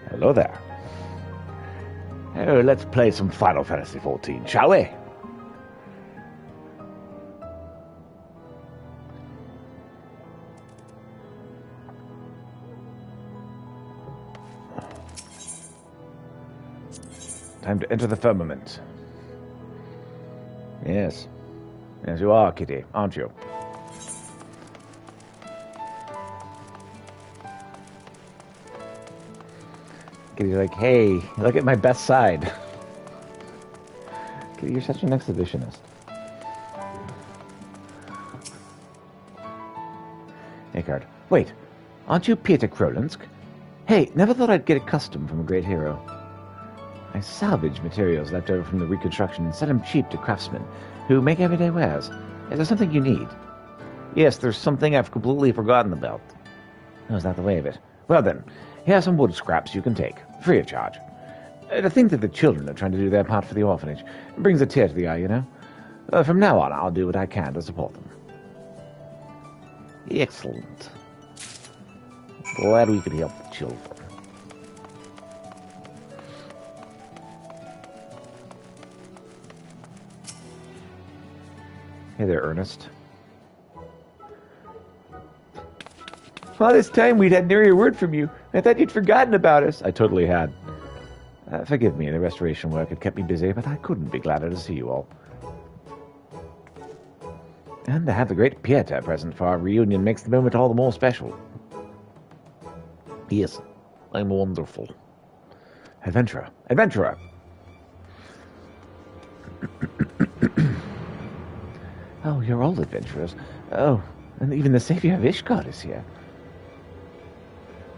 Hello there. Oh, let's play some Final Fantasy XIV, shall we? Time to enter the firmament. Yes. Yes, you are, Kitty, aren't you? Kitty's like, hey, look at my best side. Kitty, you're such an exhibitionist. Eckhart, wait, aren't you Peter Krolinsk? Hey, never thought I'd get a custom from a great hero. I salvage materials left over from the reconstruction and sell them cheap to craftsmen who make everyday wares. Is there something you need? Yes, there's something I've completely forgotten about. Oh, is that the way of it? Well then, here are some wood scraps you can take, free of charge. To think that the children are trying to do their part for the orphanage brings a tear to the eye, you know? From now on, I'll do what I can to support them. Excellent. Glad we could help the children. Hey there, Ernest. All this time we'd had nary a word from you. I thought you'd forgotten about us. I totally had. Forgive me, the restoration work had kept me busy, but I couldn't be gladder to see you all. And to have the great Pieter present for our reunion makes the moment all the more special. Yes, I'm wonderful. Adventurer. Adventurer! Oh, you're all adventurers. Oh, and even the savior of Ishgard is here.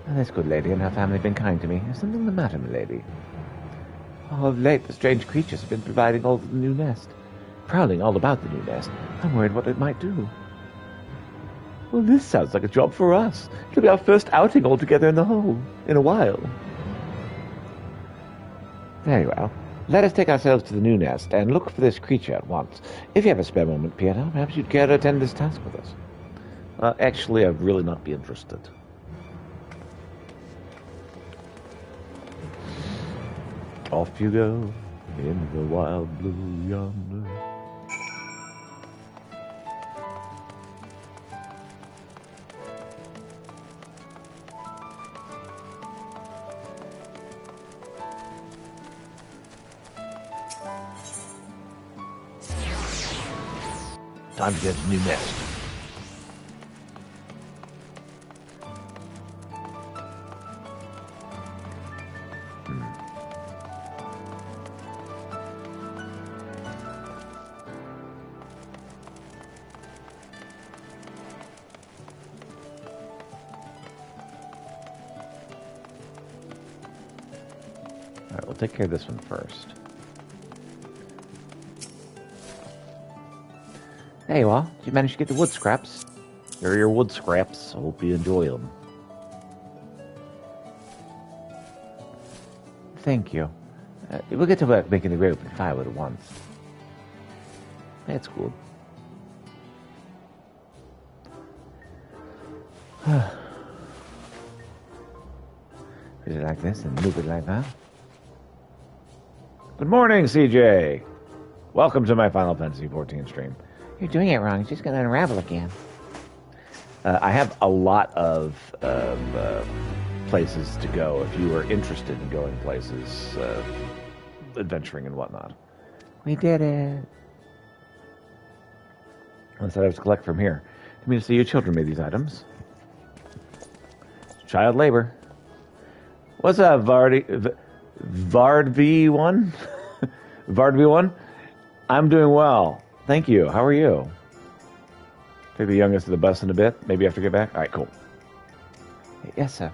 Oh, this good lady and her family have been kind to me. Is something the matter, milady? Oh, of late the strange creatures have been providing all the new nest. Prowling all about the new nest. I'm worried what it might do. Well, this sounds like a job for us. It'll be our first outing all together in the hole. In a while. Very well. Let us take ourselves to the new nest and look for this creature at once. If you have a spare moment, Pieter, perhaps you'd care to attend this task with us. Actually, I'd really not be interested. Off you go, in the wild blue yonder. Time to get to the new nest. Alright, we'll take care of this one first. There you are. Did you manage to get the wood scraps? Here are your wood scraps. I hope you enjoy them. Thank you. We'll get to work making the rope and firewood at once. That's good. Is it like this and move it like that? Good morning, CJ! Welcome to my Final Fantasy XIV stream. You're doing it wrong. It's just going to unravel again. I have a lot of places to go if you are interested in going places, adventuring and whatnot. We did it. I said I was to collect from here. I mean to see your children made these items. Child labor. What's up, Vardv1? Vardv1? I'm doing well. Thank you. How are you? Take the youngest to the bus in a bit. Maybe after get back. All right, cool. Yes, sir.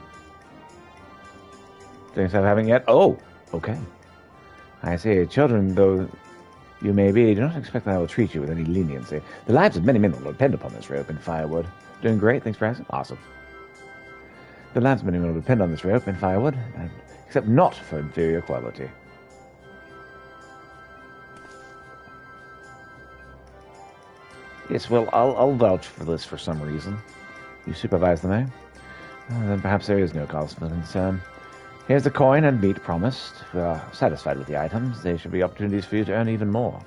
Things not having yet? Oh, okay. I see. Children, though you may be, do not expect that I will treat you with any leniency. The lives of many men will depend upon this rope and firewood. Doing great. Thanks for asking. Awesome. The lives of many men will depend on this rope and firewood, except not for inferior quality. Yes, well, I'll vouch for this for some reason. You supervise them, eh? Then perhaps there is no consequence. Here's the coin and meat promised. If we are satisfied with the items, there should be opportunities for you to earn even more.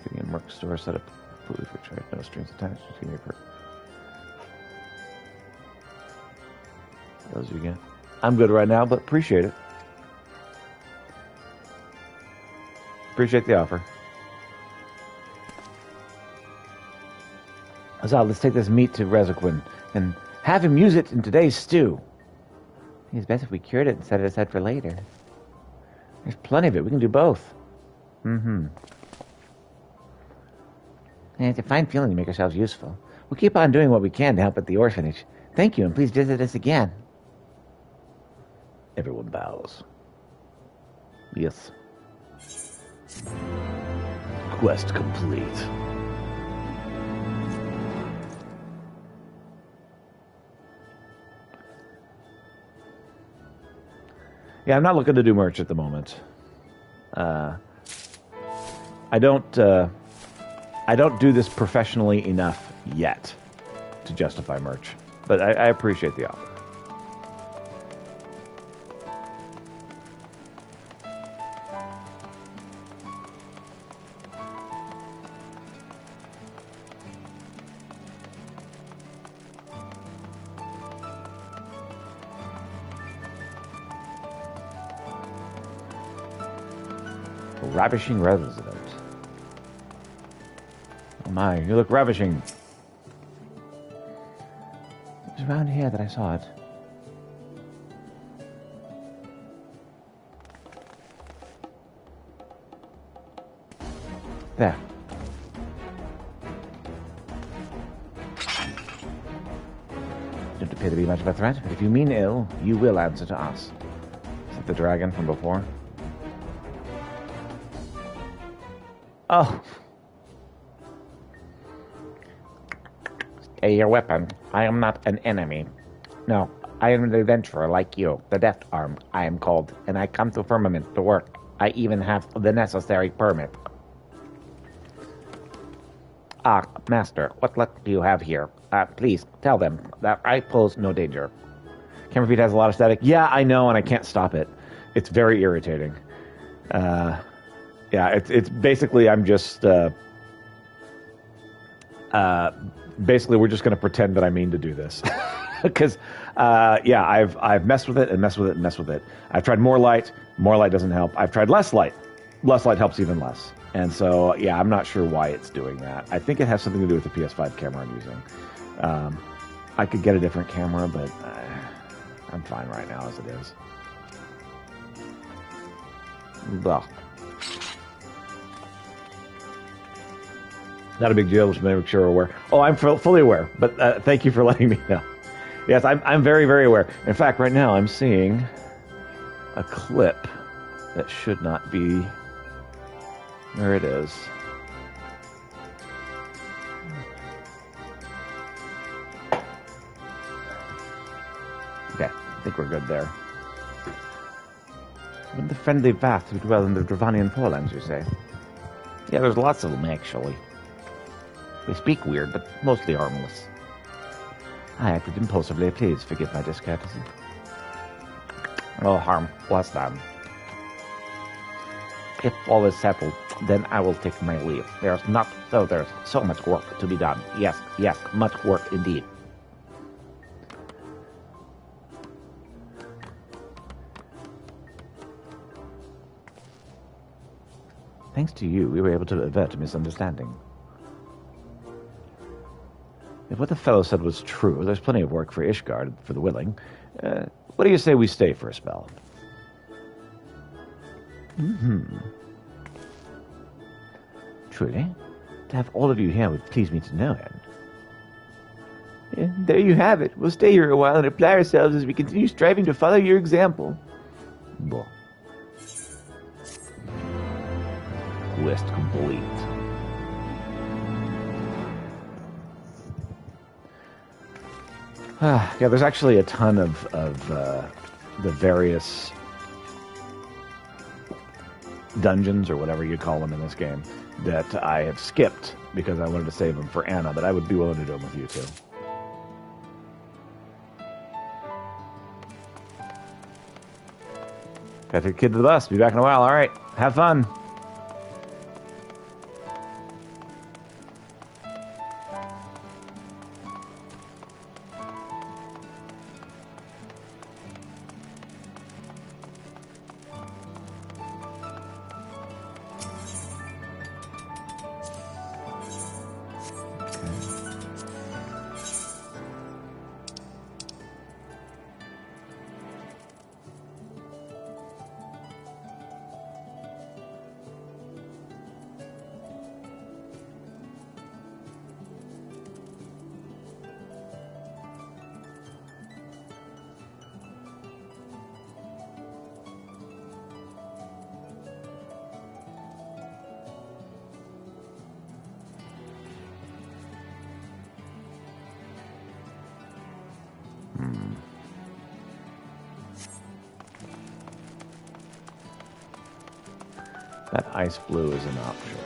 Getting a merc store set up completely for trade. No strings attached. Those you get. I'm good right now, but appreciate it. Appreciate the offer. Azal, let's take this meat to Rezaquin and have him use it in today's stew. It's best if we cured it and set it aside for later. There's plenty of it. We can do both. Mm-hmm. And it's a fine feeling to make ourselves useful. We'll keep on doing what we can to help at the orphanage. Thank you, and please visit us again. Everyone bows. Yes. Quest complete. Yeah, I'm not looking to do merch at the moment. I don't do this professionally enough yet to justify merch, but I appreciate the offer. Ravishing resident. Oh my, you look ravishing. It was around here that I saw it. There. Don't appear to be much of a threat, but if you mean ill, you will answer to us. Is that the dragon from before? Oh. Your weapon. I am not an enemy. No, I am an adventurer like you, the Death Arm, I am called, and I come to Firmament to work. I even have the necessary permit. Ah, Master, what luck do you have here? Please, tell them that I pose no danger. Camera feed has a lot of static. Yeah, I know, and I can't stop it. It's very irritating. Yeah, it's basically I'm just basically we're just going to pretend that I mean to do this because yeah, I've messed with it and messed with it and messed with it. I've tried more light doesn't help. I've tried less light helps even less. And so yeah, I'm not sure why it's doing that. I think it has something to do with the PS5 camera I'm using. I could get a different camera, but I'm fine right now as it is. Blah. Not a big deal, just make sure we're aware. Oh, I'm fully aware, but thank you for letting me know. Yes, I'm very, very aware. In fact, right now I'm seeing a clip that should not be where it is. Okay, I think we're good there. The friendly Vath who dwell in the Dravanian forelands, you say? Yeah, there's lots of them, actually. They speak weird, but mostly harmless. I acted impulsively, please forgive my discourtesy. No harm was done. If all is settled, then I will take my leave. There's so much work to be done. Yes, much work indeed. Thanks to you, we were able to avert a misunderstanding. If what the fellow said was true, there's plenty of work for Ishgard for the willing. What do you say we stay for a spell? Truly? To have all of you here would please me to no end. Yeah, there you have it. We'll stay here a while and apply ourselves as we continue striving to follow your example. Boh. Quest complete. Yeah, there's actually a ton of the various dungeons, or whatever you call them in this game, that I have skipped because I wanted to save them for Anna, but I would be willing to do them with you too. Got your kid to the bus. Be back in a while. All right. Have fun. That ice blue is an option.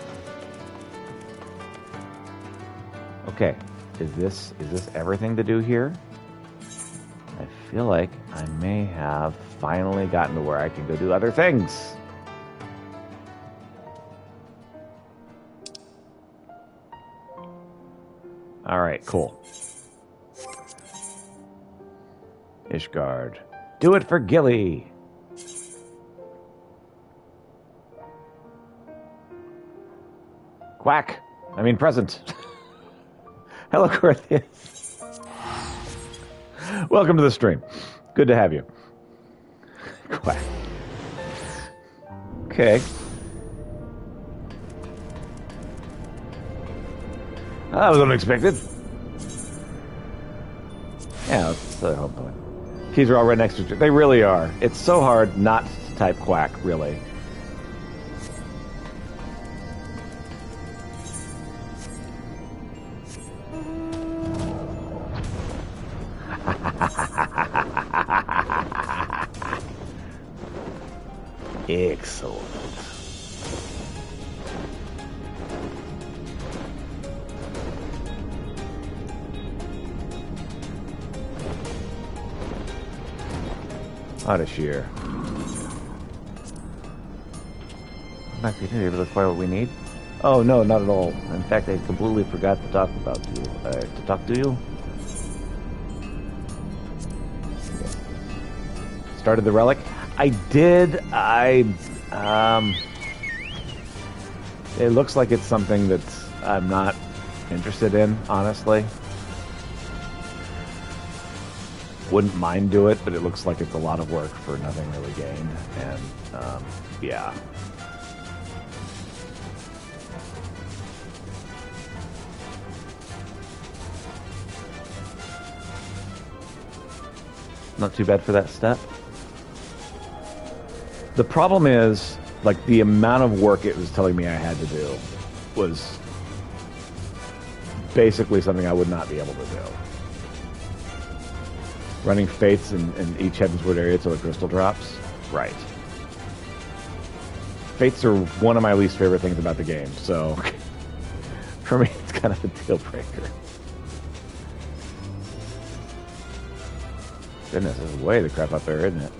Okay, is this everything to do here? I feel like I may have finally gotten to where I can go do other things. All right, cool. Ishgard. Do it for Gilly. Quack. I mean present. Hello, Corinthians. Welcome to the stream. Good to have you. Quack. Okay. That was unexpected. Yeah, that's the whole point. Keys are all right next to each other. They really are. It's so hard not to type quack, really. Excellent. Out of sheer. Might be able to acquire what we need. Oh no, not at all. In fact, I completely forgot to talk about you. To talk to you. Started the relic. I did. It looks like it's something that I'm not interested in, honestly. Wouldn't mind do it, but it looks like it's a lot of work for nothing really gained. And, yeah. Not too bad for that step. The problem is, like, the amount of work it was telling me I had to do was basically something I would not be able to do. Running fates in each Heavensward area till the crystal drops? Right. Fates are one of my least favorite things about the game, so for me it's kind of a deal breaker. Goodness, this is way the crap up there, isn't it?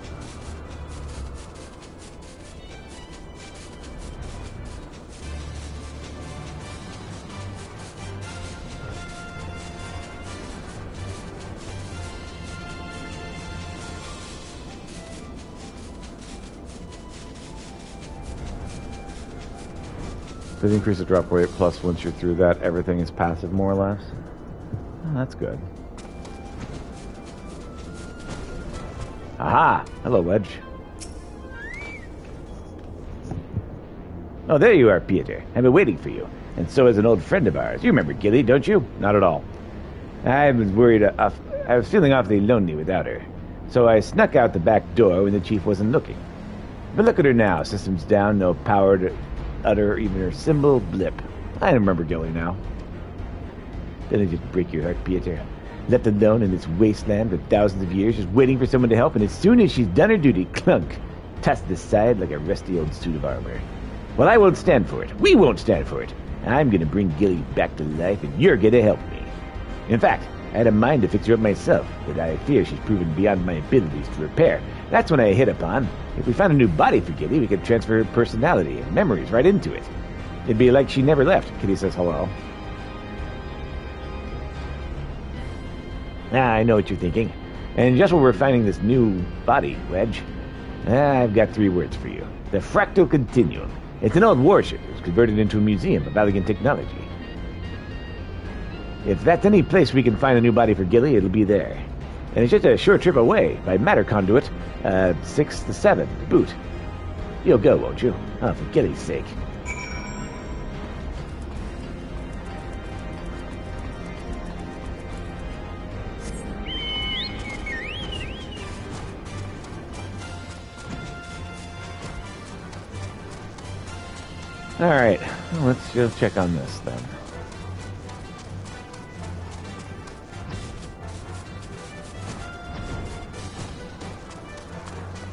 Does it increase the drop rate, plus once you're through that, everything is passive more or less? Oh, that's good. Aha! Hello, Wedge. Oh, there you are, Peter. I've been waiting for you. And so is an old friend of ours. You remember Gilly, don't you? Not at all. I was worried. I was feeling awfully lonely without her. So I snuck out the back door when the chief wasn't looking. But look at her now. Systems down, no power to utter even her symbol blip. I remember Gilly now. Doesn't just break your heart, Peter. Left alone in this wasteland for thousands of years, just waiting for someone to help, and as soon as she's done her duty, clunk, tossed aside like a rusty old suit of armor. Well, I won't stand for it. We won't stand for it. I'm gonna bring Gilly back to life, and you're gonna help me. In fact, I had a mind to fix her up myself, but I fear she's proven beyond my abilities to repair. That's when I hit upon, if we found a new body for Gilly, we could transfer her personality and memories right into it. It'd be like she never left. Kitty says hello. I know what you're thinking. And just when we're finding this new body, Wedge, I've got 3 words for you. The Fractal Continuum. It's an old warship. It was converted into a museum of elegant technology. If that's any place we can find a new body for Gilly, it'll be there. And it's just a short trip away by matter conduit, 6 to 7 to boot. You'll go, won't you? Oh, for Gilly's sake. Alright, let's go check on this then.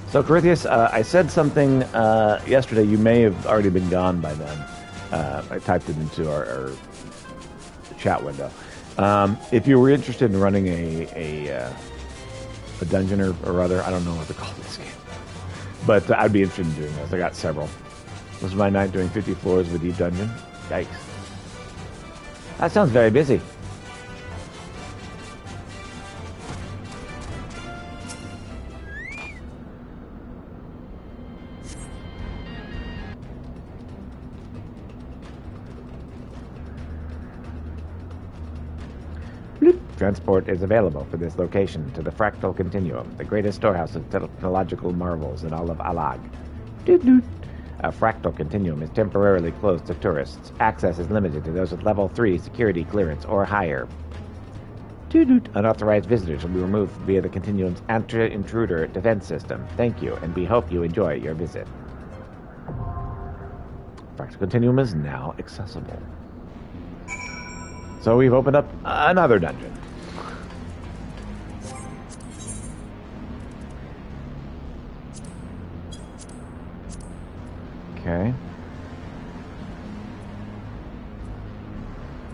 So, Corythius, I said something yesterday. You may have already been gone by then. I typed it into our chat window. If you were interested in running a dungeon or other, I don't know what to call this game, but I'd be interested in doing this. I got several. This is my night doing 50 floors of a deep dungeon. Yikes. That sounds very busy. Bloop. Transport is available for this location to the Fractal Continuum, the greatest storehouse of technological marvels in all of Alag. Doot-doot. A Fractal Continuum is temporarily closed to tourists. Access is limited to those with level 3 security clearance or higher. Doot-doot. Unauthorized visitors will be removed via the Continuum's anti-intruder defense system. Thank you, and we hope you enjoy your visit. Fractal Continuum is now accessible. So we've opened up another dungeon. Okay.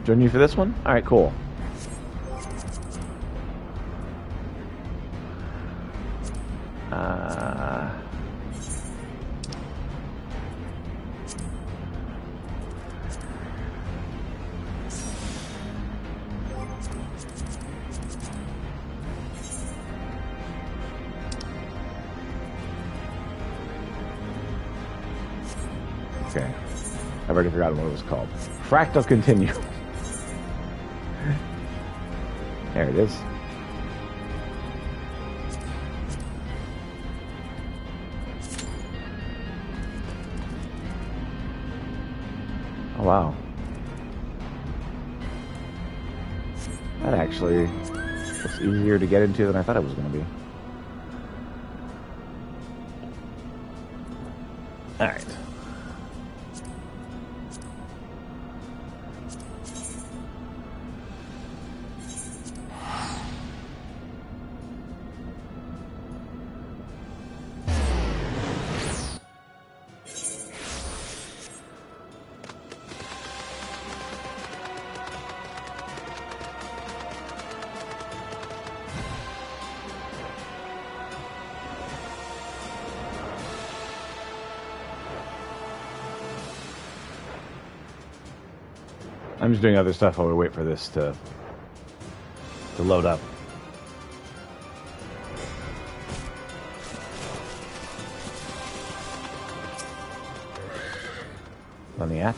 Join you for this one? Alright, cool. Okay. I've already forgotten what it was called. Fractal Continuum. There it is. Oh, wow. That actually looks easier to get into than I thought it was going to be. Alright. I'm just doing other stuff while we wait for this to load up. On the at.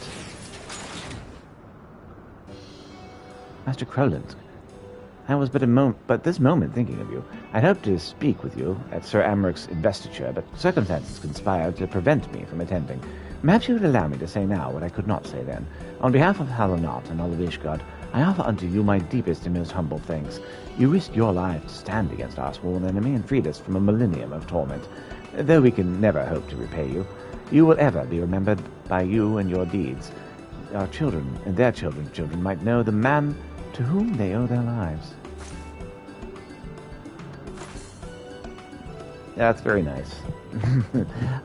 Master Krolins, I was but this moment thinking of you. I'd hoped to speak with you at Sir Amric's investiture, but circumstances conspired to prevent me from attending. Perhaps you would allow me to say now what I could not say then. On behalf of Halonot and all of Ishgard, I offer unto you my deepest and most humble thanks. You risked your life to stand against our sworn enemy and freed us from a millennium of torment. Though we can never hope to repay you, you will ever be remembered by you and your deeds. Our children and their children's children might know the man to whom they owe their lives. That's very nice.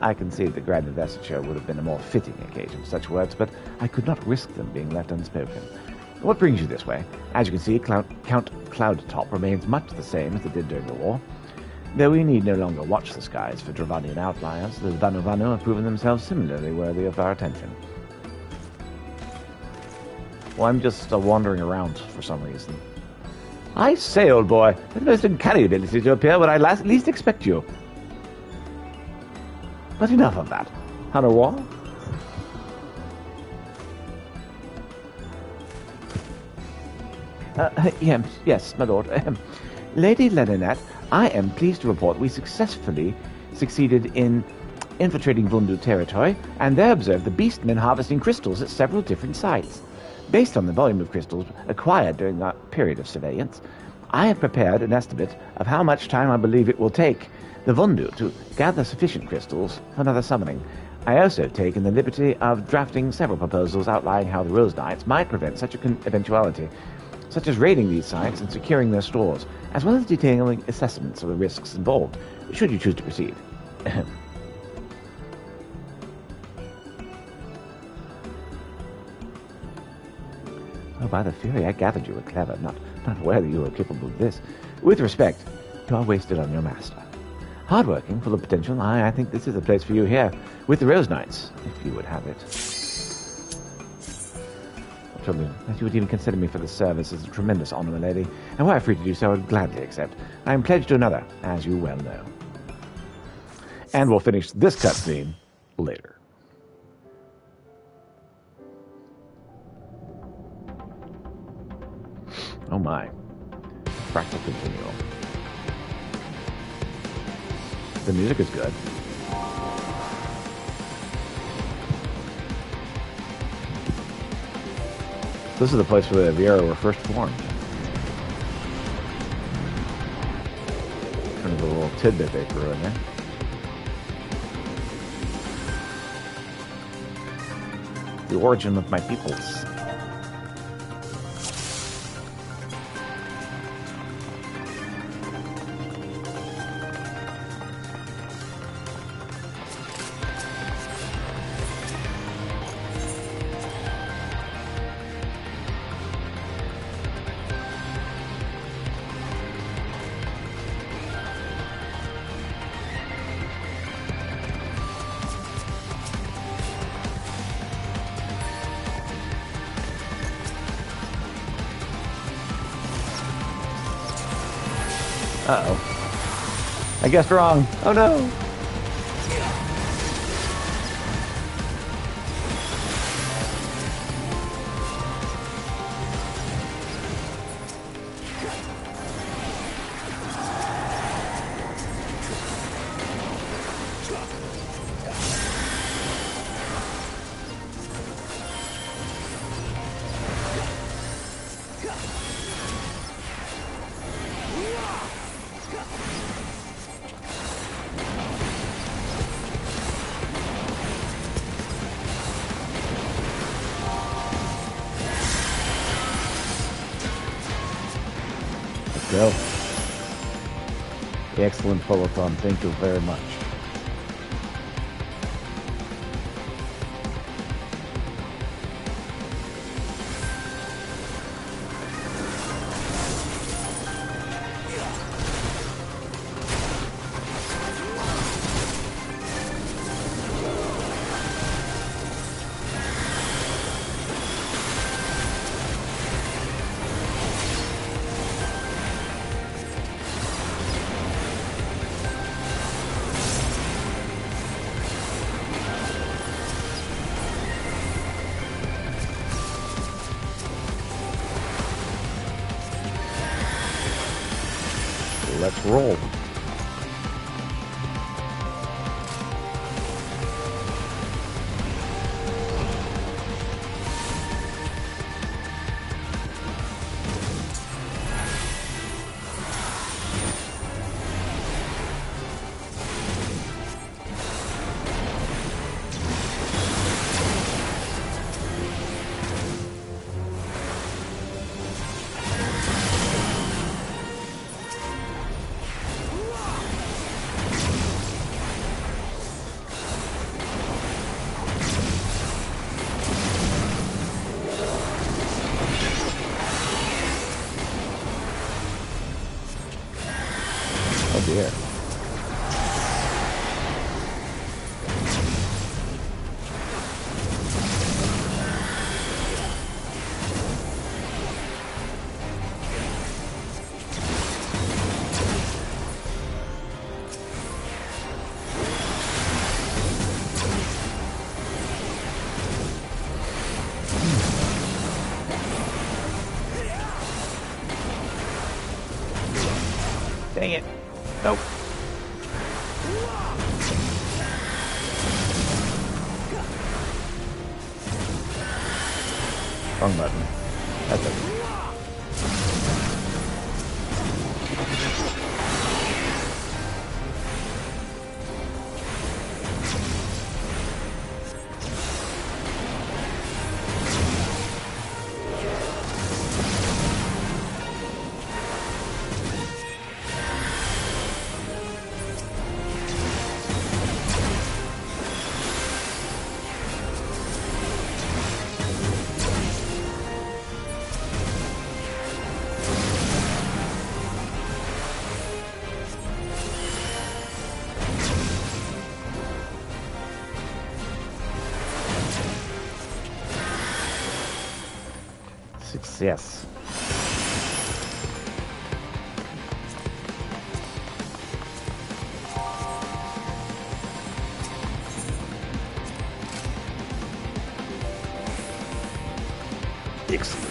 I concede the grand investiture would have been a more fitting occasion for such words, but I could not risk them being left unspoken. What brings you this way? As you can see, Count Cloudtop remains much the same as it did during the war. Though we need no longer watch the skies for Dravanian outliers, the Vanu Vanu have proven themselves similarly worthy of our attention. Well, I'm just wandering around for some reason. I say, old boy, the most uncanny ability to appear when I least expect you. But enough of that. Hunter Wall? Yes, my lord. Lady Leninette, I am pleased to report we successfully succeeded in infiltrating Vundu territory and there observed the beastmen harvesting crystals at several different sites. Based on the volume of crystals acquired during that period of surveillance, I have prepared an estimate of how much time I believe it will take the Vundu to gather sufficient crystals for another summoning. I also have taken the liberty of drafting several proposals outlining how the Rose Knights might prevent such an eventuality, such as raiding these sites and securing their stores, as well as detailing assessments of the risks involved, should you choose to proceed. Oh, by the Fury, I gathered you were clever, not aware that you were capable of this. With respect, you are wasted on your master. Hardworking, full of potential, I think this is the place for you here, with the Rose Knights, if you would have it. That you would even consider me for the service is a tremendous honor, my lady, and were I free to do so, I would gladly accept. I am pledged to another, as you well know. And we'll finish this cutscene later. Oh my. Fractal continuum. The music is good. This is the place where the Viera were first formed. Kind of a little tidbit they threw in there. The origin of my peoples. Uh-oh. I guessed wrong. Oh no! Go. Excellent Peloton. Thank you very much. Let's roll. Oh dear. Dang it. Nope. Wrong button. That's it. Success. Excellent.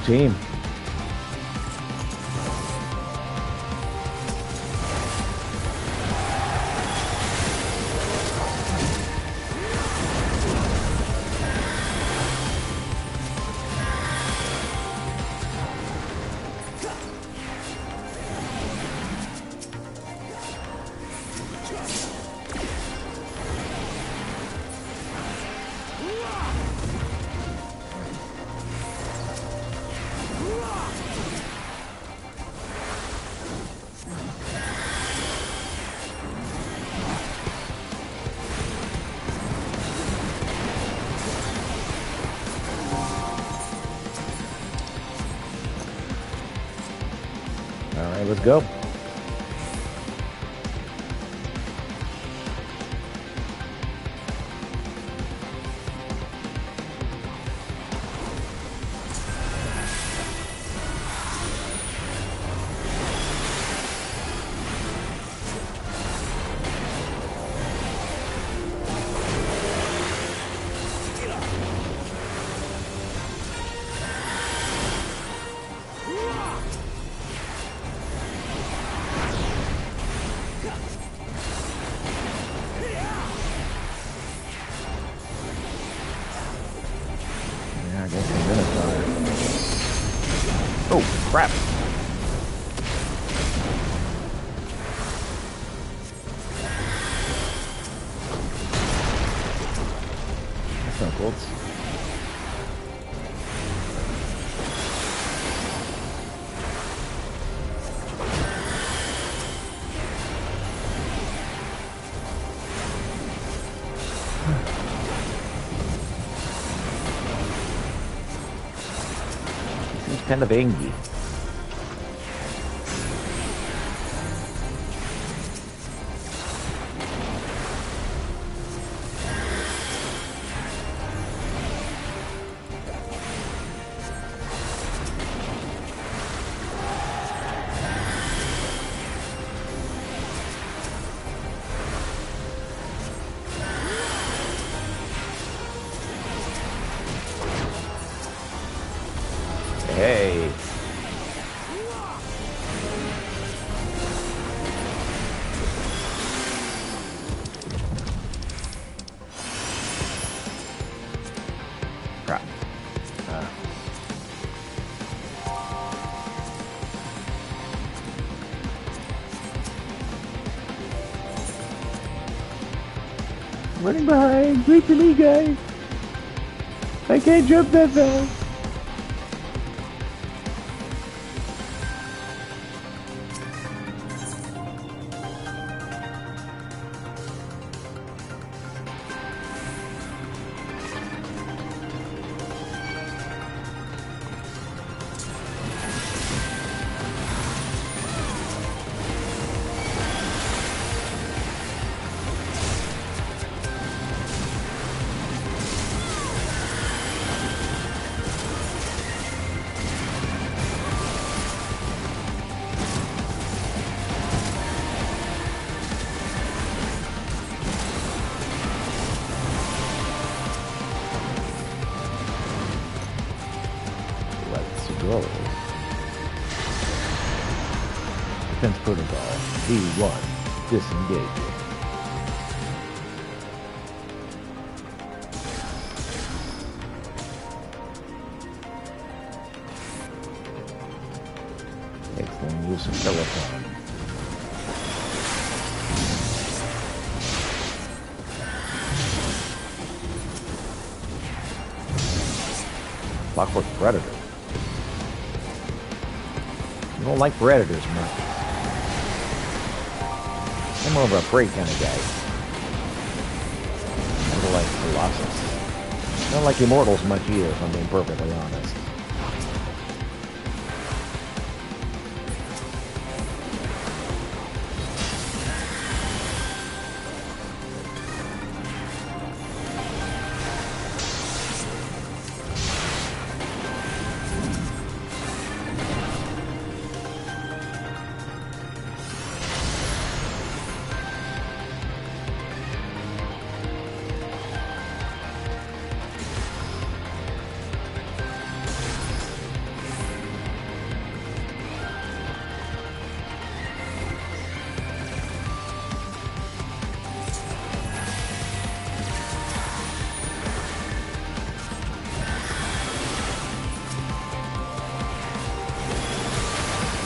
Team. All right, let's go. Oh, crap. That's not cool. Seems kind of angry. Hey. Crap. Running behind. Wait for me, guys. I can't jump that fast. Defense protocol D1 disengaging. Excellent use of telephone. Clockwork Predator. You don't like Predators much. I'm more of a prey kind of guy. I don't like Colossus. I don't like Immortals much either, if I'm being perfectly honest.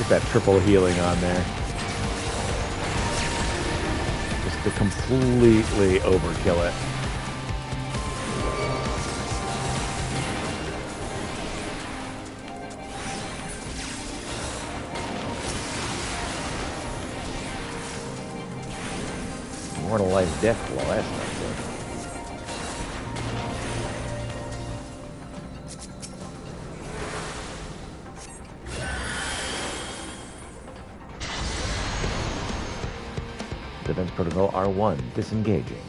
That triple healing on there. Just to completely overkill it. Immortalized death flow, that's not good. Defense protocol R1 disengaging.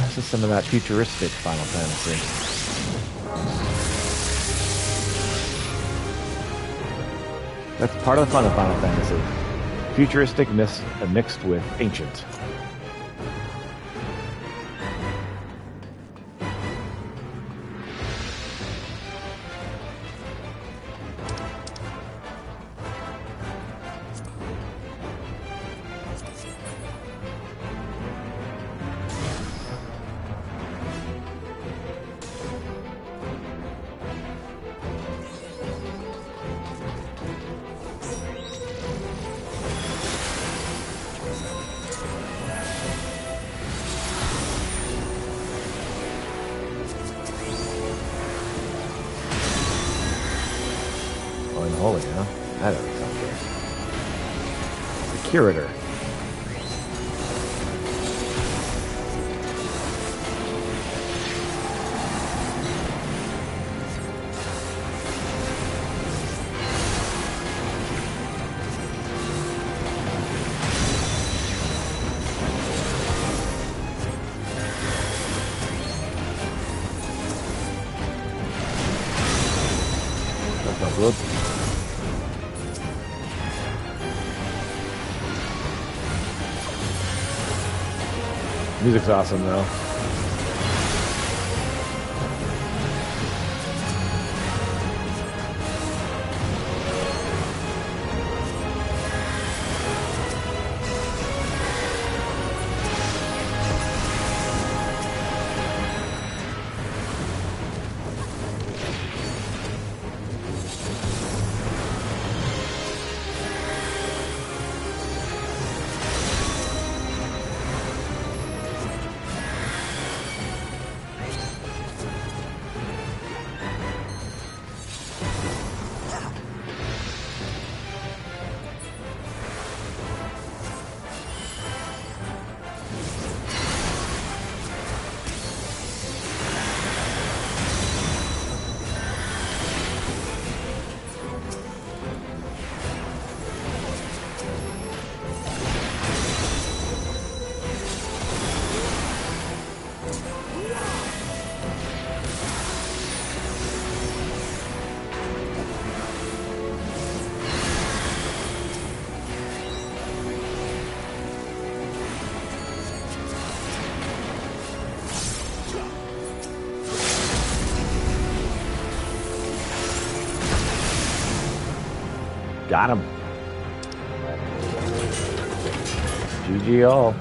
This is some of that futuristic Final Fantasy. That's part of the fun of Final Fantasy. Futuristic mixed with ancient. Going holy, huh? That doesn't sound good. The curator. Good. Music's awesome though. Got him. GG all.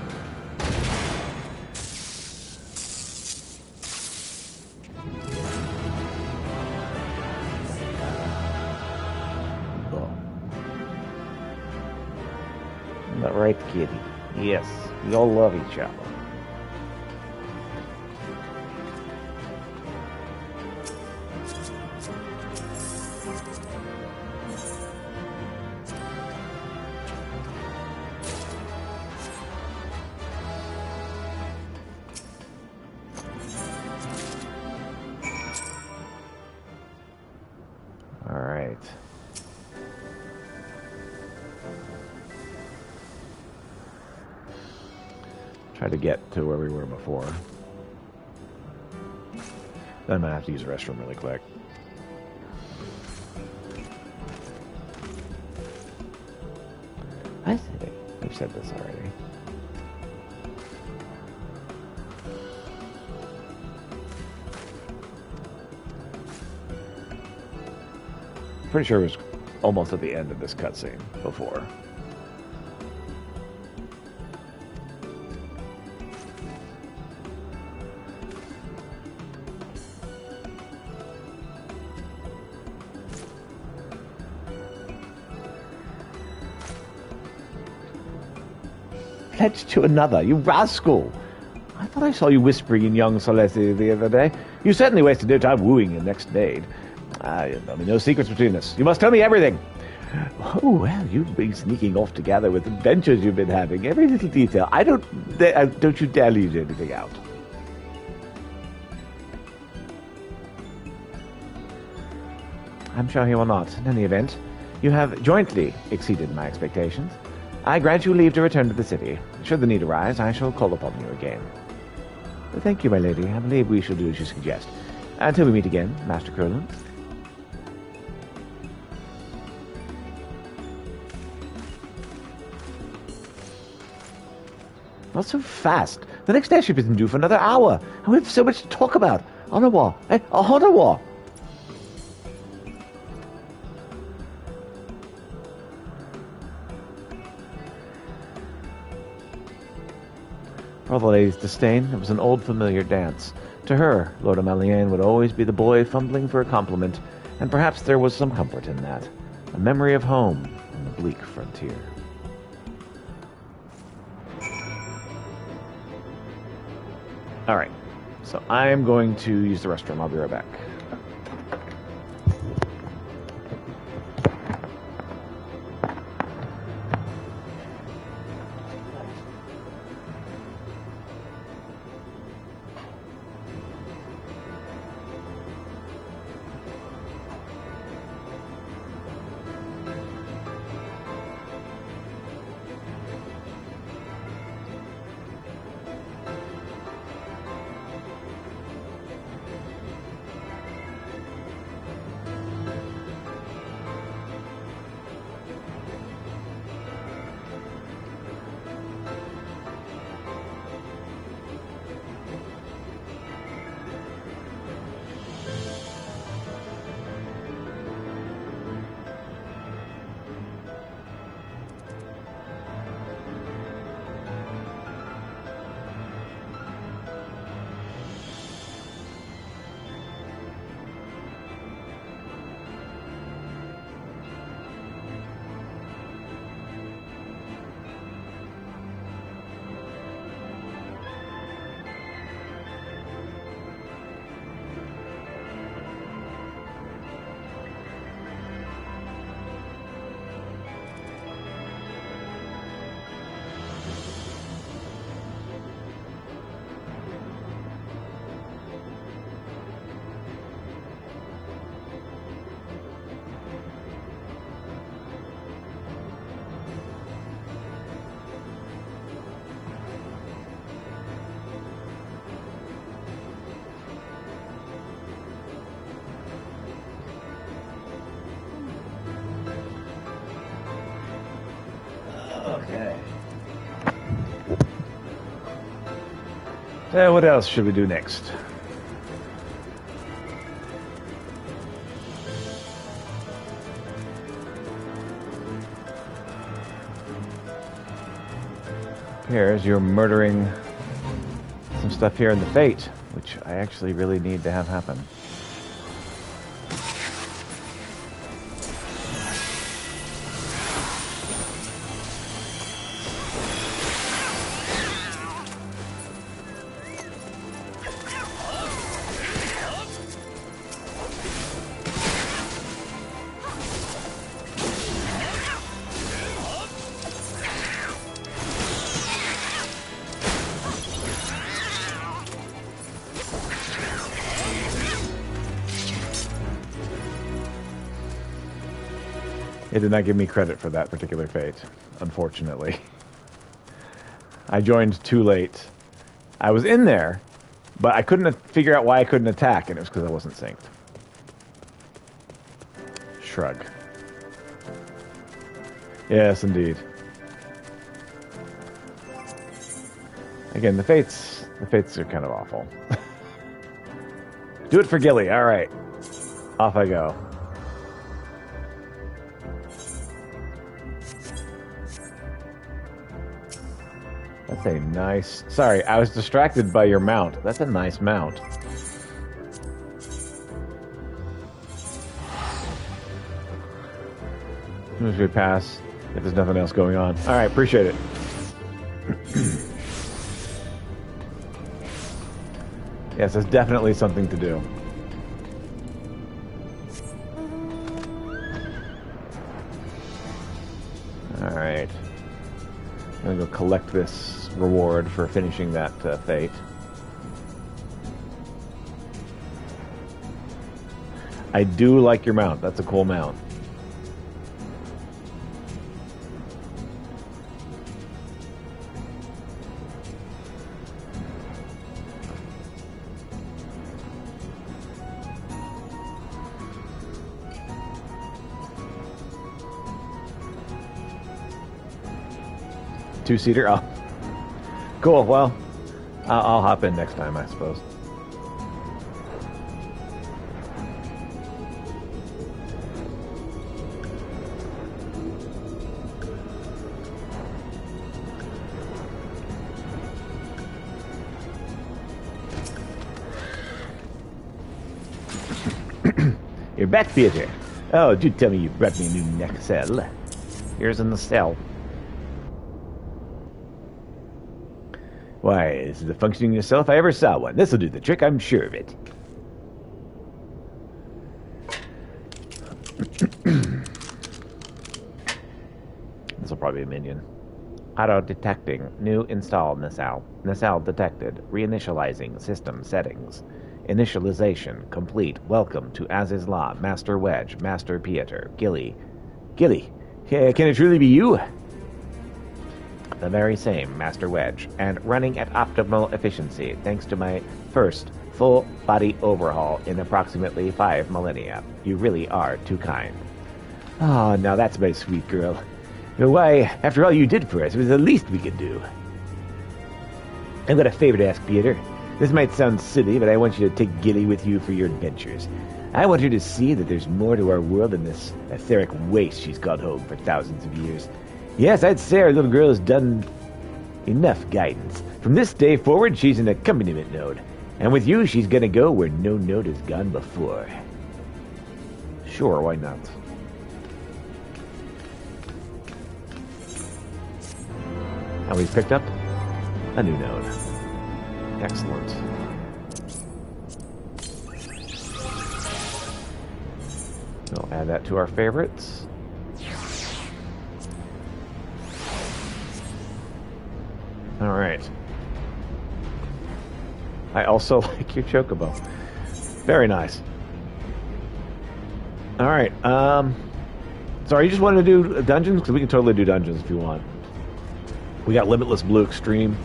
Isn't that right, kitty? Yes, we all love each other. Try to get to where we were before. Then I'm gonna have to use the restroom really quick. I said it. I've said this already. Pretty sure it was almost at the end of this cutscene before. Pledged to another, you rascal! I thought I saw you whispering in young Celeste the other day. You certainly wasted no time wooing your next maid. There'll be no secrets between us. You must tell me everything. Oh, well, you've been sneaking off together with adventures you've been having. Every little detail. Don't you dare leave anything out. I'm sure he will not. In any event, you have jointly exceeded my expectations. I grant you leave to return to the city. Should the need arise, I shall call upon you again. Thank you, my lady. I believe we shall do as you suggest. Until we meet again, Master Curlin. Not so fast. The next airship isn't due for another hour, and we have so much to talk about. Au revoir. Au revoir. For the lady's disdain, it was an old familiar dance. To her, Lord Amalien would always be the boy fumbling for a compliment, and perhaps there was some comfort in that. A memory of home on the bleak frontier. Alright, so I'm going to use the restroom. I'll be right back. Okay. So what else should we do next? Here's you're murdering some stuff here in the Fate, which I actually really need to have happen. It did not give me credit for that particular fate, unfortunately. I joined too late. I was in there, but I couldn't figure out why I couldn't attack, and it was because I wasn't synced. Shrug. Yes, indeed. Again, the fates are kind of awful. Do it for Gilly. All right. Off I go. That's a nice... Sorry, I was distracted by your mount. That's a nice mount. As soon as we pass, if there's nothing else going on. All right, appreciate it. Yes, there's definitely something to do. All right. I'm going to go collect this reward for finishing that fate. I do like your mount. That's a cool mount. Two-seater? Oh. Cool, well, I'll hop in next time, I suppose. You're back, Peter. Oh, do tell me you brought me a new neck cell. Here's in the cell. Why, this is the functioning yourself if I ever saw one. This'll do the trick, I'm sure of it. This'll probably be a minion. Auto-detecting. New install Nacelle. Nacelle detected. Reinitializing system settings. Initialization complete. Welcome to As Is Law. Master Wedge. Master Pieter. Gilly. Gilly, can it truly be you? The very same, Master Wedge, and running at optimal efficiency thanks to my first full body overhaul in approximately 5 millennia. You really are too kind. Oh, now that's my sweet girl. Why, after all you did for us, it was the least we could do. I've got a favor to ask, Peter. This might sound silly, but I want you to take Gilly with you for your adventures. I want her to see that there's more to our world than this etheric waste she's called home for thousands of years. Yes, I'd say our little girl has done enough guidance. From this day forward, she's an accompaniment node. And with you, she's gonna go where no node has gone before. Sure, why not? And we've picked up a new node. Excellent. We'll add that to our favorites. All right. I also like your chocobo. Very nice. All right. Sorry, you just wanted to do dungeons? Because we can totally do dungeons if you want. We got Limitless Blue Extreme.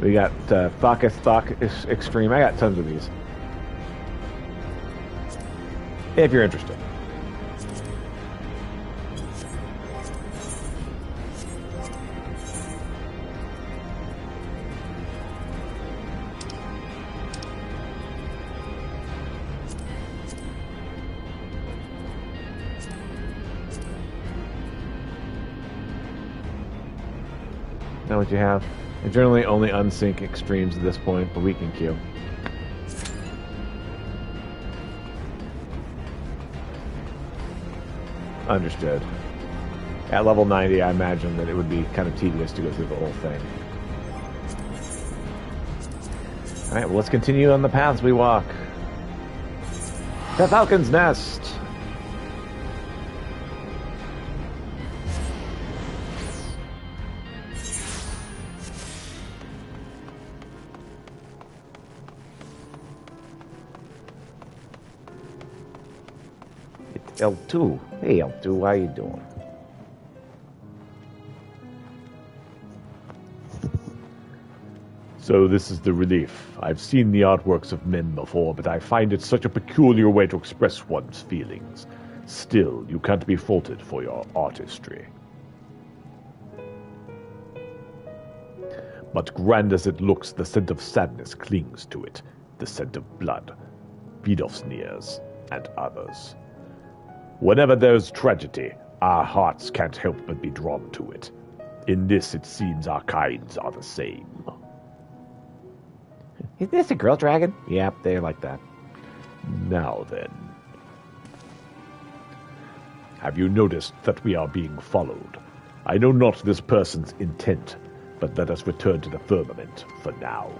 We got Thok Extreme. I got tons of these. If you're interested. Know what you have? I generally only unsync extremes at this point, but we can queue. Understood. At level 90, I imagine that it would be kind of tedious to go through the whole thing. Alright, well, let's continue on the paths we walk. The Falcon's Nest! It's L2. Hey, L2, how you doing? So this is the relief. I've seen the artworks of men before, but I find it such a peculiar way to express one's feelings. Still, you can't be faulted for your artistry. But grand as it looks, the scent of sadness clings to it. The scent of blood, Bidovsniers, and others. Whenever there's tragedy, our hearts can't help but be drawn to it. In this, it seems our kinds are the same. Is this a girl dragon? Yep, they're like that. Now then. Have you noticed that we are being followed? I know not this person's intent, but let us return to the firmament for now.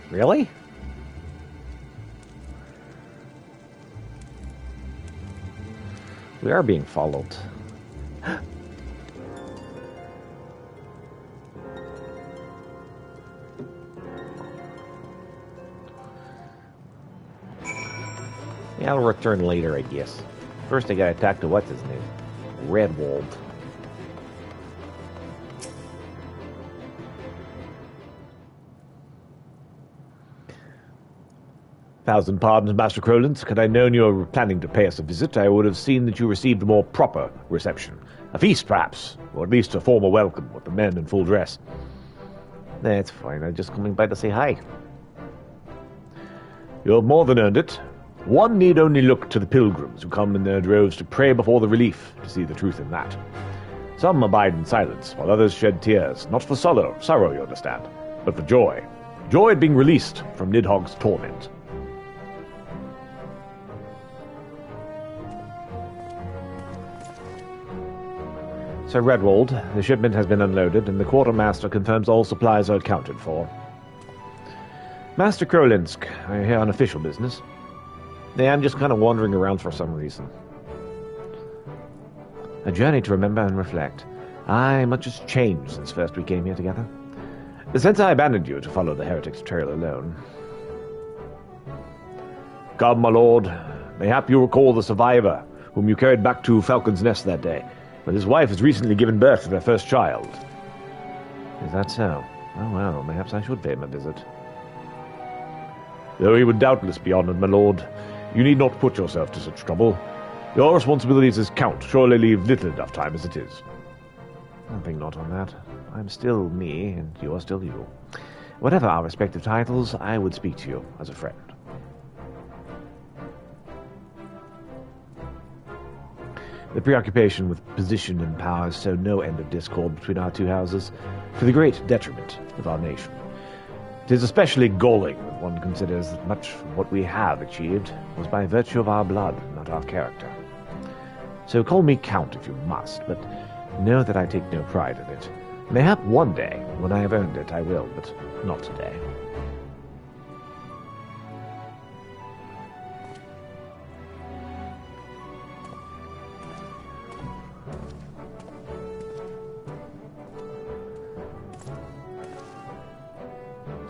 Really? We are being followed. Yeah, I'll return later, I guess. First I gotta talk to what's his name? Redwald. Thousand pardons, Master Crowlands. Had I known you were planning to pay us a visit, I would have seen that you received a more proper reception. A feast, perhaps, or at least a formal welcome with the men in full dress. That's fine, I'm just coming by to say hi. You have more than earned it. One need only look to the pilgrims who come in their droves to pray before the relief to see the truth in that. Some abide in silence, while others shed tears, not for sorrow, you understand, but for joy. Joy at being released from Nidhogg's torment. Sir Redwald, the shipment has been unloaded, and the quartermaster confirms all supplies are accounted for. Master Krolinsk, I'm here on official business. Yeah, I'm just kind of wandering around for some reason. A journey to remember and reflect. Aye, much has changed since first we came here together. Since I abandoned you to follow the heretic's trail alone. Come, my lord. Mayhap you recall the survivor, whom you carried back to Falcon's Nest that day, but his wife has recently given birth to their first child. Is that so? Oh well, perhaps I should pay him a visit. Though he would doubtless be honored, my lord, you need not put yourself to such trouble. Your responsibilities as Count surely leave little enough time as it is. I think not on that. I'm still me, and you are still you. Whatever our respective titles, I would speak to you as a friend. The preoccupation with position and power sowed no end of discord between our two houses, to the great detriment of our nation. It is especially galling when one considers that much of what we have achieved was by virtue of our blood, not our character. So call me Count if you must, but know that I take no pride in it. Mayhap one day, when I have earned it, I will, but not today.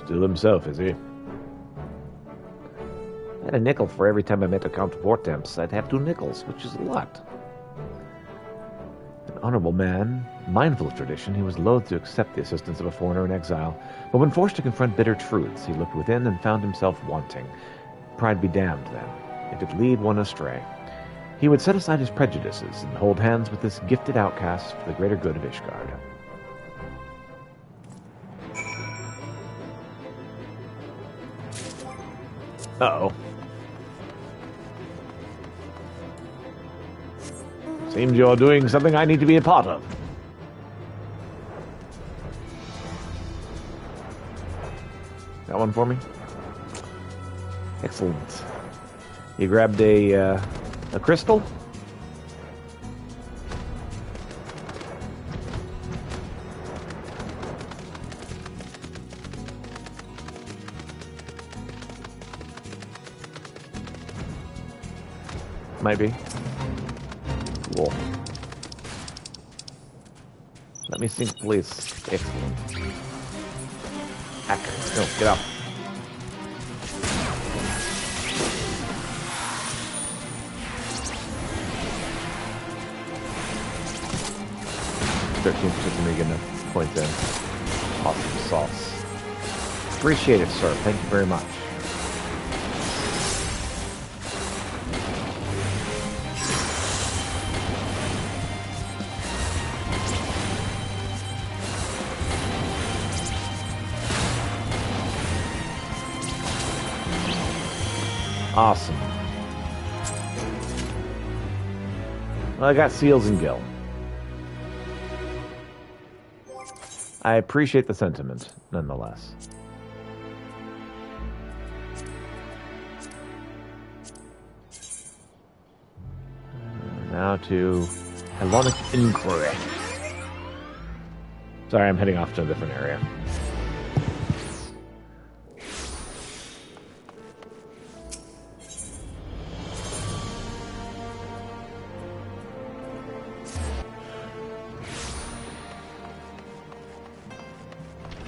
Still himself, is he? I had a nickel for every time I met a Count Vortemps. I'd have 2 nickels, which is a lot. An honorable man, mindful of tradition, he was loath to accept the assistance of a foreigner in exile, but when forced to confront bitter truths, he looked within and found himself wanting. Pride be damned, then, if it lead one astray. He would set aside his prejudices and hold hands with this gifted outcast for the greater good of Ishgard. Uh-oh. Seems you're doing something I need to be a part of. Got one for me? Excellent. You grabbed a crystal? Might be. Cool. Let me think, please. Excellent. Hack. No, get out. $13% make enough point there. Awesome sauce. Appreciate it, sir. Thank you very much. Awesome. Well, I got seals and gill. I appreciate the sentiment, nonetheless. Now to Hellenic Inquiry. Sorry, I'm heading off to a different area.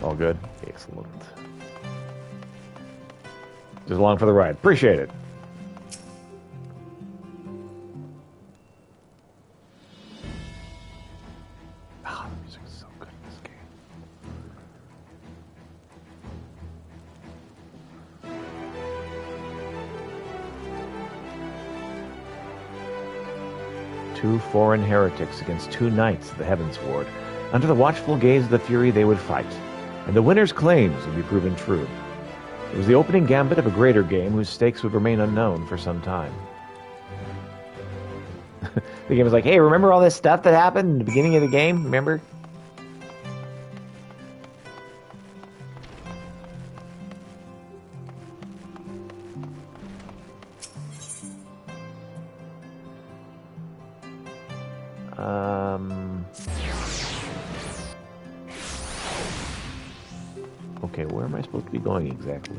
All good? Excellent. Just along for the ride. Appreciate it. Ah, the music is so good in this game. Two foreign heretics against two knights of the Heavens Ward. Under the watchful gaze of the Fury they would fight, and the winner's claims would be proven true. It was the opening gambit of a greater game whose stakes would remain unknown for some time. The game was like, hey, remember all this stuff that happened in the beginning of the game? Remember? Okay, where am I supposed to be going exactly?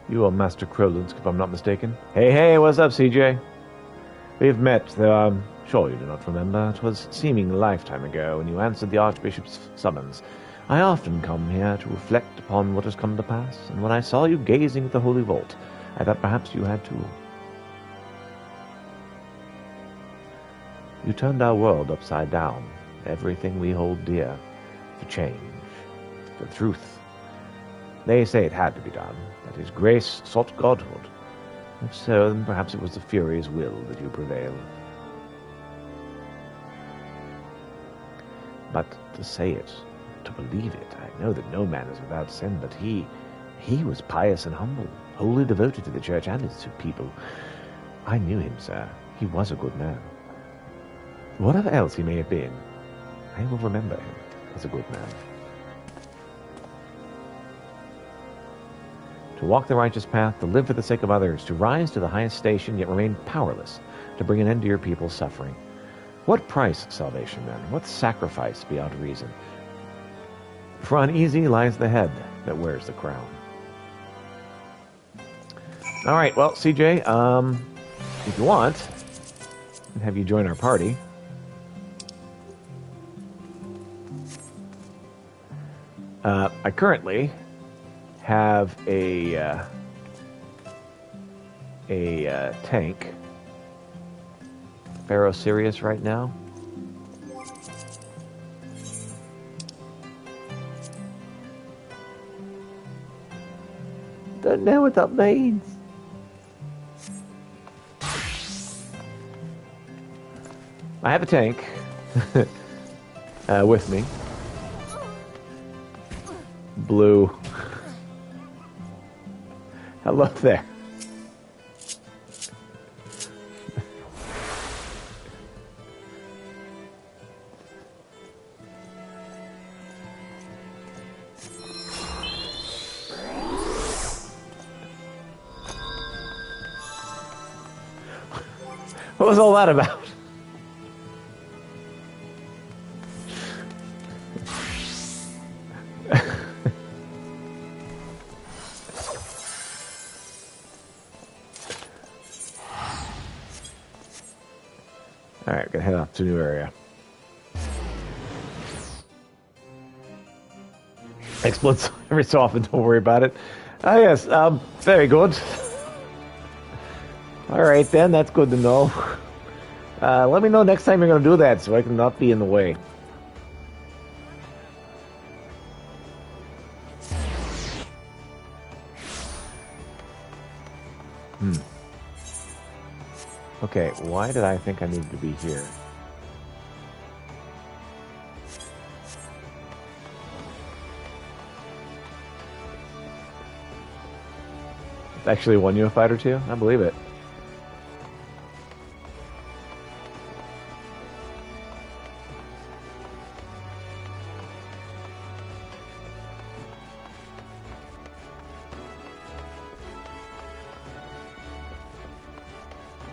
You are Master Krolinsk, if I'm not mistaken. Hey, what's up, CJ? We've met, though I'm sure you do not remember. It was seeming a lifetime ago when you answered the Archbishop's summons. I often come here to reflect upon what has come to pass, and when I saw you gazing at the Holy Vault, I thought perhaps you had too. You turned our world upside down, everything we hold dear, for change, for truth. They say it had to be done, that his grace sought godhood. If so, then perhaps it was the Fury's will that you prevailed. But to say it, to believe it, I know that no man is without sin, but he was pious and humble, wholly devoted to the church and its people. I knew him, sir. He was a good man. Whatever else he may have been, I will remember him as a good man. To walk the righteous path, to live for the sake of others, to rise to the highest station, yet remain powerless to bring an end to your people's suffering. What price salvation, then? What sacrifice beyond reason? For uneasy lies the head that wears the crown. All right, well, CJ, if you want, I can have you join our party. I currently have a a tank. Pharaoh serious right now? Don't know what that means. I have a tank with me. Blue. Hello there. What was all that about? Alright, gonna head off to a new area. Explodes every so often, don't worry about it. Ah, yes, very good. Alright then, that's good to know. Let me know next time you're gonna do that so I can not be in the way. Okay, why did I think I needed to be here? It's actually one unified or two? I believe it.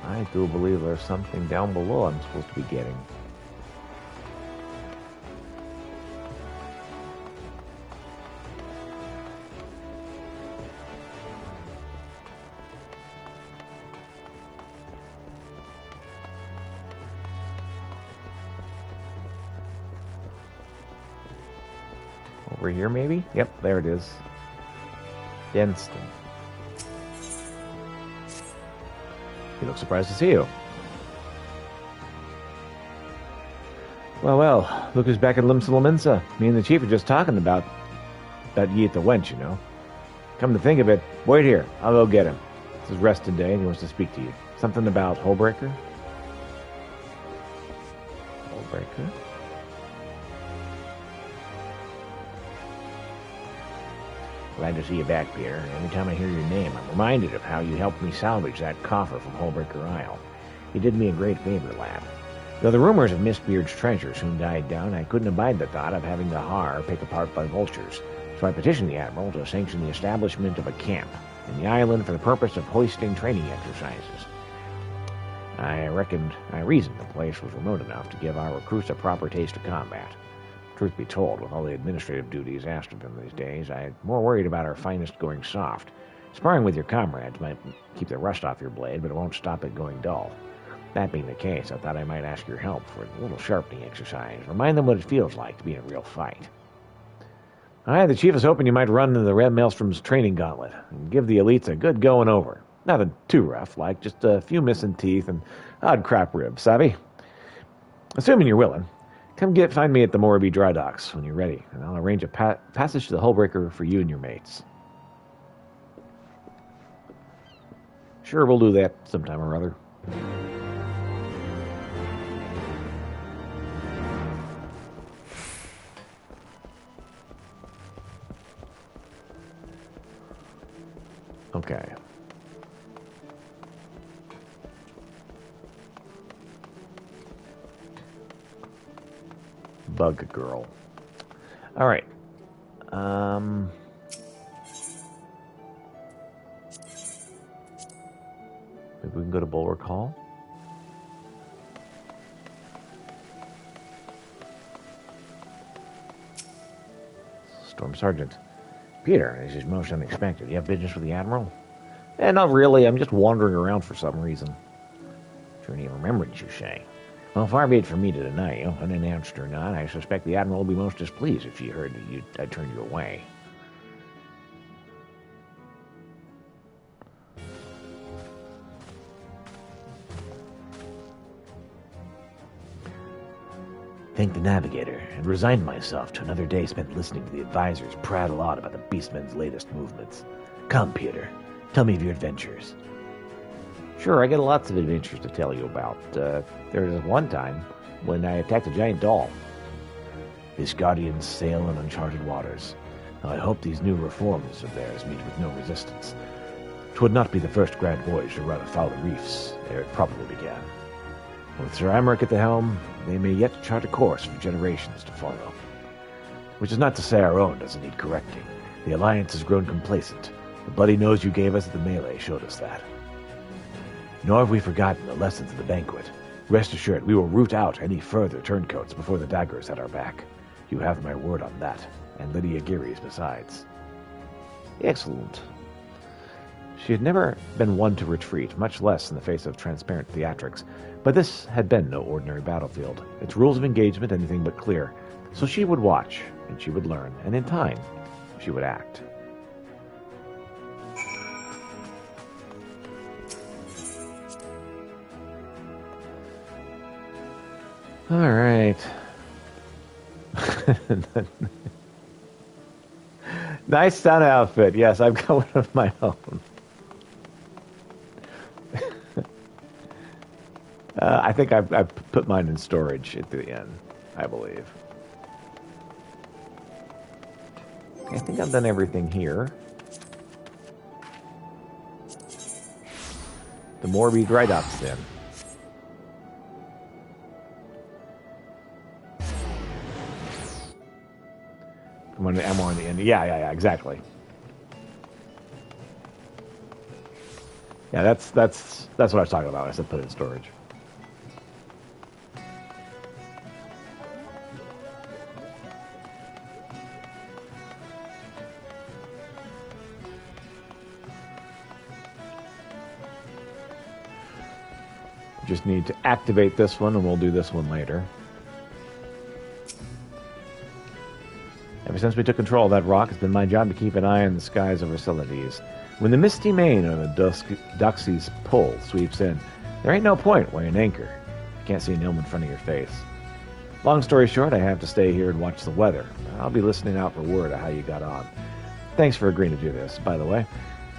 I do believe there's something down below I'm supposed to be getting. Over here, maybe? Yep, there it is. Denston. You look surprised to see you. Well, look who's back at Limsa. Me and the chief are just talking about ye at the wench, you know. Come to think of it, wait here. I'll go get him. It's his resting day and he wants to speak to you. Something about Hullbreaker? Hullbreaker? Glad to see you back, Peter. Every time I hear your name, I'm reminded of how you helped me salvage that coffer from Hullbreaker Isle. You did me a great favor, lad. Though the rumors of Miss Beard's treasure soon died down, I couldn't abide the thought of having the Har picked apart by vultures, so I petitioned the Admiral to sanction the establishment of a camp in the island for the purpose of hoisting training exercises. I reasoned the place was remote enough to give our recruits a proper taste of combat. Truth be told, with all the administrative duties asked of him these days, I'm more worried about our finest going soft. Sparring with your comrades might keep the rust off your blade, but it won't stop it going dull. That being the case, I thought I might ask your help for a little sharpening exercise. Remind them what it feels like to be in a real fight. The chief is hoping you might run into the Red Maelstrom's training gauntlet and give the elites a good going over. Nothing too rough, like just a few missing teeth and odd crap ribs, savvy? Assuming you're willing. Come find me at the Morrowby dry docks when you're ready, and I'll arrange a passage to the Hullbreaker for you and your mates. Sure, we'll do that sometime or other. Okay. Bug girl. All right. Maybe we can go to Bulwark Hall. Storm Sergeant. Peter, this is most unexpected. You have business with the Admiral? Not really. I'm just wandering around for some reason. Journey of remembrance, you say? Well, far be it from me to deny you, unannounced or not. I suspect the Admiral will be most displeased if she heard that I turned you away. thanked the navigator and resigned myself to another day spent listening to the advisors prattle on about the beastmen's latest movements. Come, Peter, tell me of your adventures. Sure, I got lots of adventures to tell you about. There was one time when I attacked a giant doll. This guardians sail in uncharted waters. Now, I hope these new reforms of theirs meet with no resistance. 'Twould not be the first grand voyage to run afoul of reefs ere it properly began. With Sir Amric at the helm, they may yet chart a course for generations to follow. Which is not to say our own doesn't need correcting. The Alliance has grown complacent. The bloody nose you gave us at the melee showed us that. Nor have we forgotten the lessons of the banquet. Rest assured, we will root out any further turncoats before the dagger's at our back. You have my word on that, and Lydia Geary's besides. Excellent. She had never been one to retreat, much less in the face of transparent theatrics, but this had been no ordinary battlefield, its rules of engagement anything but clear. So she would watch, and she would learn, and in time, she would act. All right. Nice sun outfit. Yes, I've got one of my own. I think I've put mine in storage at the end, I believe. I think I've done everything here. The more we dry docks then. When the ammo in the end. Yeah, exactly. Yeah, that's what I was talking about. I said put it in storage. Just need to activate this one, and we'll do this one later. Ever since we took control of that rock, it's been my job to keep an eye on the skies over Celades. When the misty mane of the Duxie's pull sweeps in, there ain't no point weighing an anchor. You can't see an ilm in front of your face. Long story short, I have to stay here and watch the weather. I'll be listening out for word of how you got on. Thanks for agreeing to do this, by the way.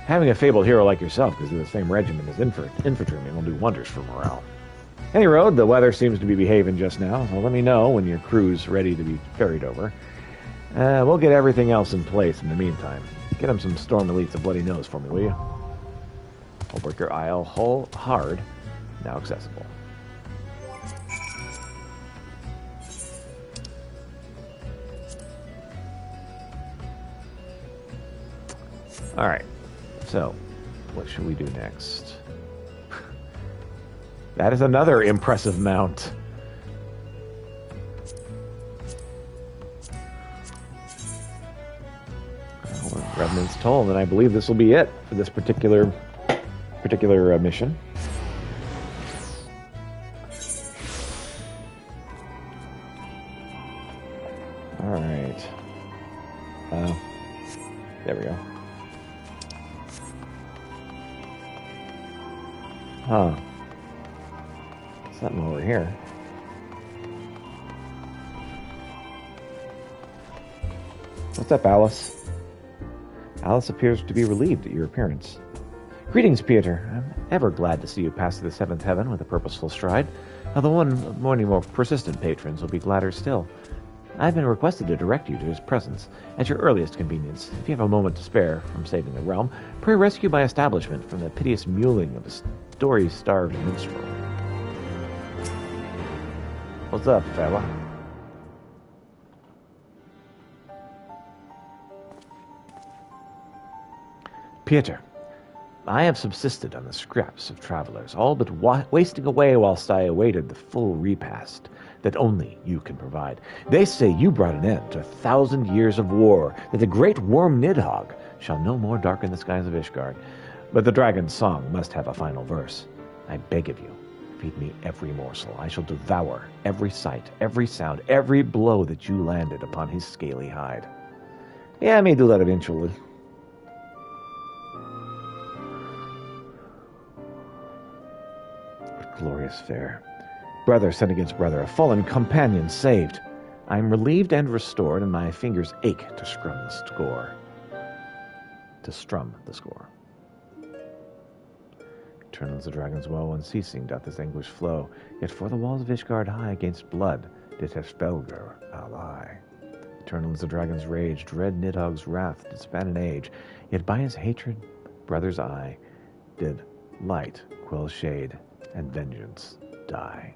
Having a fabled hero like yourself, because of the same regiment as infantrymen, will do wonders for morale. Any road, the weather seems to be behaving just now, so let me know when your crew's ready to be ferried over. We'll get everything else in place in the meantime. Get him some storm elites of bloody nose for me, will you? Hullbreaker Isle, Hull Hard, now accessible. Alright, so what should we do next? That is another impressive mount. Revenant's Toll, and I believe this will be it for this particular mission. All right. There we go. Huh. Something over here. What's up, Alice? Alice appears to be relieved at your appearance. Greetings, Peter. I'm ever glad to see you pass to the seventh heaven with a purposeful stride. Although one of many more persistent patrons will be gladder still. I've been requested to direct you to his presence at your earliest convenience. If you have a moment to spare from saving the realm, pray rescue my establishment from the piteous mewling of a story-starved minstrel. What's up, fella? Peter, I have subsisted on the scraps of travelers, all but wasting away whilst I awaited the full repast that only you can provide. They say you brought an end to 1,000 years of war, that the great worm Nidhogg shall no more darken the skies of Ishgard. But the dragon's song must have a final verse. I beg of you, feed me every morsel. I shall devour every sight, every sound, every blow that you landed upon his scaly hide. Yeah, I may do that eventually. Glorious fare. Brother sent against brother, a fallen companion saved. I am relieved and restored, and my fingers ache to strum the score. Eternal as the dragon's woe, unceasing doth his anguish flow. Yet for the walls of Ishgard high, against blood did Hespelger ally. Eternal as the dragon's rage, dread Nidhogg's wrath did span an age. Yet by his hatred, brother's eye did light quell shade, and vengeance die.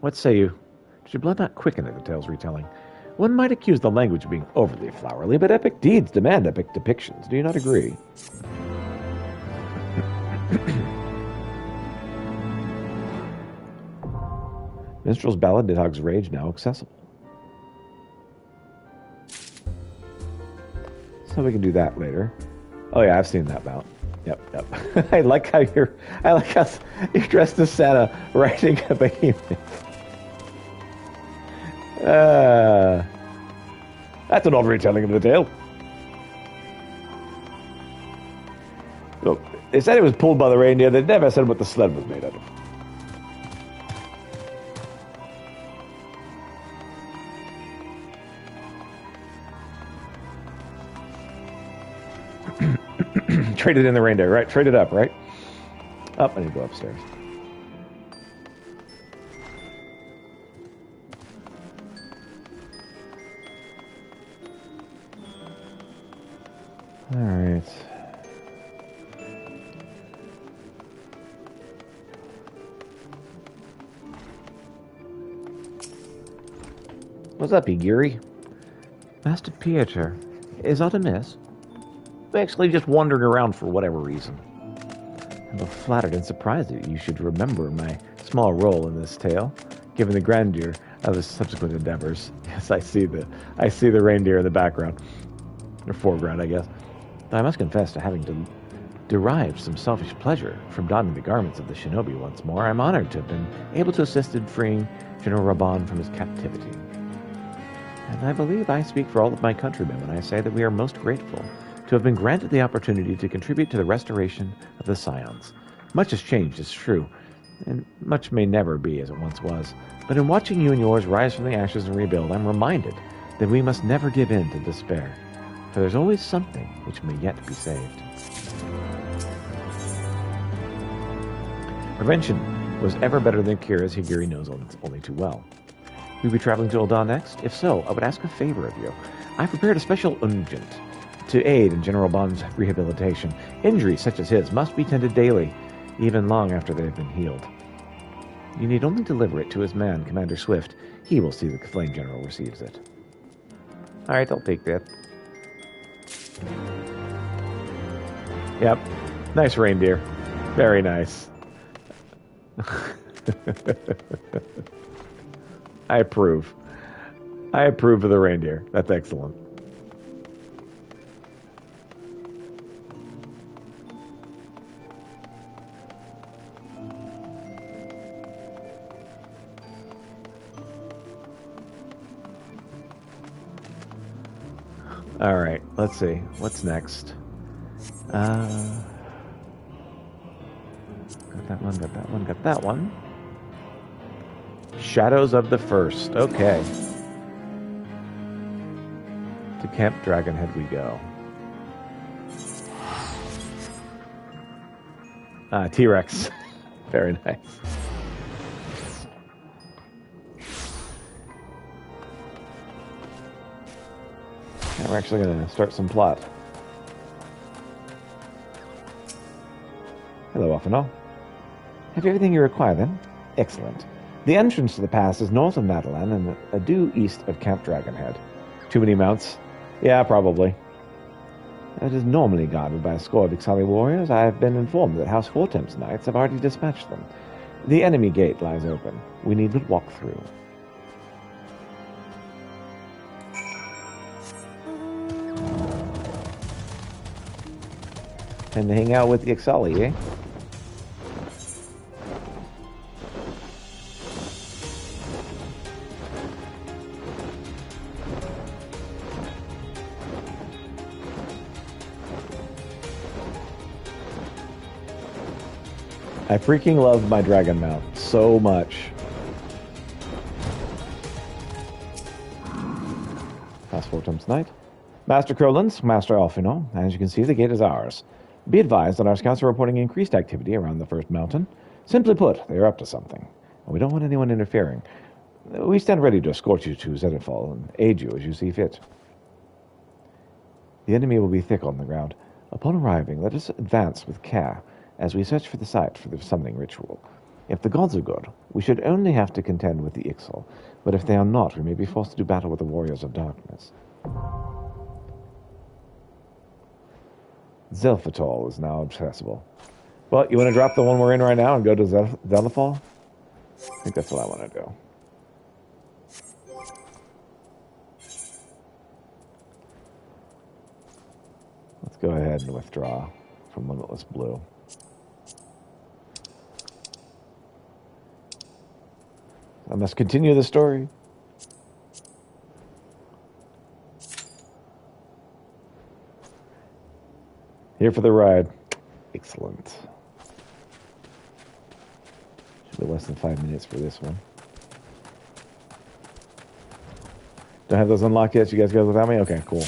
What say you? Did your blood not quicken at the tale's retelling? One might accuse the language of being overly flowery, but epic deeds demand epic depictions. Do you not agree? Minstrel's Ballad, Nidhogg's Rage, now accessible. So we can do that later. Oh yeah, I've seen that bout. Yep. I like how you're dressed as Santa riding a behemoth. That's an odd retelling of the tale. Look, they said it was pulled by the reindeer. They never said what the sled was made out of. Traded in the reindeer, right? Traded up, right? Up, I need to go upstairs. All right. What's up, Igiri? Master Pieter, is aught amiss? I'm actually just wandering around for whatever reason. I'm both flattered and surprised that you should remember my small role in this tale, given the grandeur of his subsequent endeavors. Yes, I see the reindeer in the background, or foreground, I guess. Though I must confess to having derived some selfish pleasure from donning the garments of the shinobi once more. I'm honored to have been able to assist in freeing General Raban from his captivity. And I believe I speak for all of my countrymen when I say that we are most grateful to have been granted the opportunity to contribute to the restoration of the Scions. Much has changed, it's true, and much may never be as it once was. But in watching you and yours rise from the ashes and rebuild, I'm reminded that we must never give in to despair, for there's always something which may yet be saved. Prevention was ever better than cure, as Higiri knows only too well. Will you be traveling to Ul'dah next? If so, I would ask a favor of you. I've prepared a special unguent to aid in General Bond's rehabilitation. Injuries such as his must be tended daily, even long after they have been healed. You need only deliver it to his man, Commander Swift. He will see the Flame General receives it. Alright, I'll take that. Yep. Nice reindeer. Very nice. I approve. I approve of the reindeer. That's excellent. All right, let's see. What's next? Got that one. Shadows of the First. Okay. To Camp Dragonhead we go. T-Rex. Very nice. Now we're actually going to start some plot. Hello, Offenall. Have you everything you require, then? Excellent. The entrance to the pass is north of Natalan and due east of Camp Dragonhead. Too many mounts? Yeah, probably. It is normally guarded by a score of Ixali warriors. I have been informed that House Hortemp's knights have already dispatched them. The enemy gate lies open. We need but walk through. Time to hang out with the Ixali, eh? I freaking love my dragon mount so much. Fast forward times night. Master Crowlands, Master Alfino, as you can see, the gate is ours. Be advised that our scouts are reporting increased activity around the first mountain. Simply put, they are up to something, and we don't want anyone interfering. We stand ready to escort you to Zenithal and aid you as you see fit. The enemy will be thick on the ground. Upon arriving, let us advance with care as we search for the site for the summoning ritual. If the gods are good, we should only have to contend with the Ixal, but if they are not, we may be forced to do battle with the warriors of darkness. Zelphatol is now accessible. Well, you want to drop the one we're in right now and go to Zelithal? I think that's what I want to do. Let's go ahead and withdraw from Limitless Blue. I must continue the story. Here for the ride. Excellent. Should be less than 5 minutes for this one. Don't have those unlocked yet? You guys go without me? Okay, cool.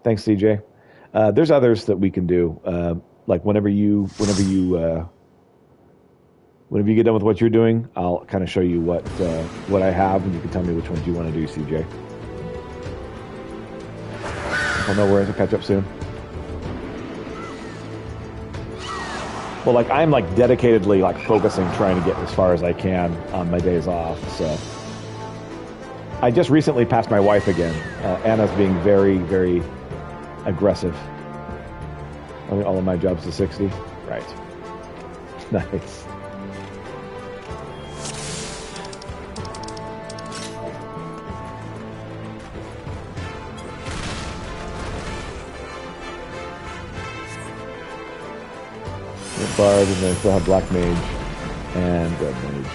Thanks, CJ. There's others that we can do. Like whenever you get done with what you're doing, I'll kind of show you what I have, and you can tell me which ones you want to do, CJ. Well, no worries. I'll catch up soon. Well, like I'm like dedicatedly like focusing, trying to get as far as I can on my days off. So I just recently passed my wife again. Anna's being very, very aggressive. All of my jobs to 60. Right. Nice. Bard, and then still have Black Mage and Red Mage.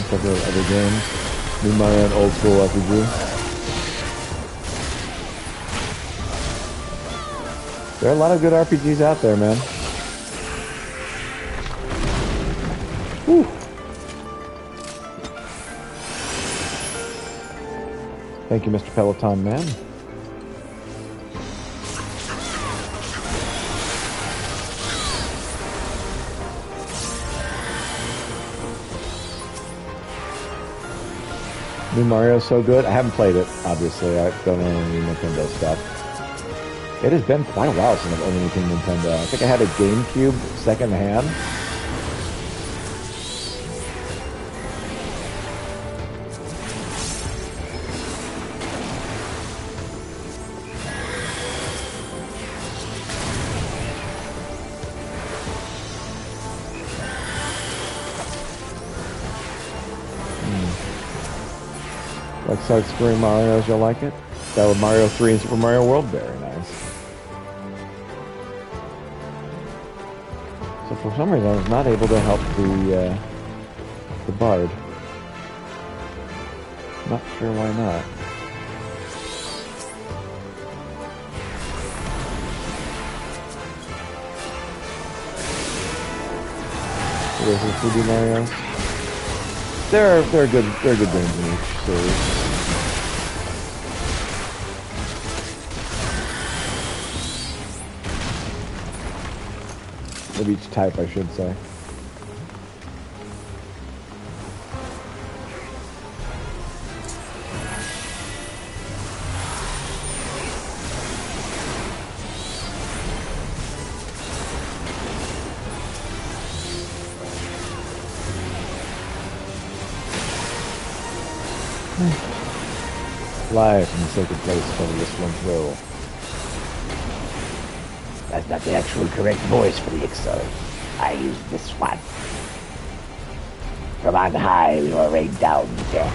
Couple of other games. New Mario and old school RPG. There are a lot of good RPGs out there, man. Whew. Thank you, Mr. Peloton Man. New Mario's so good. I haven't played it, obviously. I don't own any Nintendo stuff. It has been quite a while since I've owned anything Nintendo. I think I had a GameCube second hand. Like side-scrolling Marios, you'll like it. That with Mario 3 and Super Mario World, very nice. So for some reason, I was not able to help the Bard. Not sure why not. There's the 3D Mario. They're good games in each series. Of each type, I should say. Fly from the sacred place for this one throw. That's not the actual correct voice for the XIV. I use this one. From on high, we will rain down death.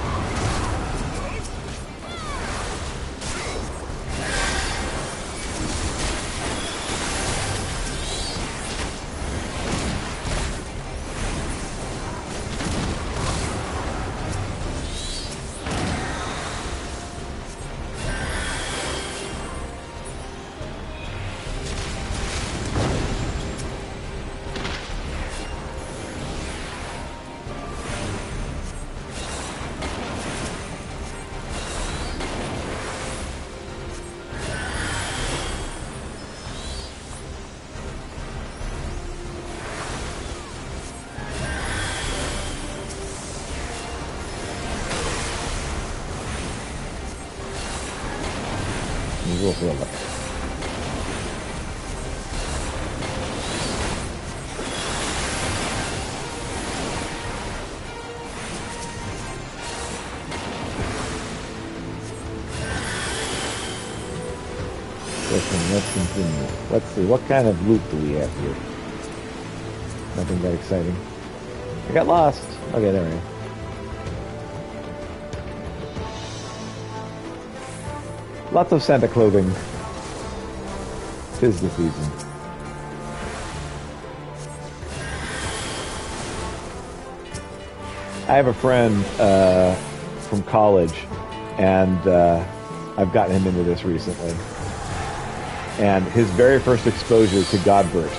Let's continue. Let's see, what kind of loot do we have here? Nothing that exciting. I got lost. Okay, there we go. Lots of Santa clothing. 'Tis the season. I have a friend from college, and I've gotten him into this recently. And his very first exposure to Godbert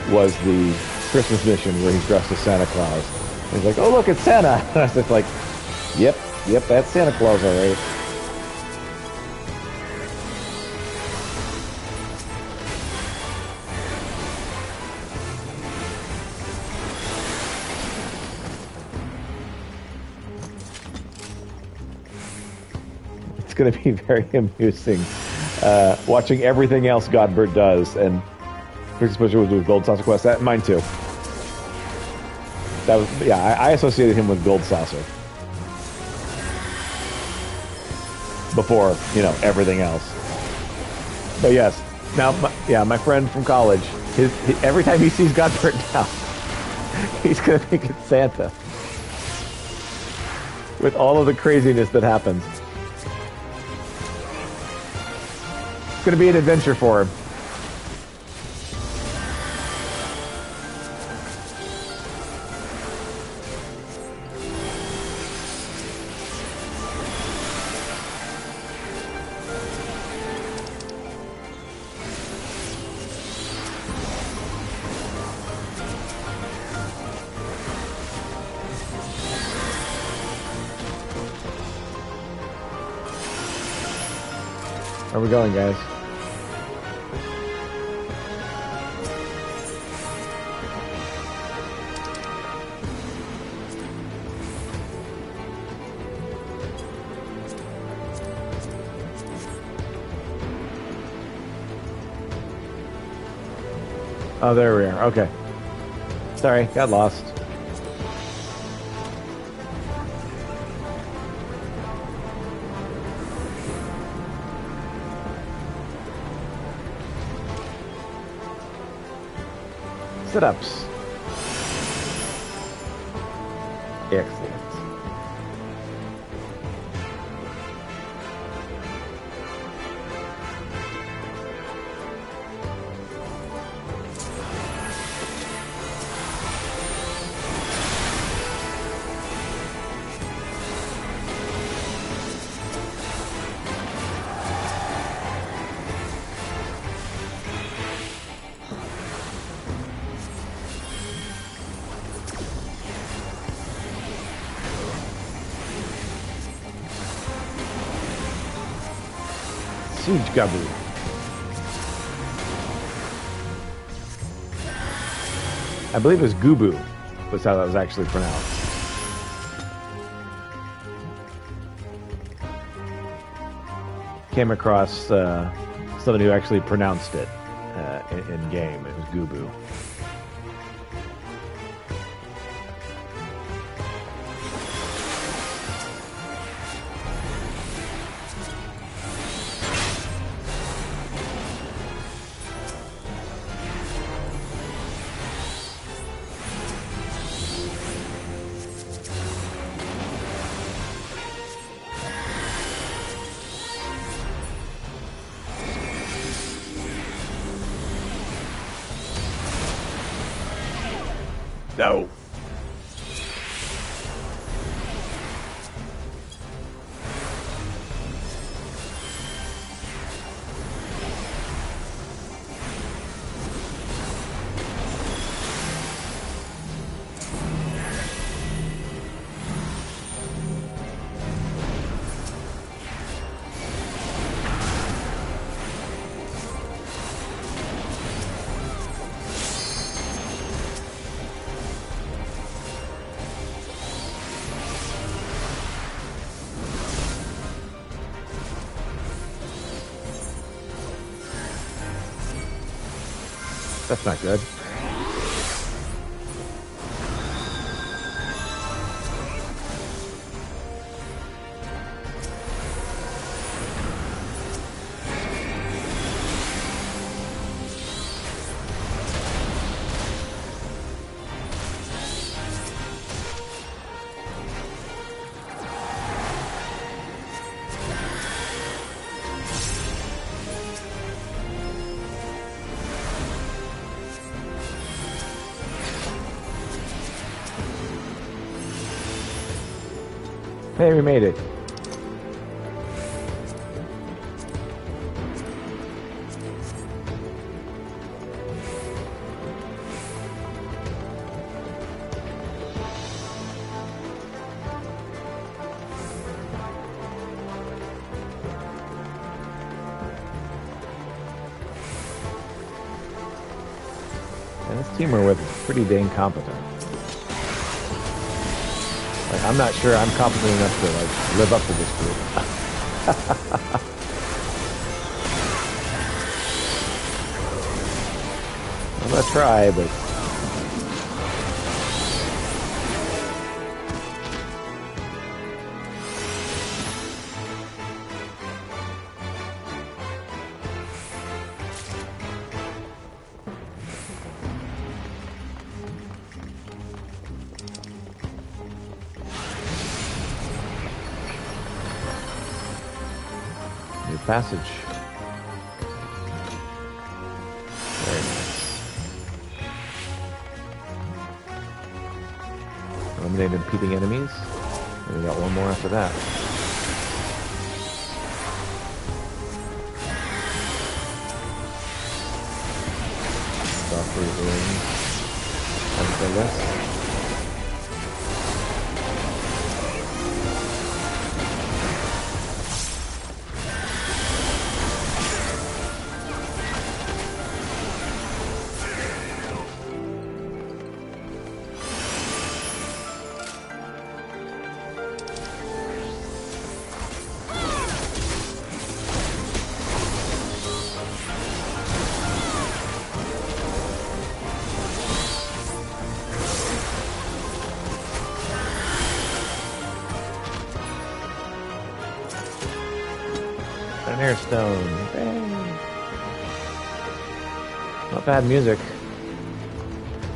was the Christmas mission where he's dressed as Santa Claus. And he's like, "Oh, look, it's Santa!" And I was just like, "Yep, that's Santa Claus, all right." It's going to be very amusing watching everything else Godbert does, and especially with Gold Saucer Quest. That mine too. That was I associated him with Gold Saucer before everything else. But yes, now my friend from college, every time he sees Godbert now, he's gonna think it's Santa with all of the craziness that happens. It's going to be an adventure for him. Where are we going, guys? Oh, there we are. Okay. Sorry, got lost. Sit-ups. Excellent. Siege Gabu. I believe it was Gubu, was how that was actually pronounced. Came across someone who actually pronounced it in game. It was Gubu. No. That's not good. Hey, we made it. And this team we're with is pretty dang competent. Like, I'm not sure I'm competent enough to like live up to this group. I'm gonna try, but new passage. Very nice. Eliminate impeding enemies. And we got one more after that. Stop revealing. That's the list. An air stone. Hey. Not bad music.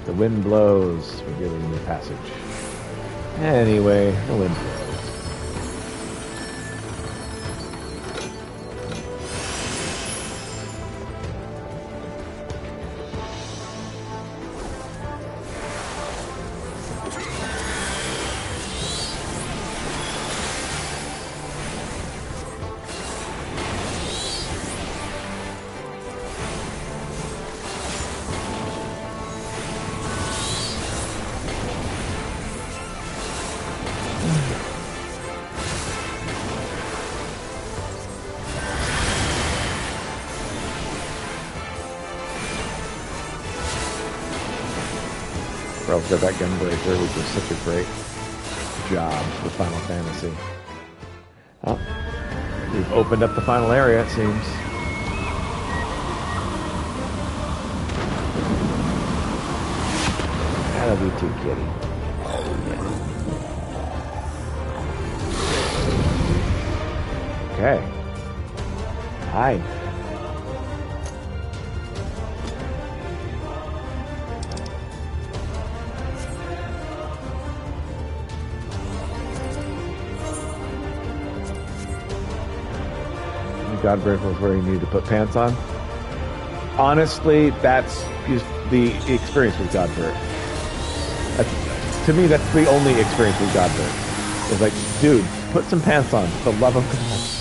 The wind blows, revealing the passage. Anyway, the wind blows. Ralph got that gunbreaker, which was such a great job for Final Fantasy. Oh, we've opened up the final area, it seems. I love you too, kitty. Okay. Hide. Godbreaker was where you need to put pants on. Honestly, that's the experience with Godbreaker. to me, that's the only experience we got there. It's like, dude, put some pants on, for the love of God.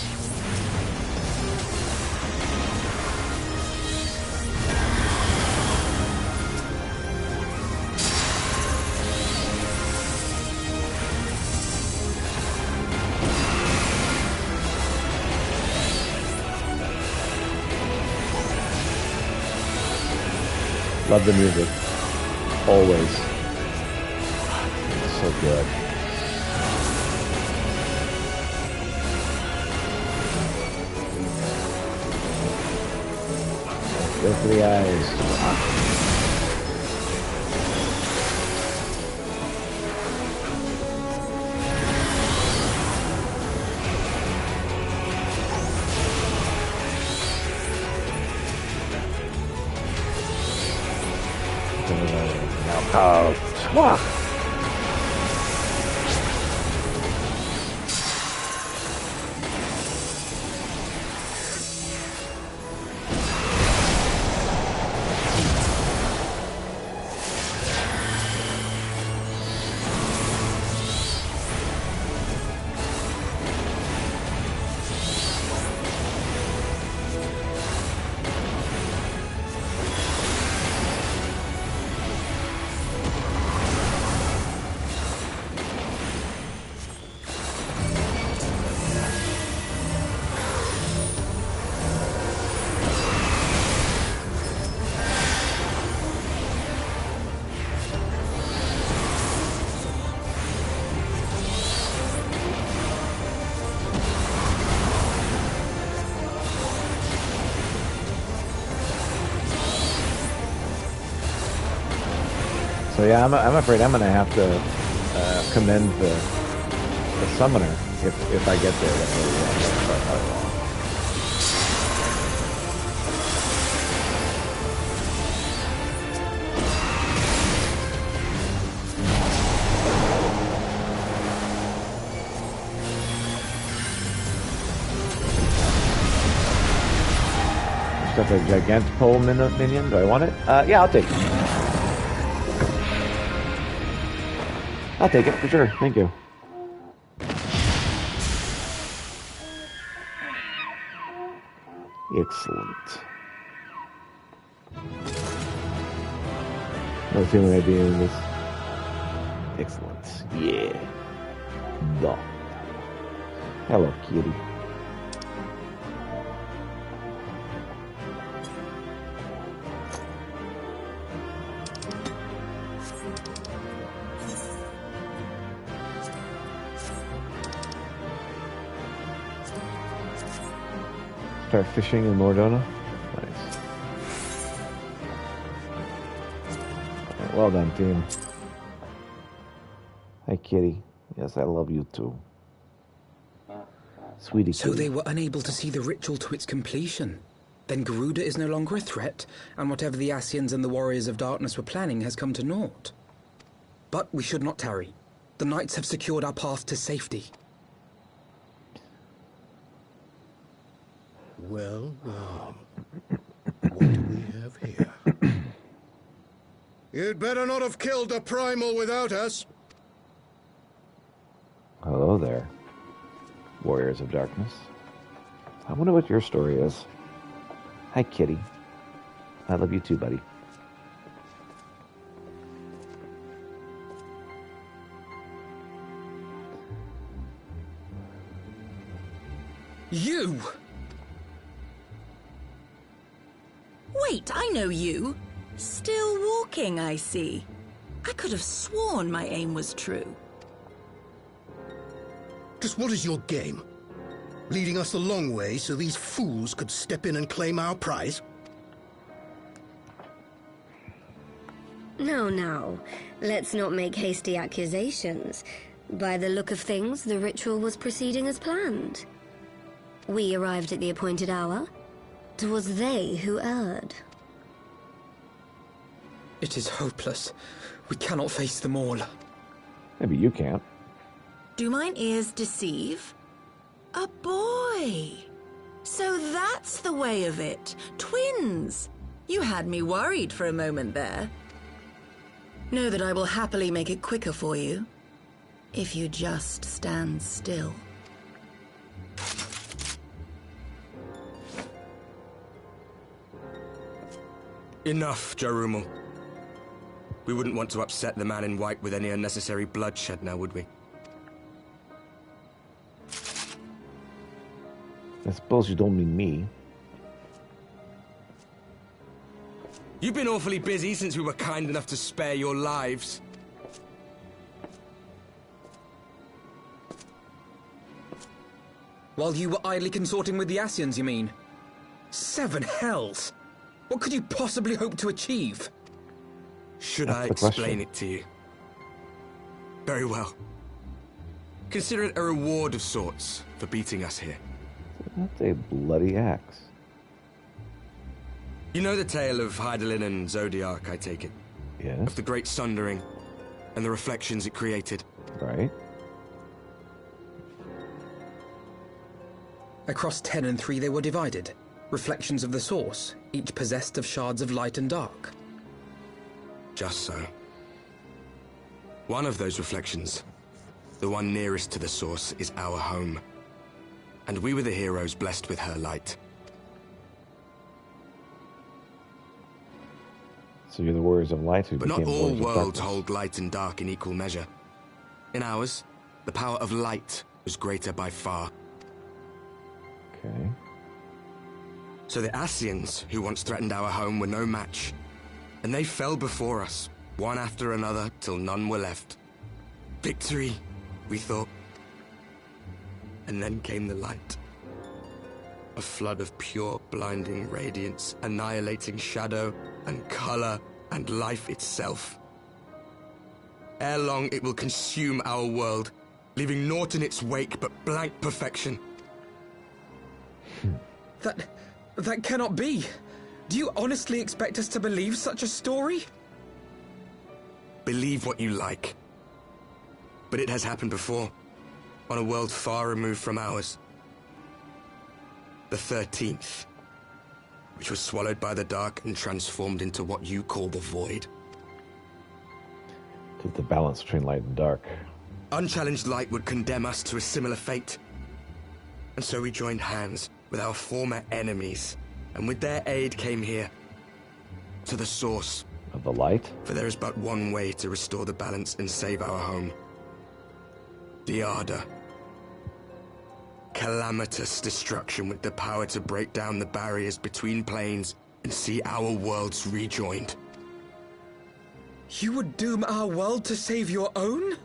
Love the music. Always. It's so good. Go for the eyes. So yeah, I'm afraid I'm gonna have to commend the summoner if I get there. Stuff a gigantic pole minion. Do I want it? Yeah, I'll take it. I'll take it for sure. Thank you. Excellent. No feeling I'd be in this. Excellent. Yeah. Duh. Hello, kitty. Start fishing in Mordona. Nice. Right, well done, team. Hi, kitty. Yes, I love you too. Sweetie So kitty. they were unable to see the ritual to its completion. Then Garuda is no longer a threat, and whatever the Ascians and the Warriors of Darkness were planning has come to naught. But we should not tarry. The knights have secured our path to safety. Well, what do we have here? You'd better not have killed the Primal without us. Hello there, Warriors of Darkness. I wonder what your story is. Hi, kitty. I love you too, buddy. You! Wait, I know you. Still walking, I see. I could have sworn my aim was true. Just what is your game? Leading us a long way so these fools could step in and claim our prize? No. Let's not make hasty accusations. By the look of things, the ritual was proceeding as planned. We arrived at the appointed hour. 'Twas they who erred. It is hopeless. We cannot face them all. Maybe you can't. Do mine ears deceive? A boy! So that's the way of it. Twins! You had me worried for a moment there. Know that I will happily make it quicker for you, if you just stand still. Enough, Jarumul. We wouldn't want to upset the man in white with any unnecessary bloodshed now, would we? I suppose you don't mean me. You've been awfully busy since we were kind enough to spare your lives. While you were idly consorting with the Asians, you mean? 7 hells! What could you possibly hope to achieve? Should That's I the question. explain it to you? Very well. Consider it a reward of sorts for beating us here. That's a bloody axe. You know the tale of Hydaelyn and Zodiac, I take it? Yes. Of the Great Sundering and the reflections it created. Right. Across 10 and 3 they were divided. Reflections of the source, each possessed of shards of light and dark. Just so. One of those reflections, the one nearest to the source, is our home. And we were the heroes blessed with her light. So you're the warriors of light who But not became all warriors of worlds darkness. hold light and dark in equal measure. In ours, the power of light was greater by far. Okay. So the Asians, who once threatened our home, were no match. And they fell before us, one after another, till none were left. Victory, we thought. And then came the light. A flood of pure, blinding radiance, annihilating shadow and color and life itself. Ere long, it will consume our world, leaving naught in its wake but blank perfection. That cannot be. Do you honestly expect us to believe such a story? Believe what you like. But it has happened before, on a world far removed from ours. The 13th, which was swallowed by the dark and transformed into what you call the void. To the balance between light and dark. Unchallenged light would condemn us to a similar fate. And so we joined hands with our former enemies, and with their aid came here, to the source. Of the light? For there is but one way to restore the balance and save our home. The Ardor. Calamitous destruction with the power to break down the barriers between planes and see our worlds rejoined. You would doom our world to save your own?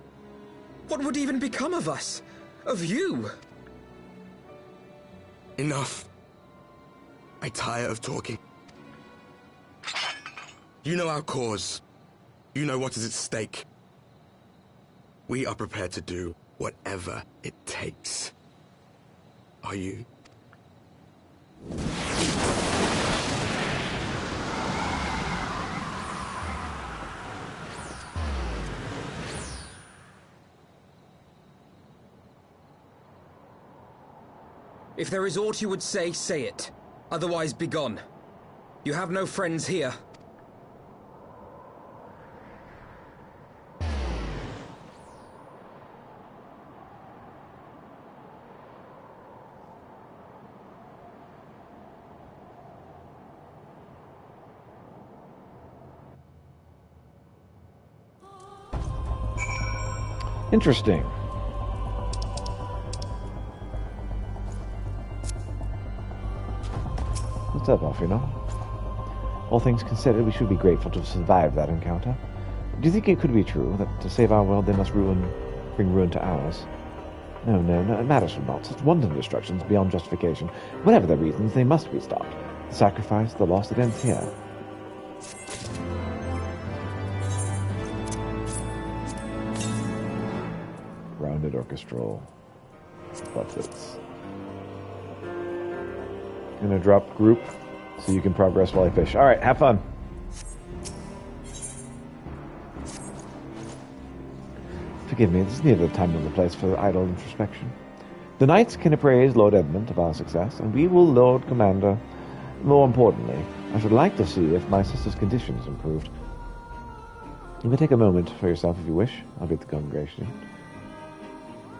What would even become of us? Of you? Enough. I tire of talking. You know our cause. You know what is at stake. We are prepared to do whatever it takes. Are you? If there is aught you would say, say it. Otherwise, begone. You have no friends here. Interesting. What's up, Alfino? All things considered, we should be grateful to have survived that encounter. Do you think it could be true that to save our world they must bring ruin to ours? No, it matters not. Such wanton destructions beyond justification. Whatever the reasons, they must be stopped. The sacrifice, the loss, it ends here. Rounded orchestral buffets. Gonna drop group so you can progress while I fish. Alright, have fun. Forgive me, this is neither the time nor the place for idle introspection. The knights can appraise Lord Edmund of our success, and we will, Lord Commander. More importantly, I should like to see if my sister's condition has improved. You may take a moment for yourself if you wish. I'll be at the congregation.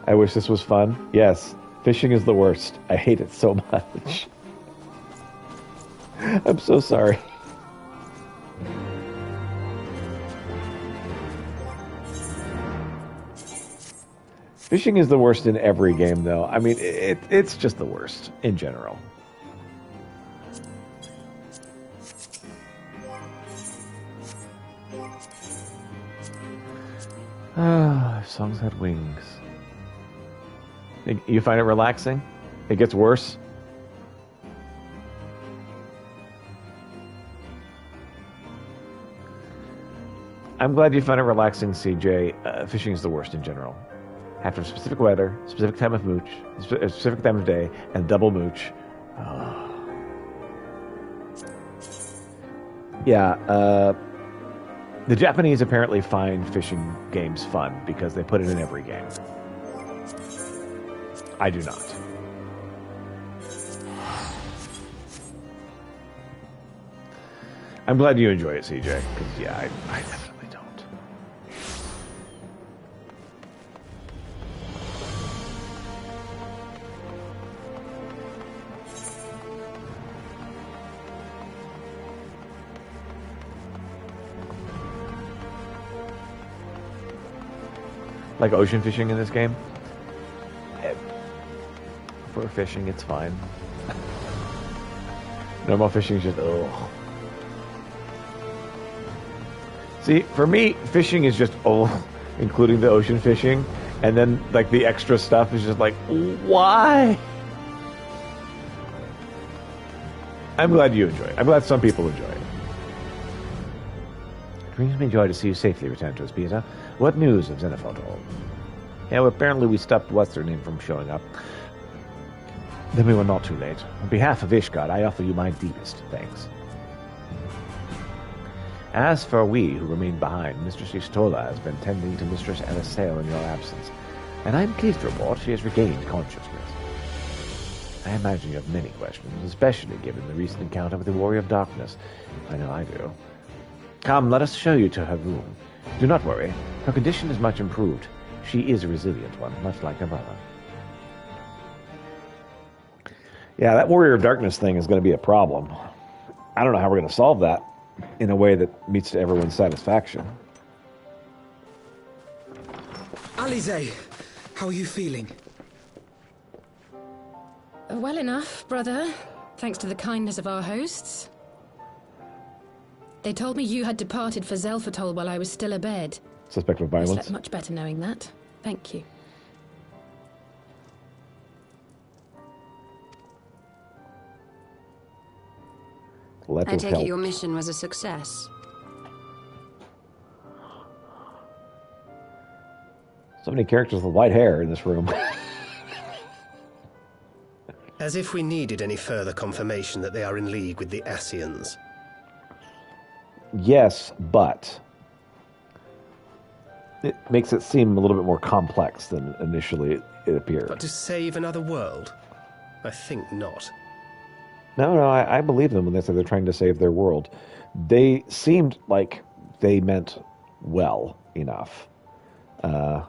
I wish this was fun. Yes, fishing is the worst. I hate it so much. I'm so sorry. Fishing is the worst in every game, though. I mean, it's just the worst in general. Ah, if songs had wings. You find it relaxing? It gets worse? I'm glad you found it relaxing, CJ. Fishing is the worst in general. After specific weather, specific time of mooch, specific time of day, and double mooch. Yeah, the Japanese apparently find fishing games fun because they put it in every game. I do not. I'm glad you enjoy it, CJ, because, yeah, I definitely don't. Like ocean fishing in this game? For fishing, it's fine. Normal fishing is just, ugh. See, for me, fishing is just, including the ocean fishing. And then, like, the extra stuff is just like, why? I'm glad you enjoy it. I'm glad some people enjoy it. It brings me joy to see you safely return to us, Peter. What news of Xenophon? Yeah, well, apparently we stopped what's-her-name from showing up. Then we were not too late. On behalf of Ishgard, I offer you my deepest thanks. As for we who remain behind, Mistress Istola has been tending to Mistress Eliseo in your absence, and I am pleased to report she has regained consciousness. I imagine you have many questions, especially given the recent encounter with the Warrior of Darkness. I know I do. Come, let us show you to her room. Do not worry, her condition is much improved. She is a resilient one, much like her brother. Yeah, that Warrior of Darkness thing is going to be a problem. I don't know how we're going to solve that in a way that meets to everyone's satisfaction. Alize, how are you feeling? Well enough, brother. Thanks to the kindness of our hosts. They told me you had departed for Zelfatol while I was still abed. Suspect of I violence? slept much better knowing that. Thank you. I take it your mission was a success. So many characters with white hair in this room. As if we needed any further confirmation that they are in league with the Ascians. Yes, but it makes it seem a little bit more complex than initially it appeared. But to save another world? I think not. No, I believe them when they say they're trying to save their world. They seemed like they meant well enough. At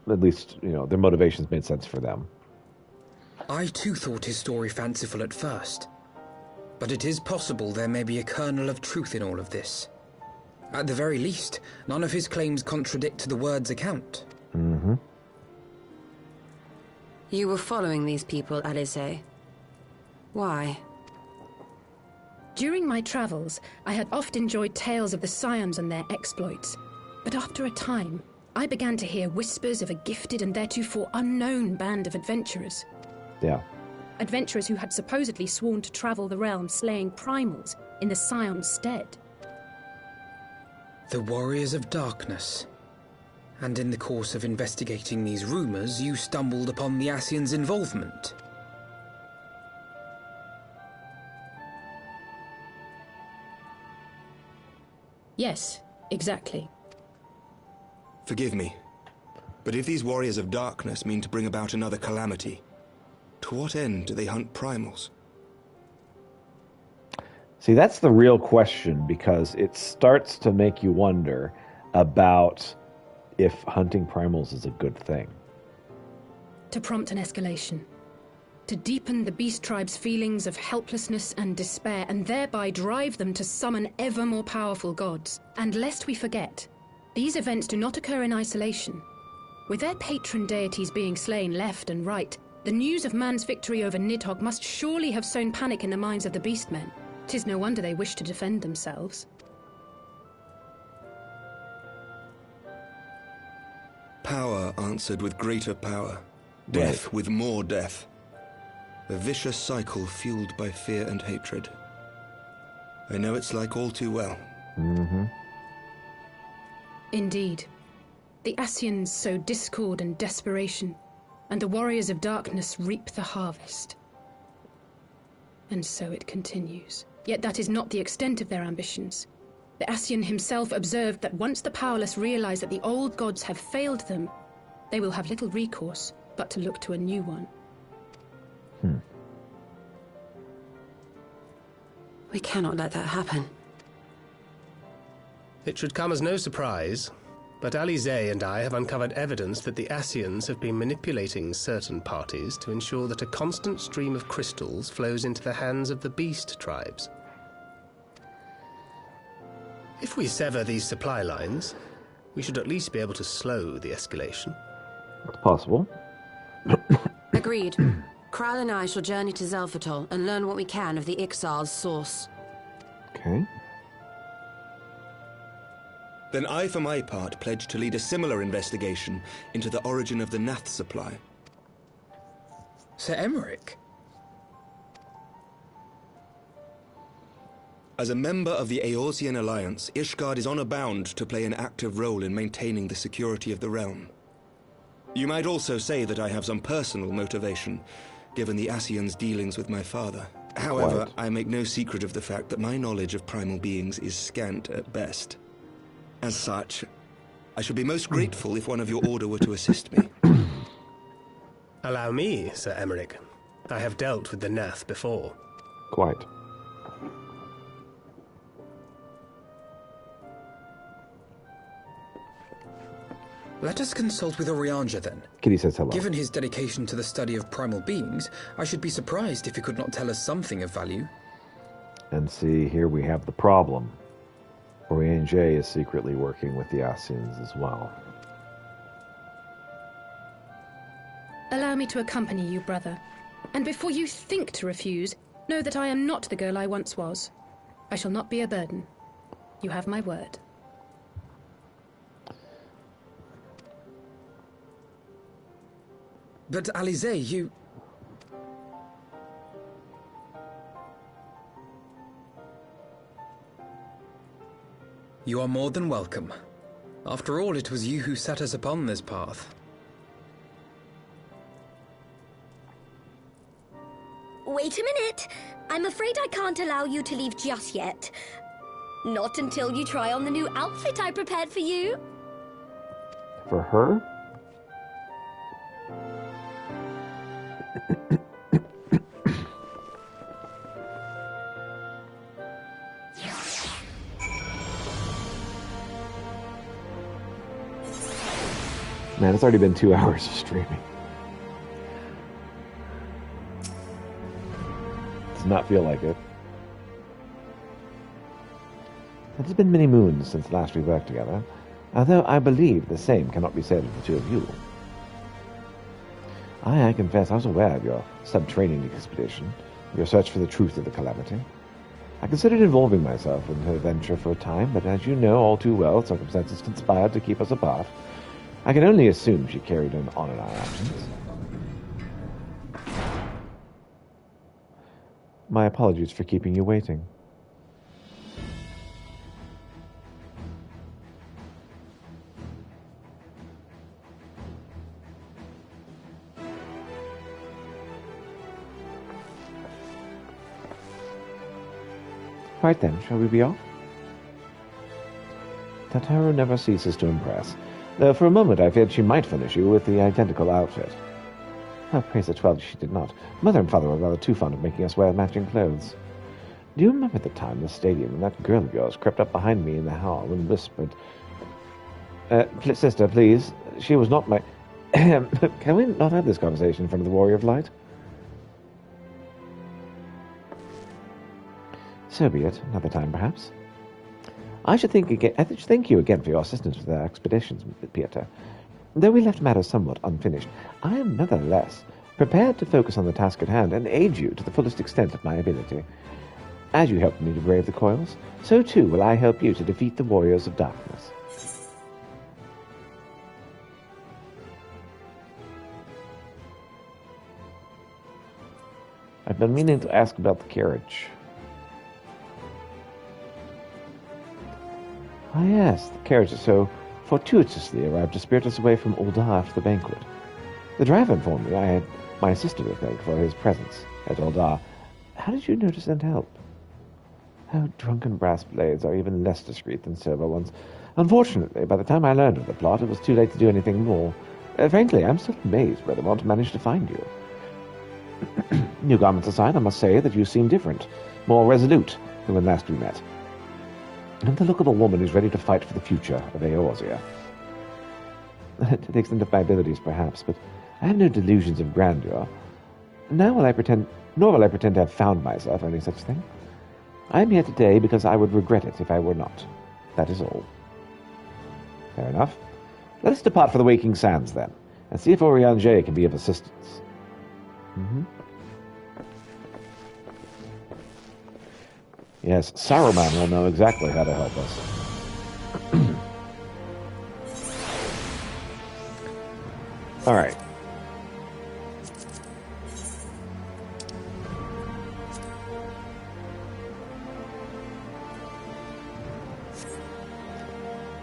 least, their motivations made sense for them. I too thought his story fanciful at first. But it is possible there may be a kernel of truth in all of this. At the very least, none of his claims contradict the word's account. Mm-hmm. You were following these people, Alize. Why? During my travels, I had oft enjoyed tales of the Scions and their exploits. But after a time, I began to hear whispers of a gifted and theretofore unknown band of adventurers. Yeah. Adventurers who had supposedly sworn to travel the realm slaying primals in the Scion's stead. The Warriors of Darkness. And in the course of investigating these rumors, you stumbled upon the Ascians' involvement. Yes, exactly. Forgive me, but if these Warriors of Darkness mean to bring about another calamity, to what end do they hunt primals? See, that's the real question, because it starts to make you wonder about if hunting primals is a good thing. To prompt an escalation. To deepen the beast tribe's feelings of helplessness and despair, and thereby drive them to summon ever more powerful gods. And lest we forget, these events do not occur in isolation. With their patron deities being slain left and right, the news of man's victory over Nidhogg must surely have sown panic in the minds of the beastmen. 'Tis no wonder they wish to defend themselves. Power answered with greater power. Death with more death. A vicious cycle fueled by fear and hatred. I know it's like all too well. Mm-hmm. Indeed. The Ascians sow discord and desperation, and the warriors of darkness reap the harvest. And so it continues. Yet that is not the extent of their ambitions. The Ascian himself observed that once the powerless realize that the old gods have failed them, they will have little recourse but to look to a new one. We cannot let that happen. It should come as no surprise, but Alizé and I have uncovered evidence that the Ascians have been manipulating certain parties to ensure that a constant stream of crystals flows into the hands of the beast tribes. If we sever these supply lines, we should at least be able to slow the escalation. It's possible. Agreed. Kral and I shall journey to Zelfatol and learn what we can of the Ixal's source. Okay. Then I, for my part, pledge to lead a similar investigation into the origin of the Nath supply. Sir Emmerich? As a member of the Eorzean Alliance, Ishgard is honor bound to play an active role in maintaining the security of the realm. You might also say that I have some personal motivation, given the Ascians' dealings with my father. However, I make no secret of the fact that my knowledge of primal beings is scant at best. As such, I should be most grateful if one of your order were to assist me. Allow me, Sir Emmerich. I have dealt with the Nath before. Quite. Let us consult with Orianja then. Kitty says hello. Given his dedication to the study of primal beings, I should be surprised if he could not tell us something of value. And see, here we have the problem. Orianja is secretly working with the Ascians as well. Allow me to accompany you, brother. And before you think to refuse, know that I am not the girl I once was. I shall not be a burden. You have my word. But Alizé, you... You are more than welcome. After all, it was you who set us upon this path. Wait a minute. I'm afraid I can't allow you to leave just yet. Not until you try on the new outfit I prepared for you. For her? Man, it's already been 2 hours of streaming. Does not feel like it. It has been many moons since last we worked together, although I believe the same cannot be said of the two of you. I confess I was aware of your subterranean expedition, your search for the truth of the calamity. I considered involving myself in her venture for a time, but as you know all too well, circumstances conspired to keep us apart. I can only assume she carried on in our absence. My apologies for keeping you waiting. Right then, shall we be off? Tataro never ceases to impress, though for a moment I feared she might furnish you with the identical outfit. Oh, praise the 12 she did not. Mother and father were rather too fond of making us wear matching clothes. Do you remember the time in the stadium when that girl of yours crept up behind me in the hall and whispered, Sister, please, she was not my... Can we not have this conversation in front of the Warrior of Light? So be it. Another time, perhaps. I should thank you again for your assistance with our expeditions, Pieter. Though we left matters somewhat unfinished, I am nevertheless prepared to focus on the task at hand and aid you to the fullest extent of my ability. As you helped me to brave the coils, so too will I help you to defeat the Warriors of Darkness. I've been meaning to ask about the carriage. Ah yes, the carriage has so fortuitously arrived to spirit us away from Uldar for the banquet. The driver informed me I had my sister to thank for his presence at Uldar. How did you notice and help? How drunken brass blades are even less discreet than silver ones. Unfortunately, by the time I learned of the plot, it was too late to do anything more. Frankly, I'm still amazed by the want managed to find you. New garments aside, I must say that you seem different, more resolute than when last we met. And the look of a woman who's ready to fight for the future of Eorzea. To the extent of my abilities, perhaps, but I have no delusions of grandeur. Nor will I pretend to have found myself or any such thing. I am here today because I would regret it if I were not. That is all. Fair enough. Let us depart for the Waking Sands, then, and see if Oriange can be of assistance. Yes, Saruman will know exactly how to help us. All right.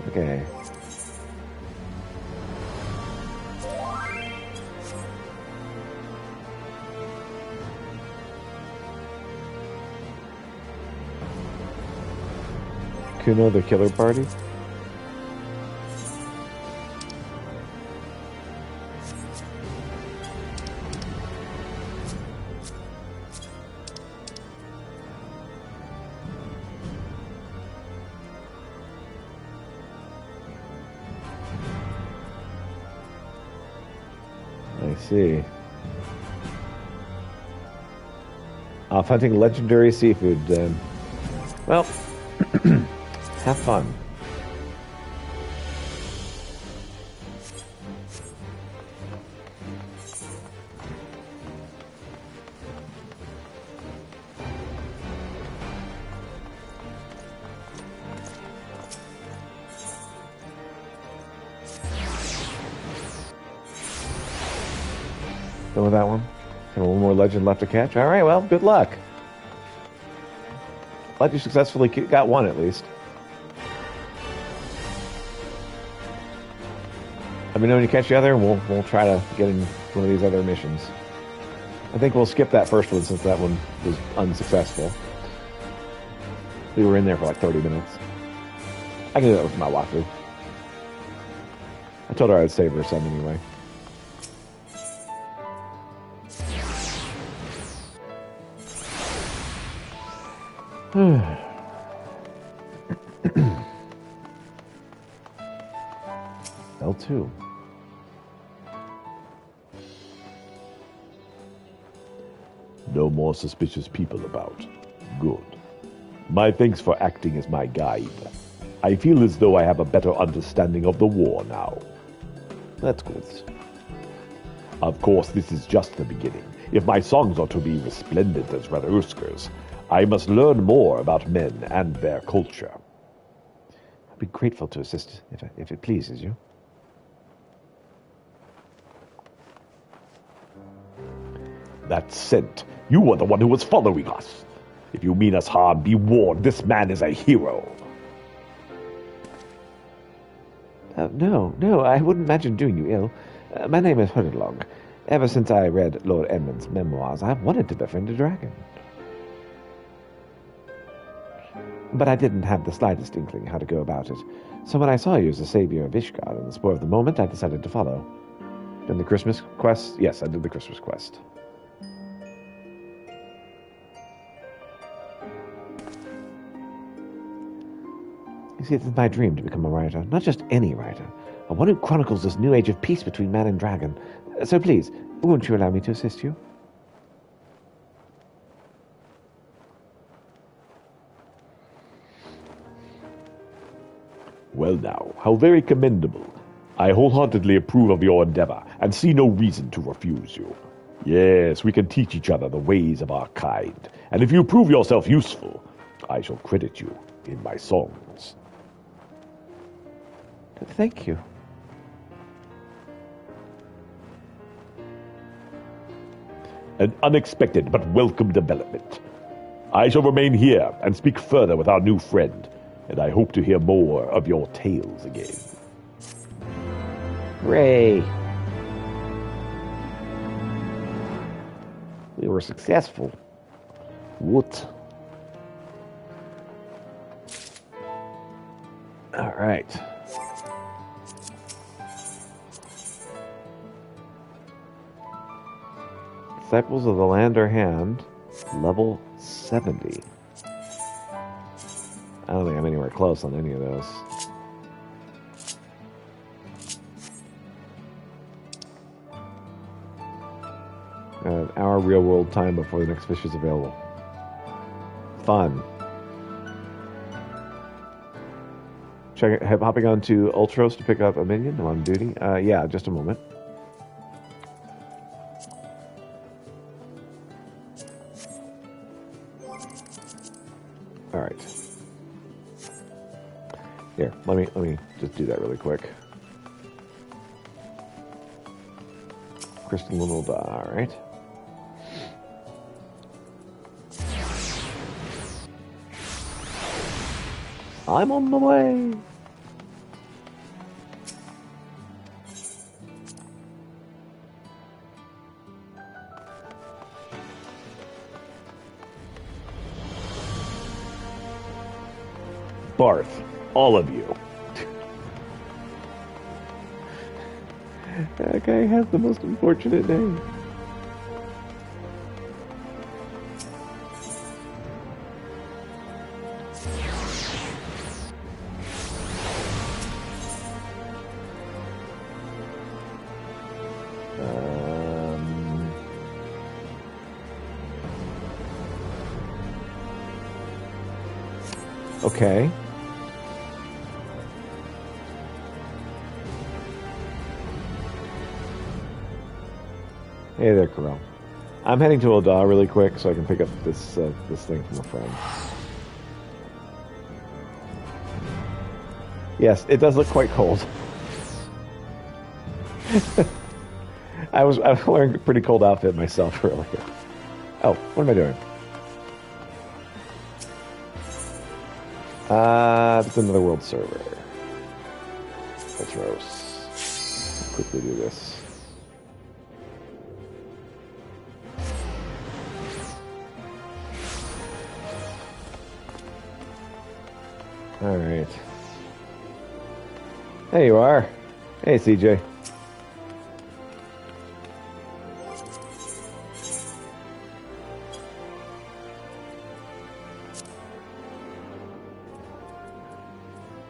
Okay. Kuno the Killer Party? I see. Off hunting legendary seafood, then. Well, have fun. Done with that one? Got one more legend left to catch? Alright, well, good luck. Glad you successfully got one at least. Let me know when you catch the other, and we'll try to get in one of these other missions. I think we'll skip that first one since that one was unsuccessful. We were in there for like 30 minutes. I can do that with my waifu. I told her I would save her some anyway. L2. No more suspicious people about. Good. My thanks for acting as my guide. I feel as though I have a better understanding of the war now. That's good. Of course, this is just the beginning. If my songs are to be resplendent as Raduskers, I must learn more about men and their culture. I'd be grateful to assist if it pleases you. That scent. You were the one who was following us. If you mean us harm, be warned, this man is a hero. No, I wouldn't imagine doing you ill. My name is Hoodlong. Ever since I read Lord Edmund's memoirs, I've wanted to befriend a dragon. But I didn't have the slightest inkling how to go about it. So when I saw you as the savior of Ishgard on the spur of the moment, I decided to follow. Done the Christmas quest? Yes, I did the Christmas quest. You see, it's my dream to become a writer. Not just any writer. One who chronicles this new age of peace between man and dragon. So please, won't you allow me to assist you? Well now, how very commendable. I wholeheartedly approve of your endeavor, and see no reason to refuse you. Yes, we can teach each other the ways of our kind, and if you prove yourself useful, I shall credit you in my songs. Thank you. An unexpected but welcome development. I shall remain here and speak further with our new friend, and I hope to hear more of your tales again. Hooray! We were successful. What? All right. Disciples of the Lander Hand, level 70. I don't think I'm anywhere close on any of those. An hour real world time before the next fish is available. Fun. Hopping on to Ultros to pick up a minion. I'm on duty. Yeah, just a moment. All right. Here, let me just do that really quick. Crystal will die. All right. I'm on the way. Barth, all of you. That guy has the most unfortunate name. Okay. Hey there, Corel. I'm heading to Oda really quick so I can pick up this thing from a friend. Yes, it does look quite cold. I was wearing a pretty cold outfit myself earlier. Oh, what am I doing? It's another world server. Let's quickly do this. All right. There you are. Hey, CJ.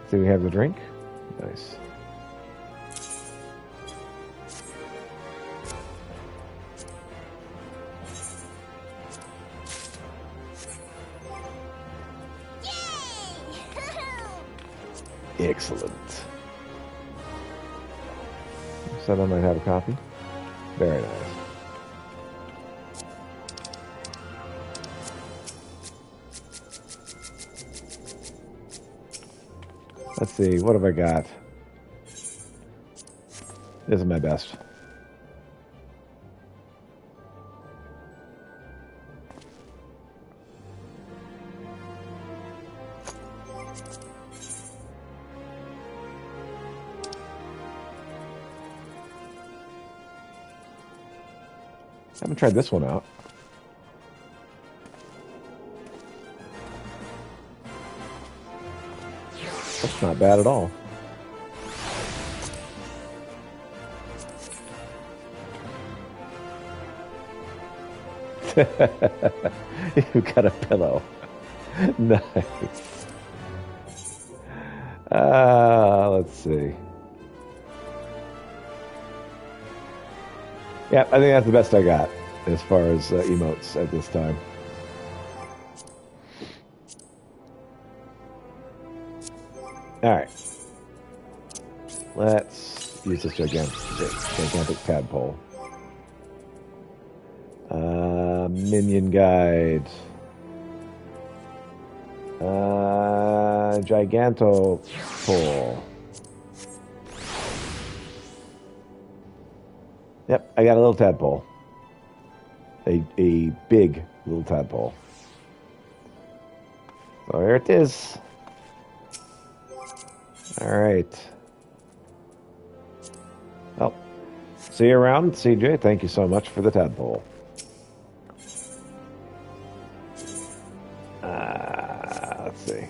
Do we have the drink? Nice. Excellent. Said I might have a copy. Very nice. Let's see, what have I got? This is my best. I haven't tried this one out. That's not bad at all. You got a pillow. Nice. Let's see. Yeah, I think that's the best I got as far as emotes at this time. Alright. Let's use this gigantic tadpole. Minion guide. Gigantopole. Yep, I got a little tadpole. A big little tadpole. So here it is. Alright. Well, see you around, CJ. Thank you so much for the tadpole. Let's see.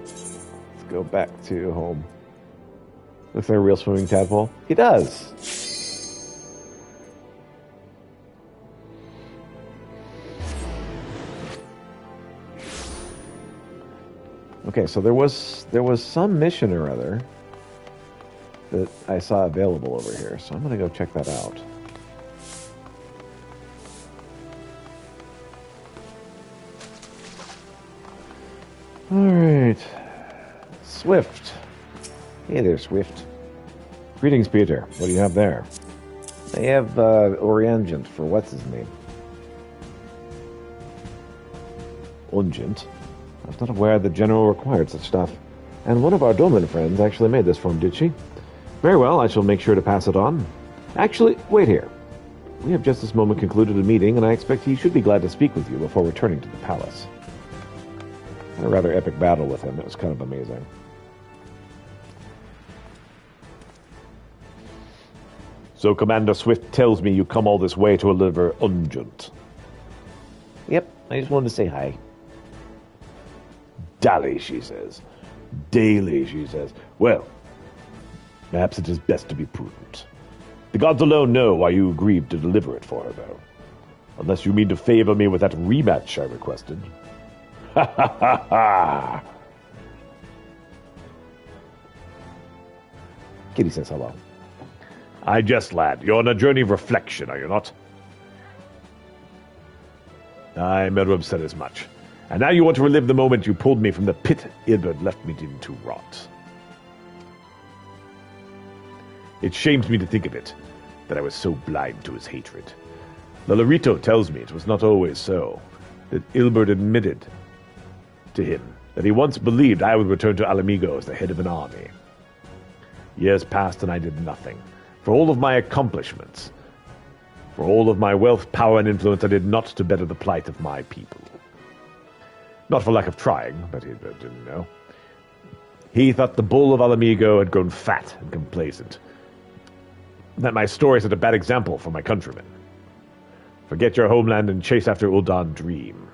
Let's go back to home. Looks like a real swimming tadpole. He does. Okay, so there was some mission or other that I saw available over here, so I'm gonna go check that out. All right, Swift. Hey there, Swift. Greetings, Peter. What do you have there? They have Oriangent for what's his name? Ungent. I was not aware the General required such stuff. And one of our Dolmen friends actually made this for him, did she? Very well, I shall make sure to pass it on. Actually, wait here. We have just this moment concluded a meeting, and I expect he should be glad to speak with you before returning to the palace. I had a rather epic battle with him. It was kind of amazing. So Commander Swift tells me you come all this way to deliver Ungent. Yep, I just wanted to say hi. Dally, she says. Daily, she says. Well, perhaps it is best to be prudent. The gods alone know why you agreed to deliver it for her, though. Unless you mean to favor me with that rematch I requested. Ha ha ha ha! Kitty says hello. I jest, lad. You're on a journey of reflection, are you not? I might have said as much. And now you want to relive the moment you pulled me from the pit Ilbert left me in to rot. It shames me to think of it, that I was so blind to his hatred. Lolorito tells me it was not always so, that Ilbert admitted to him that he once believed I would return to Alamigo as the head of an army. Years passed and I did nothing. For all of my accomplishments, for all of my wealth, power, and influence, I did not to better the plight of my people. Not for lack of trying, but he didn't know. He thought the bull of Alamigo had grown fat and complacent. That my story set a bad example for my countrymen. Forget your homeland and chase after Uldan dream.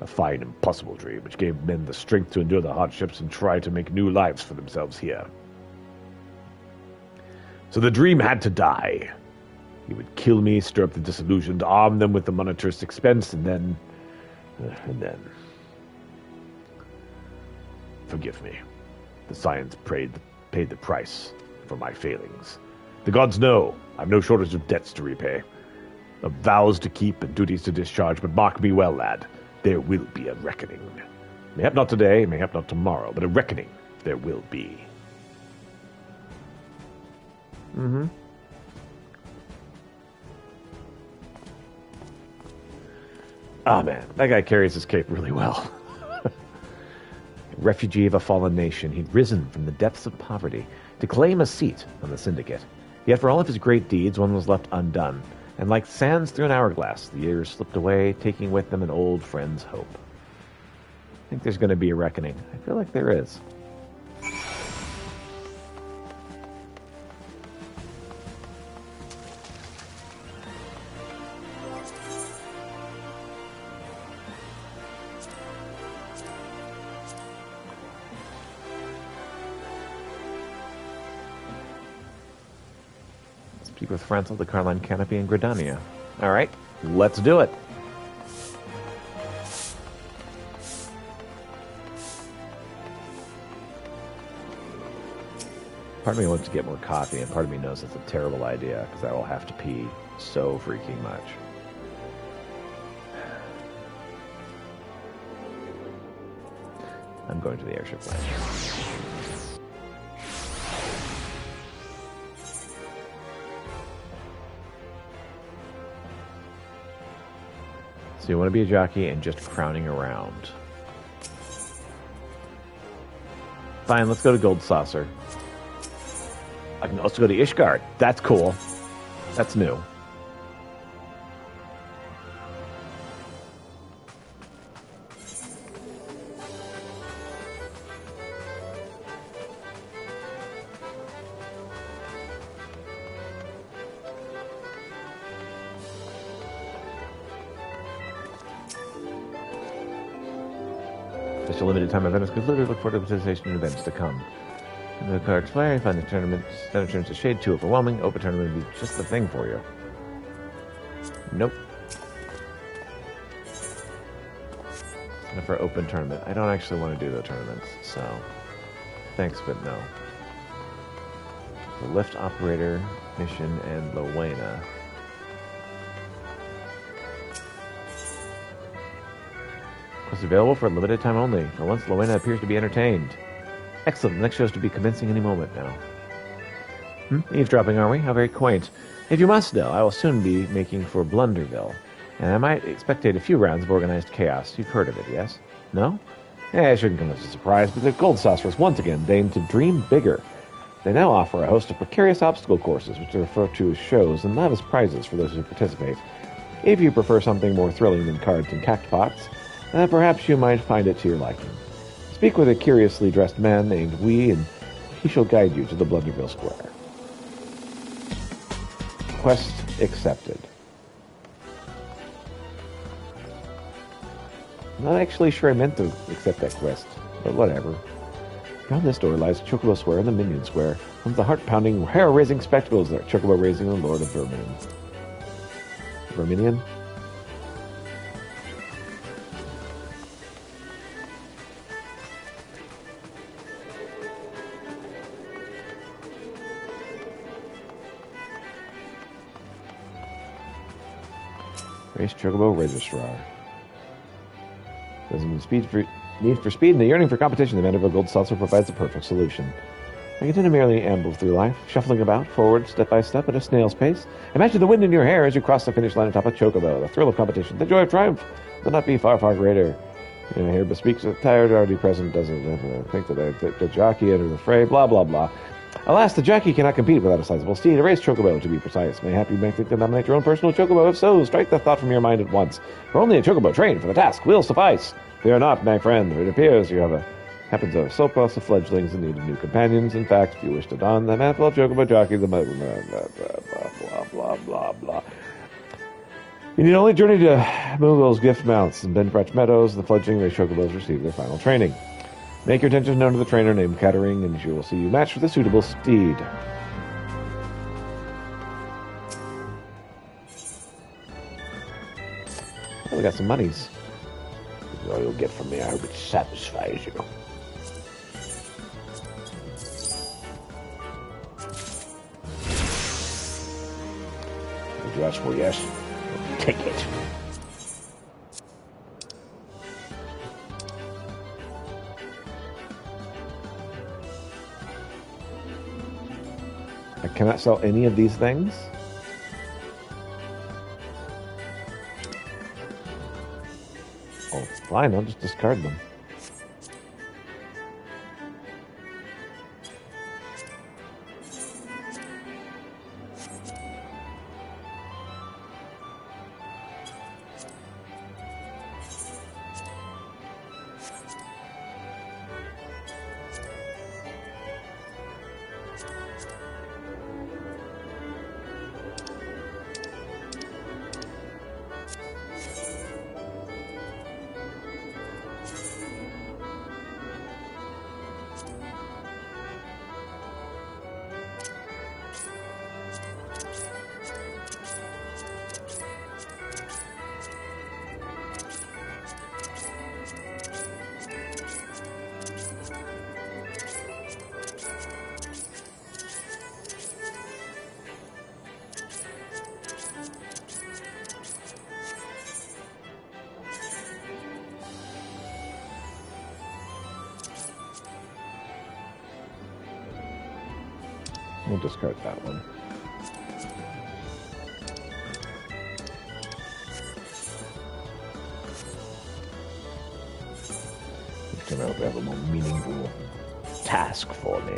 A fine, impossible dream, which gave men the strength to endure the hardships and try to make new lives for themselves here. So the dream had to die. He would kill me, stir up the disillusioned, arm them with the monetarist expense, and then... Forgive me. The science paid the price for my failings. The gods know I've no shortage of debts to repay, of vows to keep and duties to discharge, but mark me well, lad, there will be a reckoning. Mayhap not today, mayhap not tomorrow, but a reckoning there will be. Mm-hmm. Ah, man, that guy carries his cape really well. Refugee of a fallen nation, he'd risen from the depths of poverty to claim a seat on the Syndicate. Yet for all of his great deeds, one was left undone, and like sands through an hourglass, the years slipped away, taking with them an old friend's hope. I think there's going to be a reckoning. I feel like there is. Speak with Franzel, the Carline Canopy, and Gridania. All right, let's do it. Part of me wants to get more coffee, and part of me knows it's a terrible idea, because I will have to pee so freaking much. I'm going to the airship landing. So you want to be a jockey and just crowning around. Fine, let's go to Gold Saucer. I can also go to Ishgard. That's cool. That's new. Just a limited time event is concluded. Look forward to participation in events to come. In the cards play, find the tournament. Then turns a shade too overwhelming. Open tournament would be just the thing for you. Nope. And for open tournament, I don't actually want to do the tournaments, so thanks, but no. The lift operator mission and Lowena. Quest available for a limited time only. For once, Lowena appears to be entertained. Excellent. The next show is to be commencing any moment now. Eavesdropping, are we? How very quaint. If you must know, I will soon be making for Blunderville, and I might expectate a few rounds of organized chaos. You've heard of it, yes? No? It shouldn't come as a surprise, but the Gold Saucers once again deigned to dream bigger. They now offer a host of precarious obstacle courses, which are referred to as shows and not as prizes for those who participate. If you prefer something more thrilling than cards and cactpots, perhaps you might find it to your liking. Speak with a curiously dressed man named Wee, and he shall guide you to the Blunderville Square. Quest accepted. I'm not actually sure I meant to accept that quest, but whatever. Beyond this door lies Chocobo Square and the Minion Square, one of the heart-pounding, hair-raising spectacles that Chocobo raising the Lord of Verminion. Verminion? Race Chocobo Registrar. There's a need for speed and a yearning for competition. The Mandeville Gold Saucer provides the perfect solution. I can tend to merely amble through life, shuffling about, forward, step by step, at a snail's pace. Imagine the wind in your hair as you cross the finish line atop a Chocobo. The thrill of competition, the joy of triumph, will not be far, far greater. Here bespeaks a tired, already present, doesn't think that the jockey enter the fray, blah, blah, blah. Alas, the jockey cannot compete without a sizable steed, a race Chocobo, to be precise. Mayhap you may think to nominate your own personal Chocobo. If so, strike the thought from your mind at once. For only a Chocobo trained for the task will suffice. Fear not, my friend, for it appears you have happens a surplus of fledglings in need of new companions. In fact, if you wish to don the mantle of Chocobo jockey, the blah, blah, blah, blah. You need only journey to Moogle's gift mounts and Benbratch Meadows. The fledgling race Chocobos receive their final training. Make your intentions known to the trainer named Kettering, and she will see you matched with a suitable steed. Oh, we got some monies. This is all you'll get from me. I hope it satisfies you. What you ask for, yes? Take it. I cannot sell any of these things. Oh, fine, I'll just discard them. We'll discard that one. This time I hope I have a more meaningful task for me.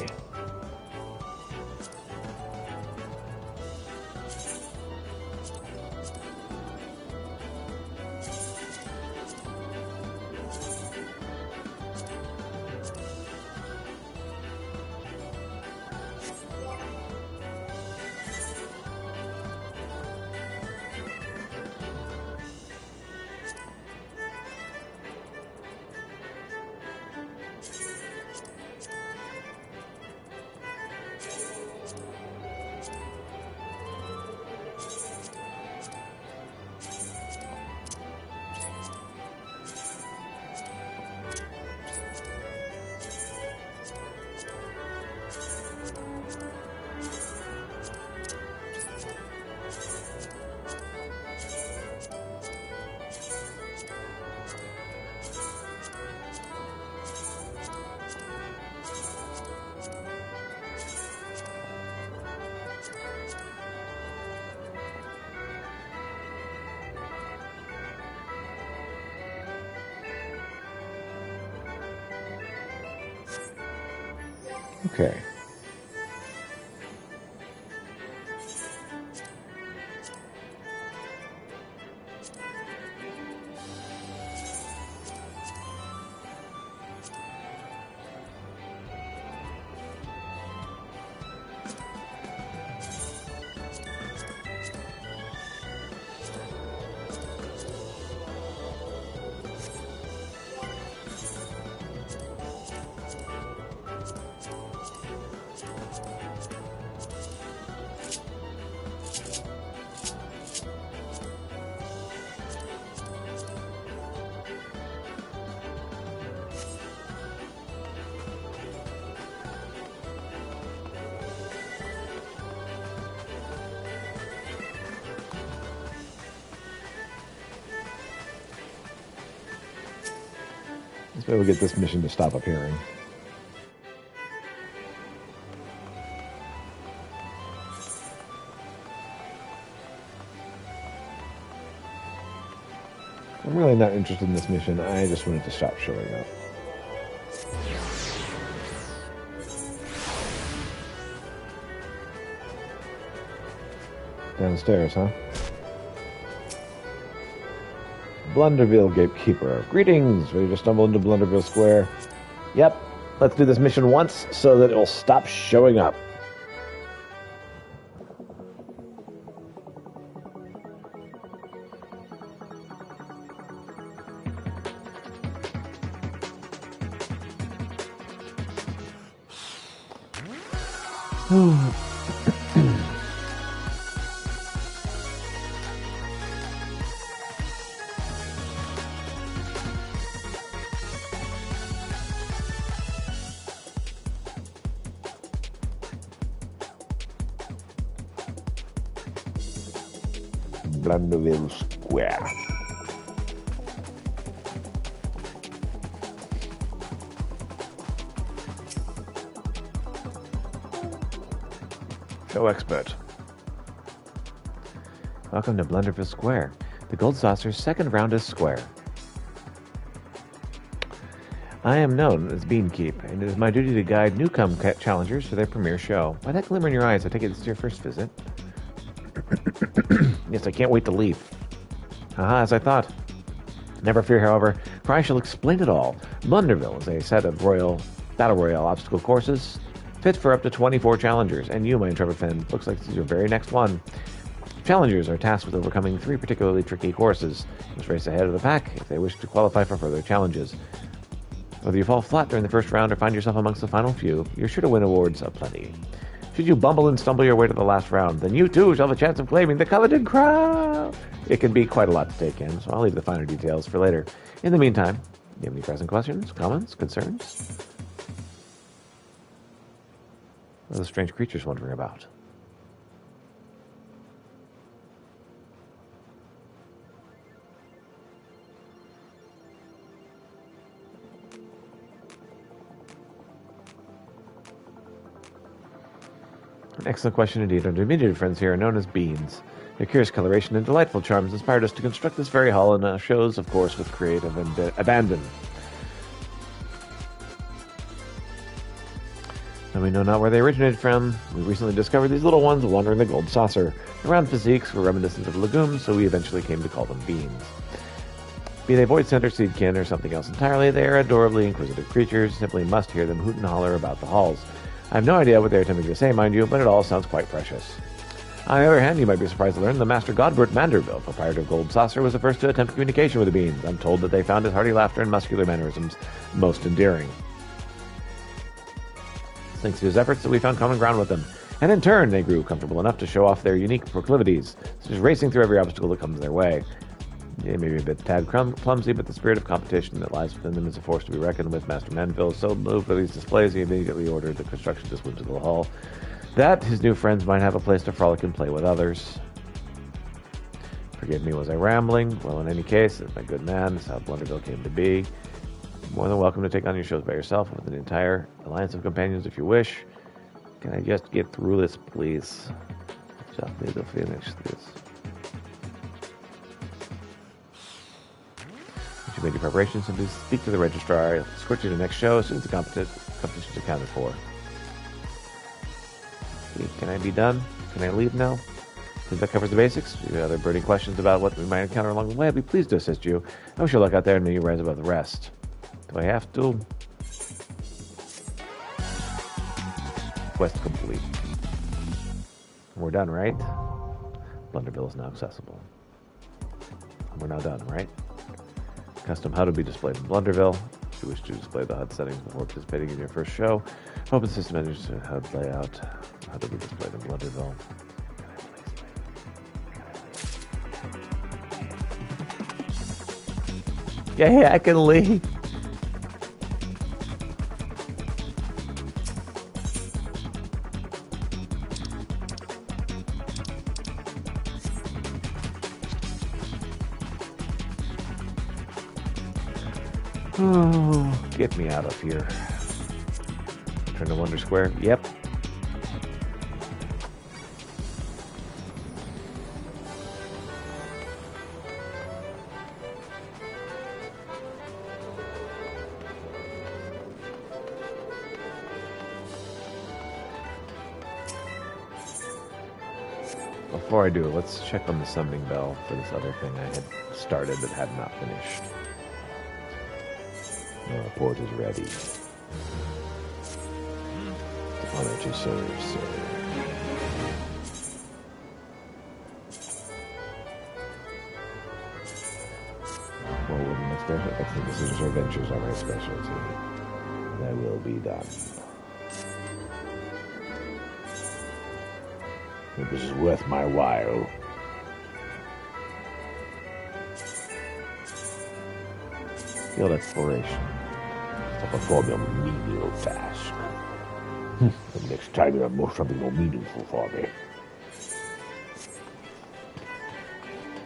Okay. Let's maybe get this mission to stop appearing. I'm really not interested in this mission. I just wanted to stop showing up. Downstairs, huh? Blunderville Gatekeeper. Greetings! Ready to stumble into Blunderville Square? Yep. Let's do this mission once so that it'll stop showing up. Blunderville Square. Show expert. Welcome to Blunderville Square. The Gold Saucer's second round is square. I am known as Beankeep, and it is my duty to guide newcome challengers to their premiere show. By that glimmer in your eyes, I take it this is your first visit. Yes, I can't wait to leave. Aha, as I thought. Never fear, however, for I shall explain it all. Blunderville is a set of battle royale obstacle courses fit for up to 24 challengers, and you, my intrepid friend, looks like this is your very next one. Challengers are tasked with overcoming 3 particularly tricky courses. Must race ahead of the pack if they wish to qualify for further challenges. Whether you fall flat during the first round or find yourself amongst the final few, you're sure to win awards aplenty. Should you bumble and stumble your way to the last round, then you too shall have a chance of claiming the coveted crown. It can be quite a lot to take in, so I'll leave the finer details for later. In the meantime, do you have any present questions, comments, concerns? What are the strange creatures wondering about? An excellent question indeed. Our diminutive friends here are known as beans. Their curious coloration and delightful charms inspired us to construct this very hall, and shows, of course, with creative abandon. And we know not where they originated from. We recently discovered these little ones wandering the gold saucer. Their round physiques were reminiscent of legumes, so we eventually came to call them beans. Be they void center, seedkin, or something else entirely, they are adorably inquisitive creatures. Simply must hear them hoot and holler about the halls. I have no idea what they're attempting to say, mind you, but it all sounds quite precious. On the other hand, you might be surprised to learn the Master Godbert Manderville, proprietor of Gold Saucer, was the first to attempt communication with the beans. I'm told that they found his hearty laughter and muscular mannerisms most endearing. Thanks to his efforts that we found common ground with them, and in turn they grew comfortable enough to show off their unique proclivities, such as racing through every obstacle that comes their way. They may be a bit tad clumsy, but the spirit of competition that lies within them is a force to be reckoned with. Master Manderville is so moved by these displays, he immediately ordered the construction to swim to the hall, that his new friends might have a place to frolic and play with others. Forgive me, was I rambling? Well, in any case, as my good man, this is how Blunderville came to be. More than welcome to take on your shows by yourself with an entire alliance of companions if you wish. Can I just get through this, please? Just need to finish this. Once you made your preparations, simply speak to the registrar. I'll escort you to the next show as soon as the competition's accounted for. Okay, can I be done? Can I leave now? Since that covers the basics, if you have other burning questions about what we might encounter along the way, I'd be pleased to assist you. I wish you luck out there and may you rise above the rest. Do I have to? Quest complete. We're done, right? Blunderville is now accessible. We're now done, right? Custom HUD will be displayed in Blunderville. If you wish to display the HUD settings before participating in your first show, open system enters HUD layout. HUD will be displayed in Blunderville. Yeah, I can leave. Oh, get me out of here. Turn to Wonder Square. Yep. Before I do, let's check on the summoning bell for this other thing I had started but had not finished. The report is ready. It's an honor to serve, sir. Forward and excellent decisions or adventures are my specialty. That will be done. If this is worth my while. Field exploration. To perform your menial task. The next time you have something more meaningful for me.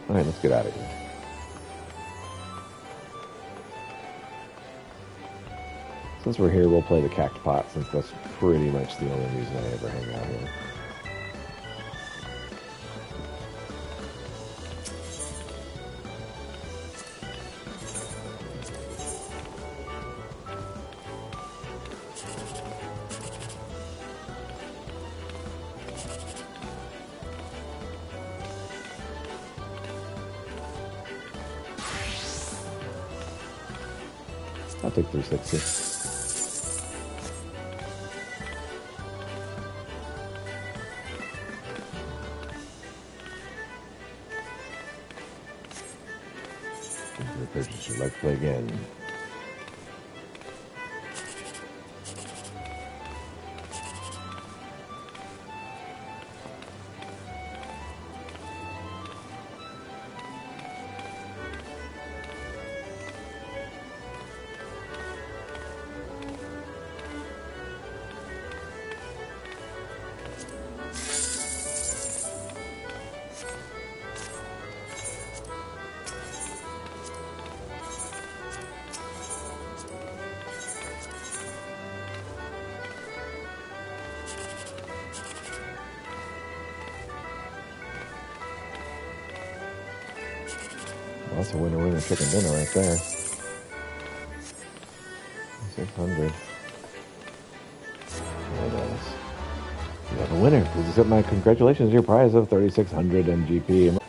Alright, let's get out of here. Since we're here, we'll play the Cactpot, since that's pretty much the only reason I ever hang out here. I'll take 360. The purchase would like to play again. Well, that's a winner chicken dinner right there. 600. There it is. You have a winner. Please accept my congratulations. Your prize of 3,600 MGP.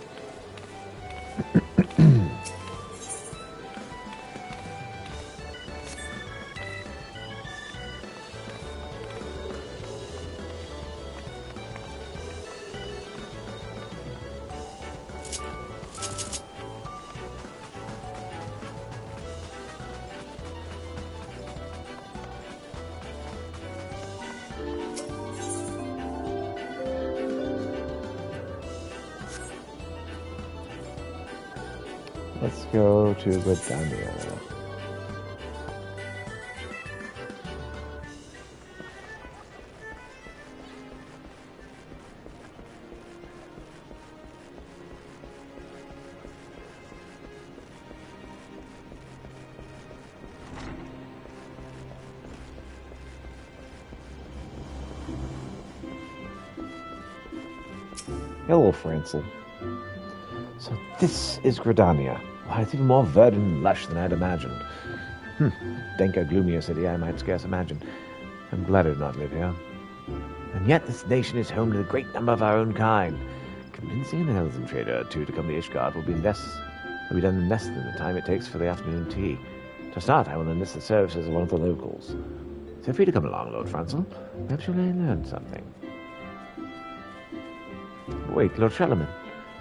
Let's go to Gridania. Hello, Francel. So this is Gridania. Why, it's even more verdant and lush than I'd imagined. Think a gloomier city I might scarce imagine. I'm glad I did not live here. And yet this nation is home to the great number of our own kind. Convincing an elven trader or two to come to Ishgard will be done in less than the time it takes for the afternoon tea. To start, I will enlist the services of one of the locals. Feel free to come along, Lord Francel. Perhaps you may learn something. Wait, Lord Shellerman.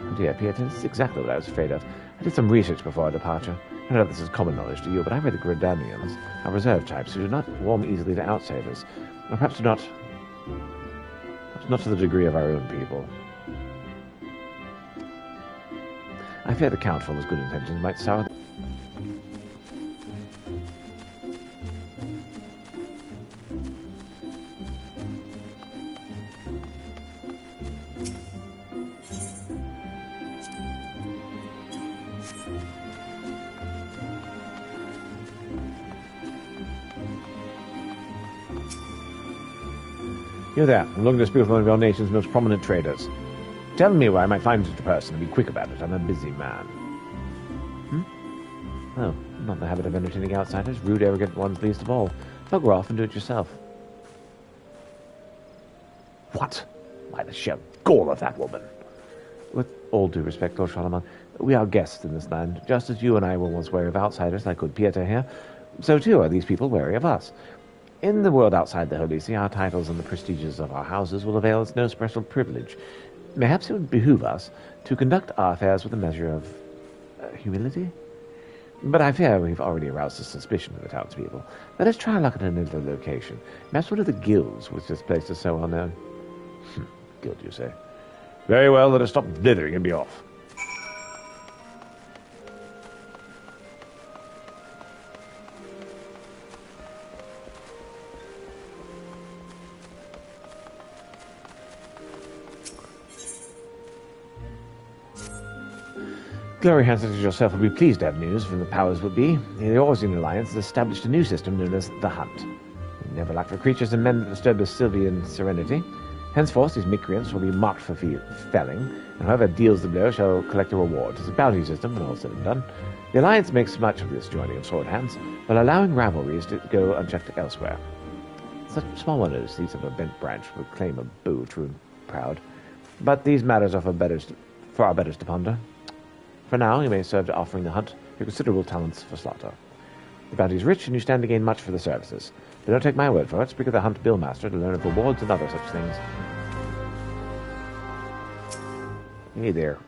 Oh dear, Peter, this is exactly what I was afraid of. I did some research before our departure. I know this is common knowledge to you, but I read the Gridanians are reserve types who do not warm easily to outsiders. Or perhaps not to the degree of our own people. I fear the Count, for his good intentions, might sour the... You're there. I'm looking to speak with one of your nation's most prominent traders. Tell me where I might find such a person, and be quick about it. I'm a busy man. Oh, not in the habit of entertaining outsiders. Rude, arrogant ones least of all. Bugger off and do it yourself. What? Why, the sheer gall of that woman. With all due respect, Lord Charlemagne, we are guests in this land. Just as you and I were once wary of outsiders, like good Pieter here, so too are these people wary of us. In the world outside the Holy See, our titles and the prestiges of our houses will avail us no special privilege. Perhaps it would behoove us to conduct our affairs with a measure of humility? But I fear we've already aroused the suspicion of the townspeople. Let us try luck at another location. Perhaps one of the guilds which this place is so well known. Guild, you say? Very well, let us stop blithering and be off. Glory Hansen and yourself will be pleased to have news from the powers that be. The Orsian Alliance has established a new system known as the Hunt. We never lack for creatures and men that disturb the Sylvian serenity. Henceforth, these miscreants will be marked for felling, and whoever deals the blow shall collect a reward. It's a bounty system when all said and done. The Alliance makes much of this joining of sword hands, but allowing rivalries to go unchecked elsewhere. Such small wonders these of a bent branch would claim a bow true and proud. But these matters are for our betters to ponder. For now, you may serve to offering the Hunt your considerable talents for slaughter. The bounty is rich, and you stand to gain much for the services. But don't take my word for it. Speak of the Hunt Billmaster to learn of rewards and other such things. Hey there.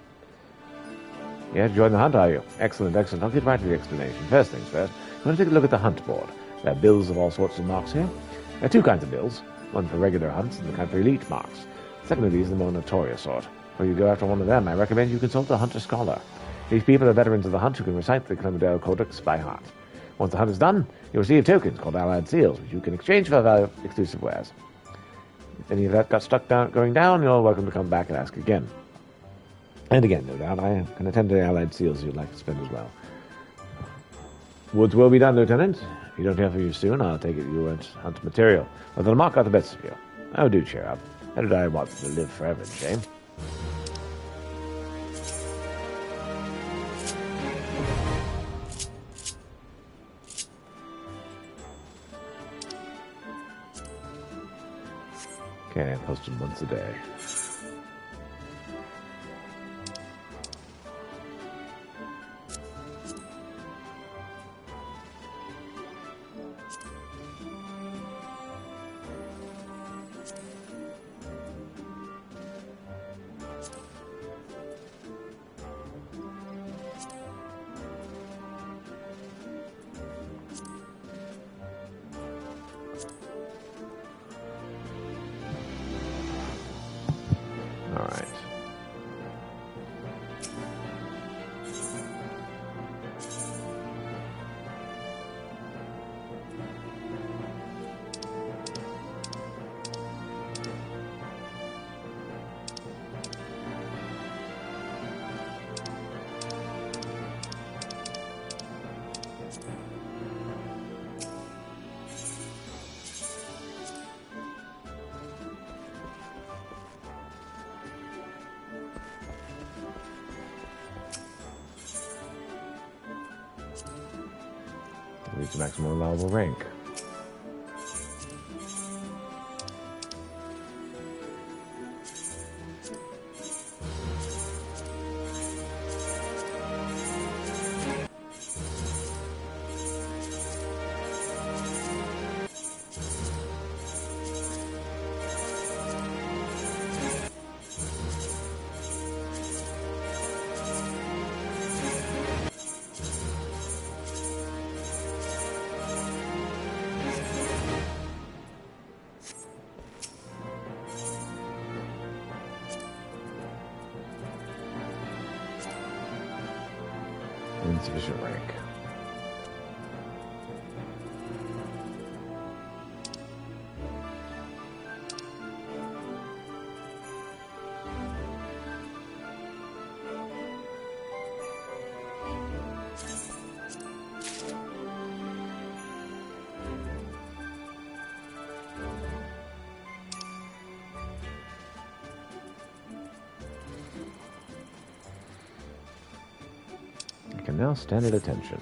Yeah, join the Hunt, are you? Excellent, excellent. I'll get right to the explanation. First things first, you want to take a look at the Hunt board. There are bills of all sorts of marks here. There are two kinds of bills. One for regular hunts and the kind for elite marks. The second of these is the more notorious sort. Before you go after one of them, I recommend you consult a Hunter Scholar. These people are veterans of the Hunt who can recite the Clemmerdale Codex by heart. Once the hunt is done, you'll receive tokens called Allied Seals, which you can exchange for exclusive wares. If any of that got stuck going down, you're welcome to come back and ask again. And again, no doubt, I can attend to the Allied Seals you'd like to spend as well. Woods will be done, Lieutenant. If you don't hear from you soon, I'll take it you won't hunt material. But they'll mark out the best of you. Oh, do cheer up. How did I want to live forever, shame? Okay, posted once a day. Reach maximum allowable rank. Insufficient rank. Can now stand at attention.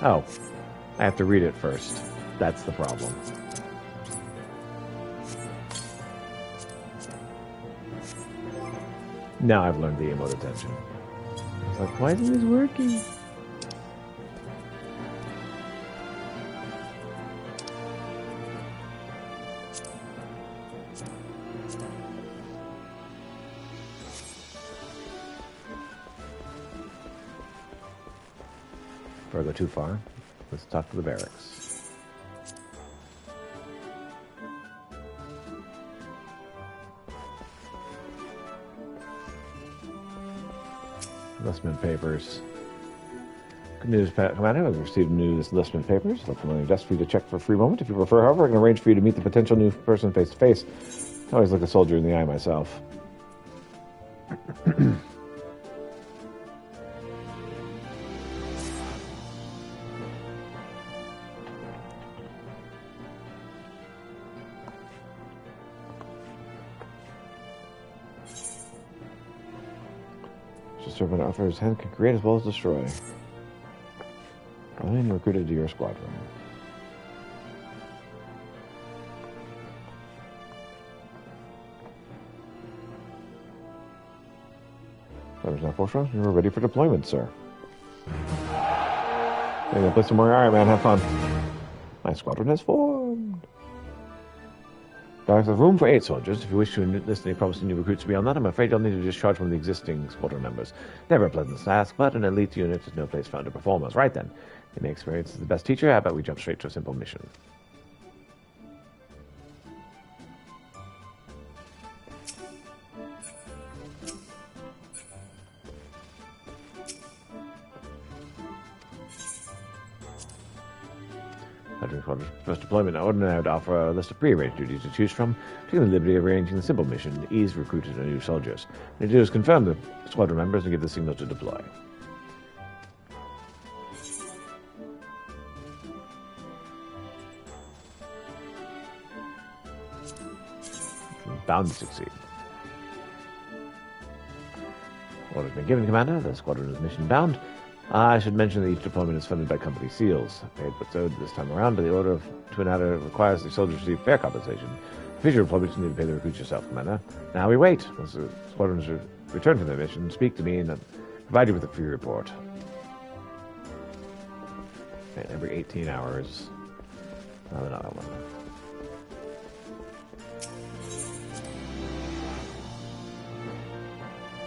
Oh, I have to read it first. That's the problem. Now I've learned the emote attention. It's like, why isn't this working? Before I go too far, let's talk to the barracks. Enlistment papers. Good news, Commander. I've received news enlistment papers. Left on your desk for you to check for a free moment. If you prefer, however, I can arrange for you to meet the potential new person face to face. I always look a soldier in the eye myself. Servant offers hand can create as well as destroy. Alien recruited to your squadron. There's now 4 strong. You're ready for deployment, sir. Hey, gonna play some more. Alright, man, have fun. My squadron has formed. There's a room for 8 soldiers. If you wish to enlist any promising new recruits beyond that, I'm afraid you'll need to discharge one of the existing squadron members. Never a pleasant task, but an elite unit is no place found to perform us. Right then. In my experience as the best teacher, how about we jump straight to a simple mission? First deployment, I ordinarily would offer a list of pre-arranged duties to choose from, taking the liberty of arranging the simple mission to ease recruited and new soldiers. What to do is confirm the squadron members and give the signal to deploy. Bound to succeed. Orders been given, Commander. The squadron is mission bound. I should mention that each deployment is funded by company seals. Paid what's owed this time around, but the order of Twin Adder requires the soldiers receive fair compensation. Future deployments, you need to pay the recruits yourself, Commander. Now we wait. Once the squadrons return from their mission, speak to me and provide you with a free report. And every 18 hours. No, they're not that one.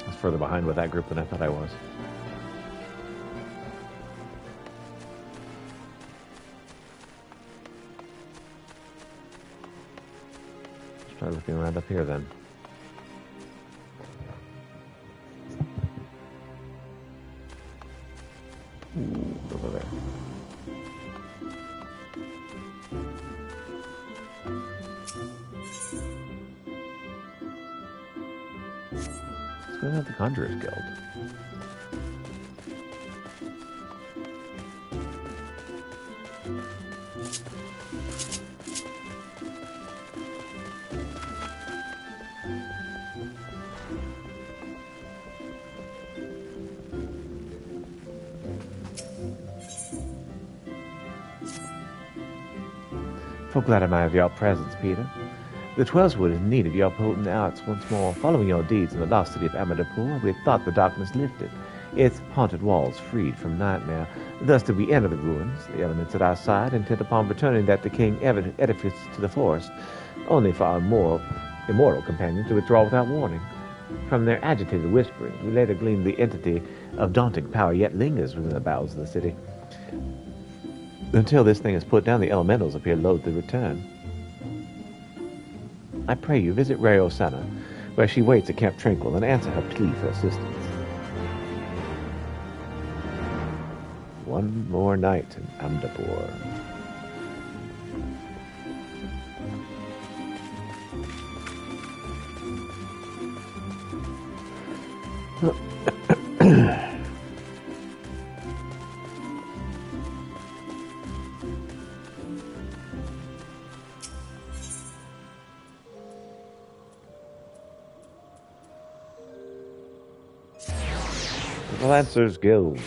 I was further behind with that group than I thought I was. Try looking around up here then. Ooh, over there. Let's go to the Conjurer's Guild. So glad am I of your presence, Peter. The Twelveswood is in need of your potent arts once more. Following your deeds in the lost city of Amadapur, we had thought the darkness lifted, its haunted walls freed from nightmare. Thus did we enter the ruins, the elements at our side, intent upon returning that decaying edifice to the forest, only for our more immortal companions to withdraw without warning. From their agitated whisperings, we later gleaned the entity of daunting power yet lingers within the bowels of the city. Until this thing is put down, the elementals appear loath to return. I pray you visit Rayo Sana, where she waits at Camp Tranquil, and answer her plea for assistance. One more night in Amdapur. The Lancers Guild.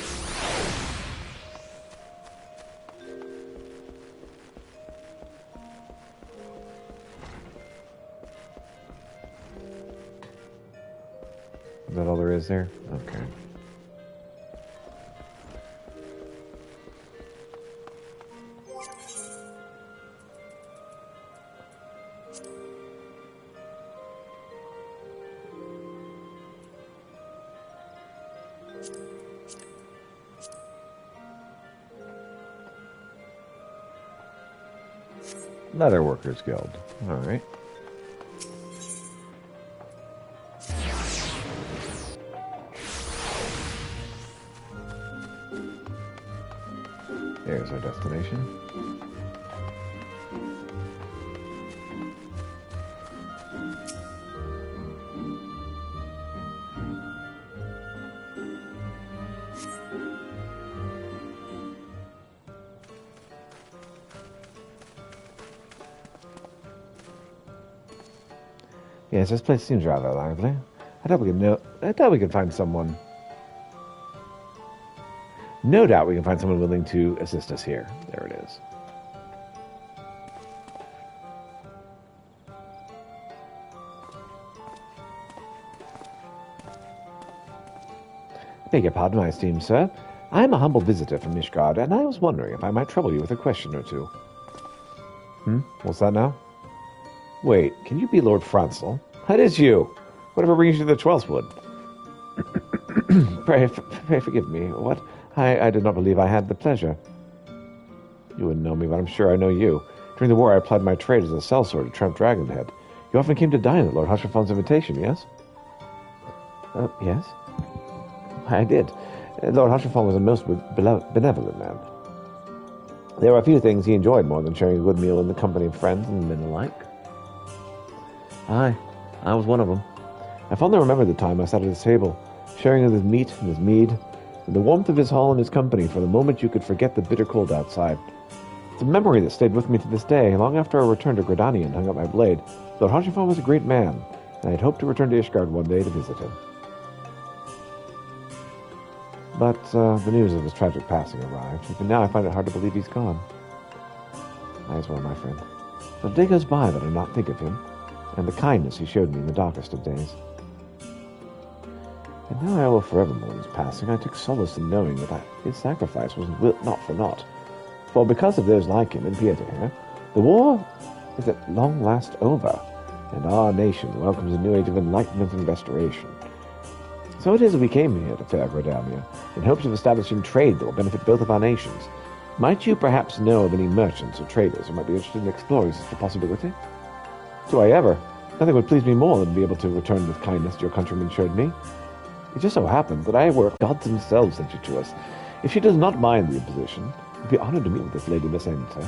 Is that all there is there? Okay. Leather Workers Guild. All right. There's our destination. Yes, this place seems rather lively. I thought we could find someone. No doubt we can find someone willing to assist us here. There it is. Beg your pardon, my esteemed sir. I am a humble visitor from Mishgard, and I was wondering if I might trouble you with a question or two. What's that now? Wait, can you be Lord Francel? That is you! Whatever brings you to the 12th Wood? pray forgive me. What? I did not believe I had the pleasure. You wouldn't know me, but I'm sure I know you. During the war, I applied my trade as a sellsword at Tramp Dragonhead. You often came to dine at Lord Hushrafon's invitation, yes? Yes? I did. Lord Hushafon was a most benevolent man. There were a few things he enjoyed more than sharing a good meal in the company of friends and men alike. Aye, I was one of them. I fondly remember the time I sat at his table, sharing his meat and his mead, in the warmth of his hall and his company. For the moment you could forget the bitter cold outside. It's a memory that stayed with me to this day. Long after I returned to Gridania and hung up my blade, Lord Hushafon was a great man, and I had hoped to return to Ishgard one day to visit him. But the news of his tragic passing arrived. Even now I find it hard to believe he's gone. I as well, my friend. But a day goes by that I not think of him, and the kindness he showed me in the darkest of days. And now I will forever mourn his passing. I take solace in knowing that his sacrifice was not for naught. For because of those like him and Pieter here, the war is at long last over, and our nation welcomes a new age of enlightenment and restoration. So it is that we came here to fair Gridania, in hopes of establishing trade that will benefit both of our nations. Might you perhaps know of any merchants or traders who might be interested in exploring such a possibility? Do I ever? Nothing would please me more than to be able to return with kindness to your countrymen showed me. It just so happens that I work gods themselves sent you to us. If she does not mind the imposition, I'd be honored to meet with this Lady Missenta.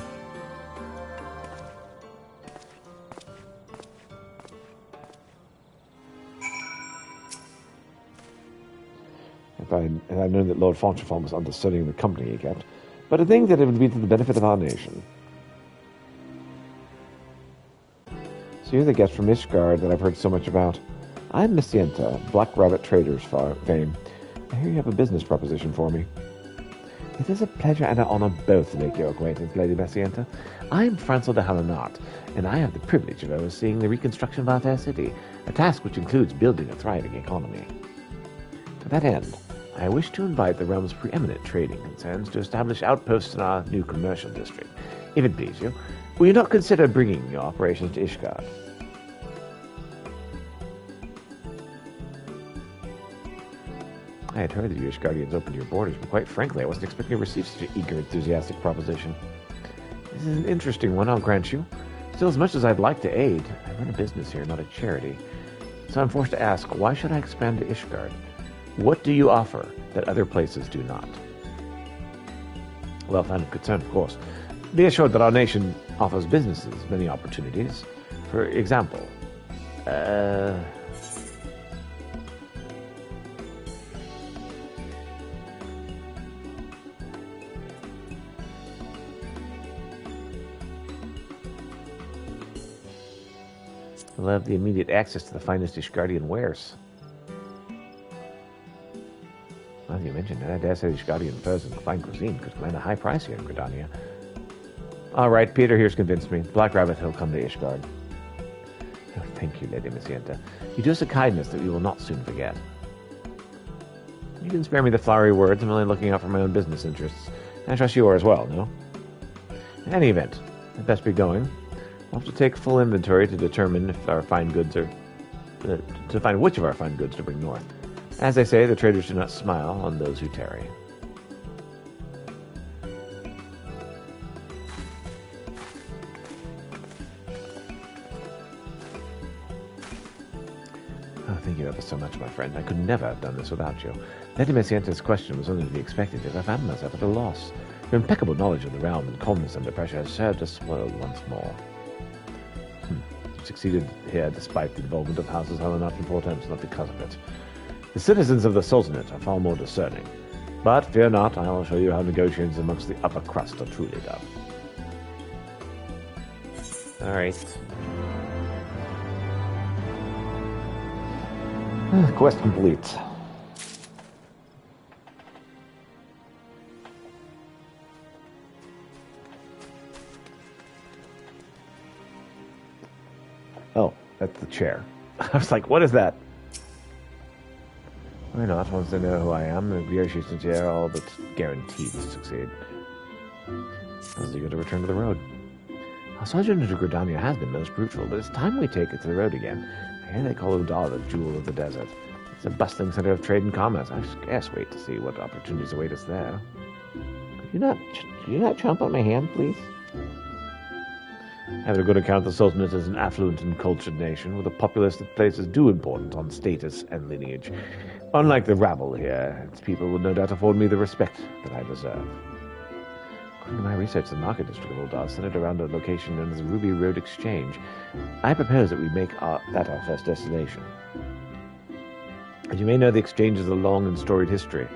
If I had known that Lord Fontrafon was understudying the company he kept, but I think that it would be to the benefit of our nation. So you're the guest from Ishgard that I've heard so much about. I'm Missenta, Black Rabbit Traders fame. I hear you have a business proposition for me. It is a pleasure and an honor both to make your acquaintance, Lady Missenta. I am Francel de Hallenart, and I have the privilege of overseeing the reconstruction of our fair city, a task which includes building a thriving economy. To that end, I wish to invite the realm's preeminent trading concerns to establish outposts in our new commercial district. If it please you, will you not consider bringing your operations to Ishgard? I had heard that you Ishgardians opened your borders, but quite frankly, I wasn't expecting to receive such an eager, enthusiastic proposition. This is an interesting one, I'll grant you. Still, as much as I'd like to aid, I run a business here, not a charity. So I'm forced to ask, why should I expand to Ishgard? What do you offer that other places do not? Well, found of concern, of course. Be assured that our nation offers businesses many opportunities. For example, we'll have the immediate access to the finest Ishgardian wares. Well, you mentioned that. I dare say Ishgardian furs and fine cuisine could command a high price here in Gridania. All right, Peter here's convinced me. Black Rabbit will come to Ishgard. Oh, thank you, Lady Missenta. You do us a kindness that we will not soon forget. You can spare me the flowery words. I'm only looking out for my own business interests. I trust you are as well, no? In any event, I'd best be going. I'll have to take full inventory to determine if our fine goods are... to find which of our fine goods to bring north. As they say, the traders do not smile on those who tarry. Oh, thank you ever so much, my friend. I could never have done this without you. Lady Messienta's question was only to be expected, as I found myself at a loss. Your impeccable knowledge of the realm and calmness under pressure has served us well once more. You succeeded here despite the involvement of houses Hellenot and Portents, not because of it. The citizens of the Sultanate are far more discerning. But fear not, I will show you how negotiations amongst the upper crust are truly done. Alright. Quest complete. Oh, that's the chair. I was like, what is that? Why not? Once they know who I am, the negotiations here are all but guaranteed to succeed. I was eager to return to the road. Our sojourn into Gridania has been most fruitful, but it's time we take it to the road again. I hear they call Udar the jewel of the desert. It's a bustling center of trade and commerce. I scarce wait to see what opportunities await us there. Could you not chomp on my hand, please? Having a good account, the Sultanate is an affluent and cultured nation with a populace that places due importance on status and lineage. Unlike the rabble here, its people will no doubt afford me the respect that I deserve. According to my research, the market district of Uldar is centered around a location known as the Ruby Road Exchange. I propose that we make that our first destination. As you may know, the exchange has a long and storied history.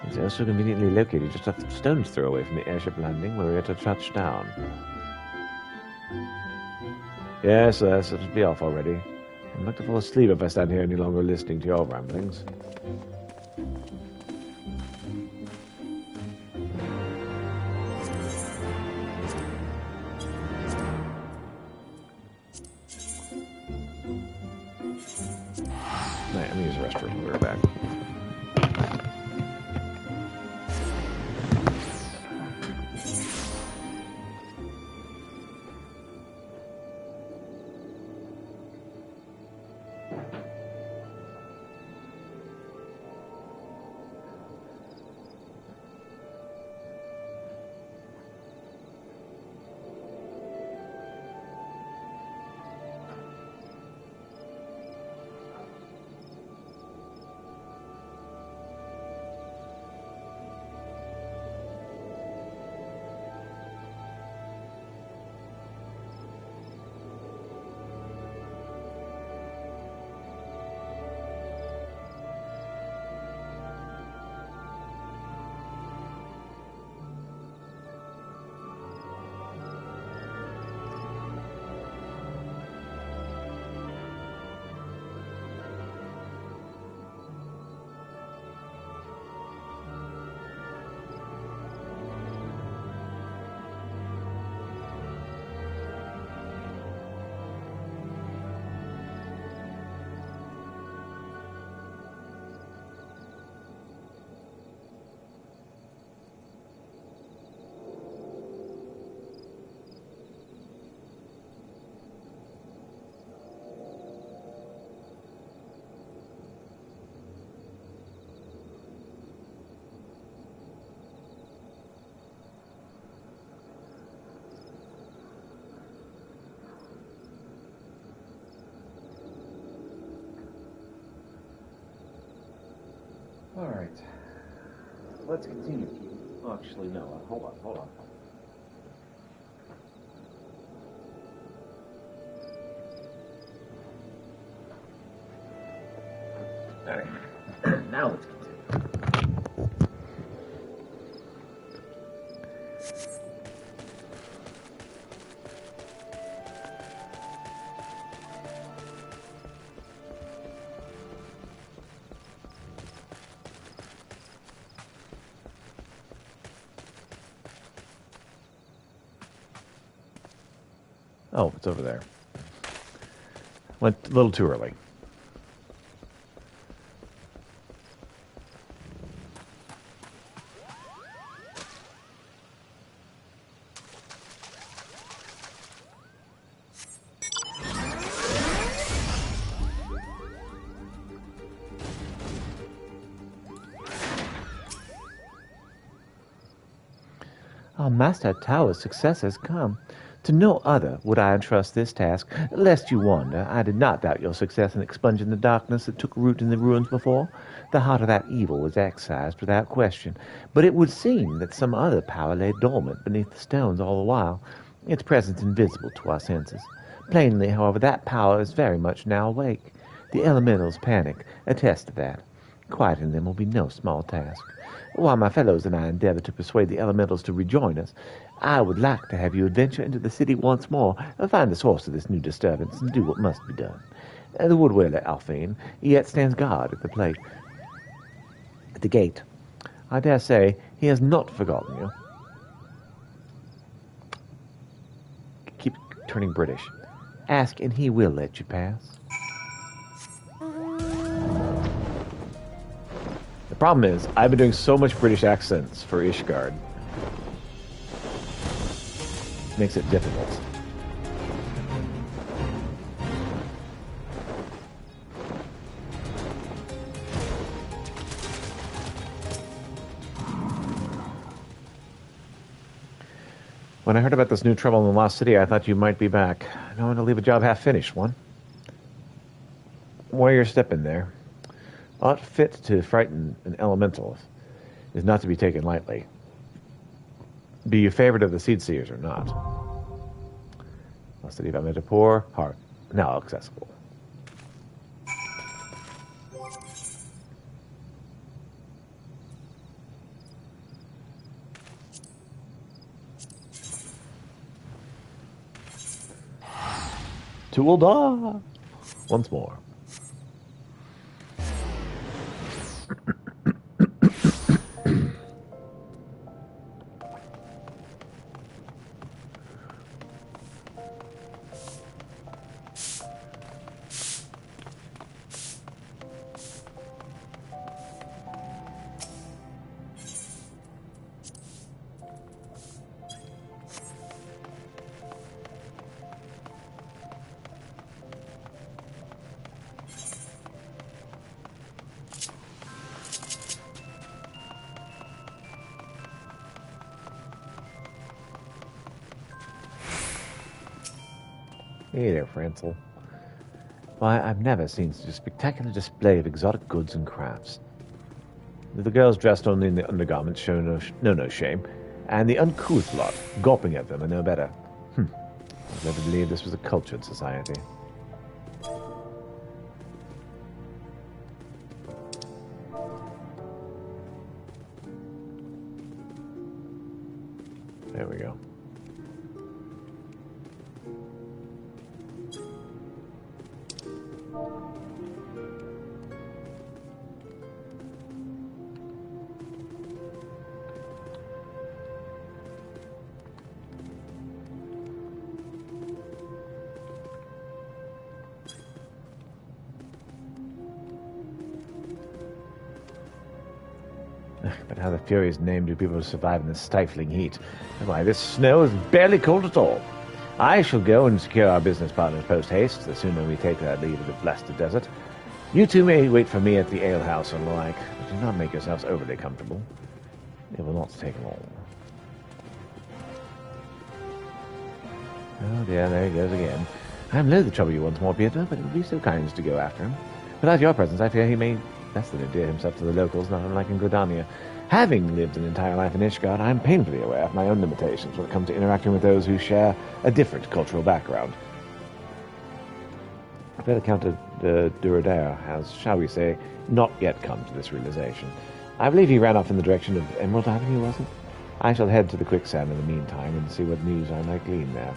It's also conveniently located just a stone's throw away from the airship landing where we are to touch down. Yes, it'll be off already. I'm not to fall asleep if I stand here any longer listening to your ramblings. Right, I'm gonna use the restroom. We'll be right back. All right. Let's continue. Oh, actually, no. Hold on. All right. Now let's continue. Oh, it's over there. Went a little too early. Our master at Tower's success has come. To no other would I entrust this task. Lest you wonder, I did not doubt your success in expunging the darkness that took root in the ruins before. The heart of that evil was excised without question. But it would seem that some other power lay dormant beneath the stones all the while, its presence invisible to our senses. Plainly, however, that power is very much now awake. The elementals' panic attest to that. Quieting them will be no small task. While my fellows and I endeavor to persuade the elementals to rejoin us, I would like to have you adventure into the city once more, find the source of this new disturbance, and do what must be done. The woodwhaler Alphine yet stands guard at the gate. I dare say he has not forgotten you. Keep turning British. Ask, and he will let you pass. The problem is, I've been doing so much British accents for Ishgard. Makes it difficult. When I heard about this new trouble in the Lost City, I thought you might be back. I don't want to leave a job half-finished, one. Where you're stepping there. Aught fit to frighten an elemental is not to be taken lightly. Be you favored of the Seed Seers or not. Lost City of Ametapur, heart, now accessible. Tuulda! Once more. Hey there, Francel. Why, I've never seen such a spectacular display of exotic goods and crafts. The girls dressed only in the undergarments show no shame, and the uncouth lot, gawping at them, are no better. I'd never believed this was a cultured society. There we go. But how the Furies name do people survive in this stifling heat? Why, this snow is barely cold at all. I shall go and secure our business partners post-haste, the sooner we take our leave of the blasted desert. You two may wait for me at the alehouse or the like, but do not make yourselves overly comfortable. It will not take long. Oh dear, there he goes again. I am loath to trouble you once more, Pietro, but it would be so kind as to go after him. Without your presence, I fear he may less than endear himself to the locals, not unlike in Gridania. Having lived an entire life in Ishgard, I am painfully aware of my own limitations when it comes to interacting with those who share a different cultural background. I fear the Count de Duradere has, shall we say, not yet come to this realization. I believe he ran off in the direction of Emerald Avenue, was it? I shall head to the quicksand in the meantime and see what news I might glean there.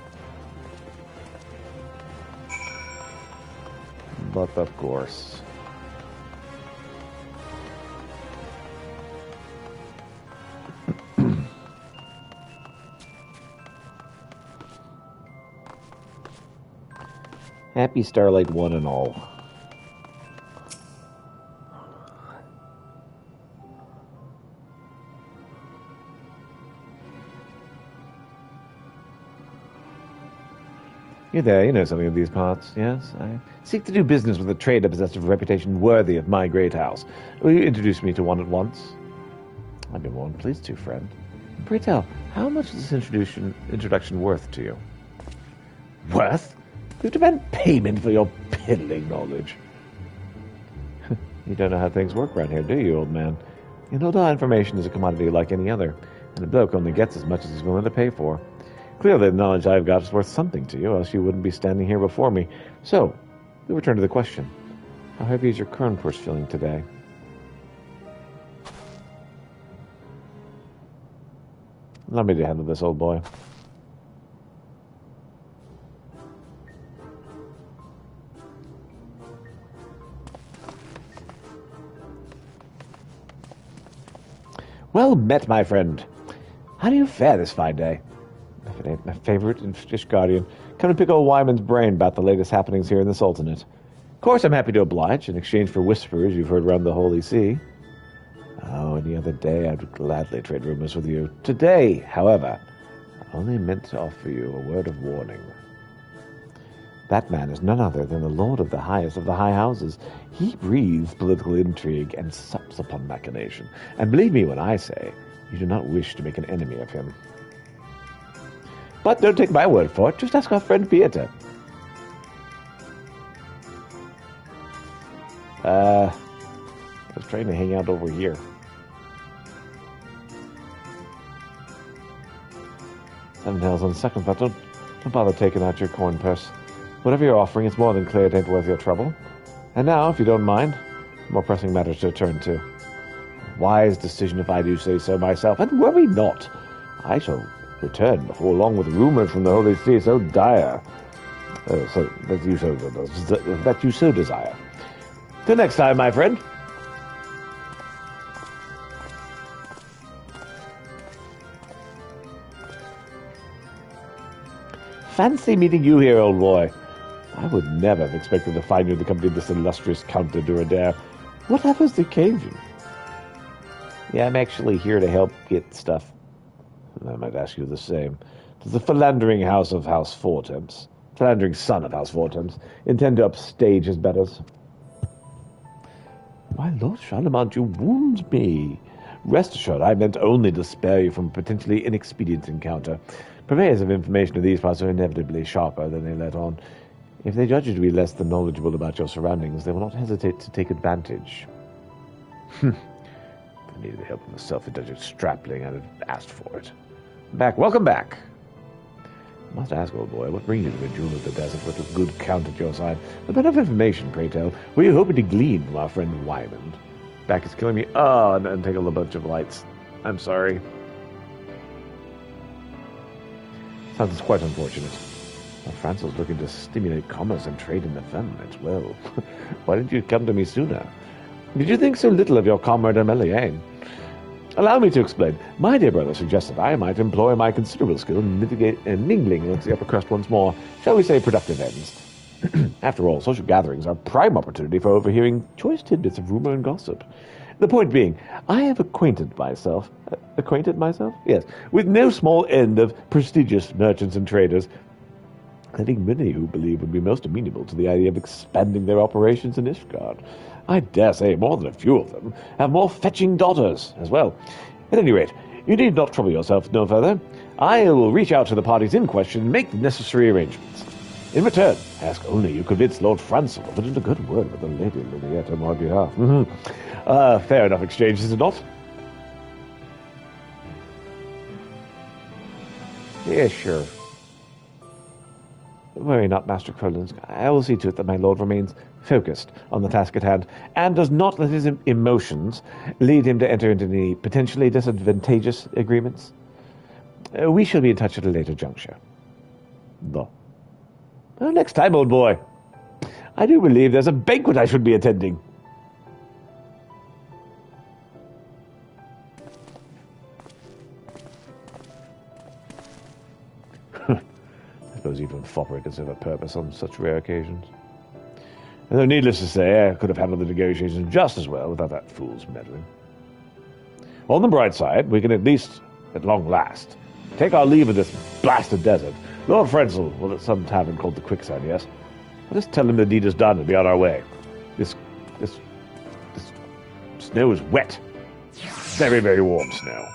But of course... Happy Starlight one and all. You there, you know something of these parts, yes? I seek to do business with a trader possessed of a reputation worthy of my great house. Will you introduce me to one at once? I'd be more than pleased to, friend. Pray tell, how much is this introduction worth to you? Worth? You demand payment for your piddling knowledge. You don't know how things work around here, do you, old man? You know, all information is a commodity like any other, and a bloke only gets as much as he's willing to pay for. Clearly, the knowledge I've got is worth something to you, else you wouldn't be standing here before me. So, we'll return to the question. How heavy is your current purse feeling today? Allow me to handle this, old boy. Well met, my friend. How do you fare this fine day? If it ain't my favorite and Ishgardian, come to pick old Wyman's brain about the latest happenings here in the Sultanate. Of course, I'm happy to oblige, in exchange for whispers you've heard around the Holy See. Oh, any other day I'd gladly trade rumors with you. Today, however, I only meant to offer you a word of warning. That man is none other than the Lord of the highest of the high houses. He breathes political intrigue and sups upon machination. And believe me when I say, you do not wish to make an enemy of him. But don't take my word for it. Just ask our friend Pieter. I was trying to hang out over here. Seven Tails, on second thought, don't bother taking out your coin purse. Whatever you're offering, it's more than clear it ain't worth your trouble. And now, if you don't mind, more pressing matters to turn to. Wise decision if I do say so myself, and worry not. I shall return before long with rumors from the Holy See so dire, that you so desire. Till next time, my friend. Fancy meeting you here, old boy. I would never have expected to find you in the company of this illustrious Count de Durader. Whatever's the occasion? Yeah, I'm actually here to help get stuff. I might ask you the same. Does the philandering son of House Fortemps intend to upstage his betters? My Lord Charlemont, you wound me. Rest assured, I meant only to spare you from a potentially inexpedient encounter. Purveyors of information of these parts are inevitably sharper than they let on. If they judge you to be less than knowledgeable about your surroundings, they will not hesitate to take advantage. If I needed the help of a self-indulgent strapling, I'd have asked for it. Welcome back. I must ask, old boy, what brings you to the jewel of the desert with a good count at your side? A bit of information, pray tell. Were you hoping to glean from our friend Wyman? Back is killing me. Oh, and take a bunch of lights. I'm sorry. Sounds quite unfortunate. Well, France was looking to stimulate commerce and trade in the firmament. Well, why didn't you come to me sooner? Did you think so little of your comrade Améliane? Allow me to explain. My dear brother suggested I might employ my considerable skill in mingling amongst the upper crust once more, shall we say, productive ends. After all, social gatherings are prime opportunity for overhearing choice tidbits of rumor and gossip. The point being, I have acquainted myself? Yes, with no small end of prestigious merchants and traders, I think many who believe would be most amenable to the idea of expanding their operations in Ishgard. I dare say more than a few of them have more fetching daughters as well. At any rate, you need not trouble yourself no further. I will reach out to the parties in question and make the necessary arrangements. In return, ask only you convince Lord Francel to put in a good word with the Lady Liliette on my behalf. Fair enough exchange, is it not? Yeah, sure. Worry not, Master Krolinsk. I will see to it that my lord remains focused on the task at hand, and does not let his emotions lead him to enter into any potentially disadvantageous agreements. We shall be in touch at a later juncture. Well, next time, old boy. I do believe there's a banquet I should be attending. I suppose even Fopper can serve a purpose on such rare occasions. And though needless to say, I could have handled the negotiations just as well without that fool's meddling. On the bright side, we can at least, at long last, take our leave of this blasted desert. Lord Frenzel will at some tavern called the Quicksand, yes? Let us tell him the deed is done and be on our way. This snow is wet. Very, very warm snow.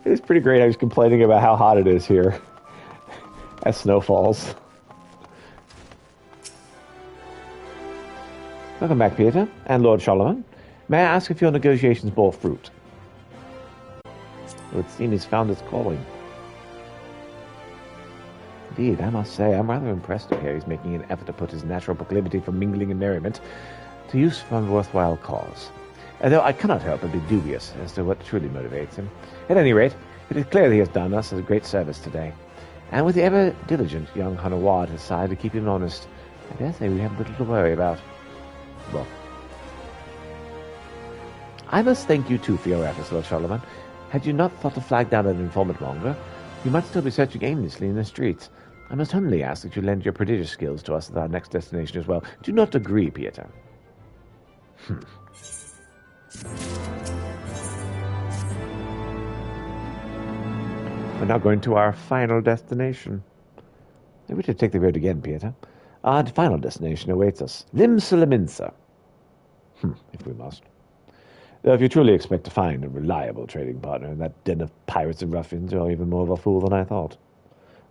It's pretty great. I was complaining about how hot it is here as snow falls. Welcome back, Peter, and Lord Charlemagne. May I ask if your negotiations bore fruit? It would seem he's found his calling. Indeed, I must say, I'm rather impressed to hear he's making an effort to put his natural proclivity for mingling and merriment to use for a worthwhile cause. Although I cannot help but be dubious as to what truly motivates him. At any rate, it is clear that he has done us a great service today. And with the ever-diligent young Hanawa at his side to keep him honest, I dare say we have little to worry about. Well, I must thank you too for your efforts, Lord Charlemagne. Had you not thought to flag down an informant longer, you might still be searching aimlessly in the streets. I must humbly ask that you lend your prodigious skills to us at our next destination as well. Do not agree, Pieter. We're now going to our final destination. Maybe we should take the road again, Peter. Our final destination awaits us. Limsa. If we must. Though if you truly expect to find a reliable trading partner in that den of pirates and ruffians, you're even more of a fool than I thought.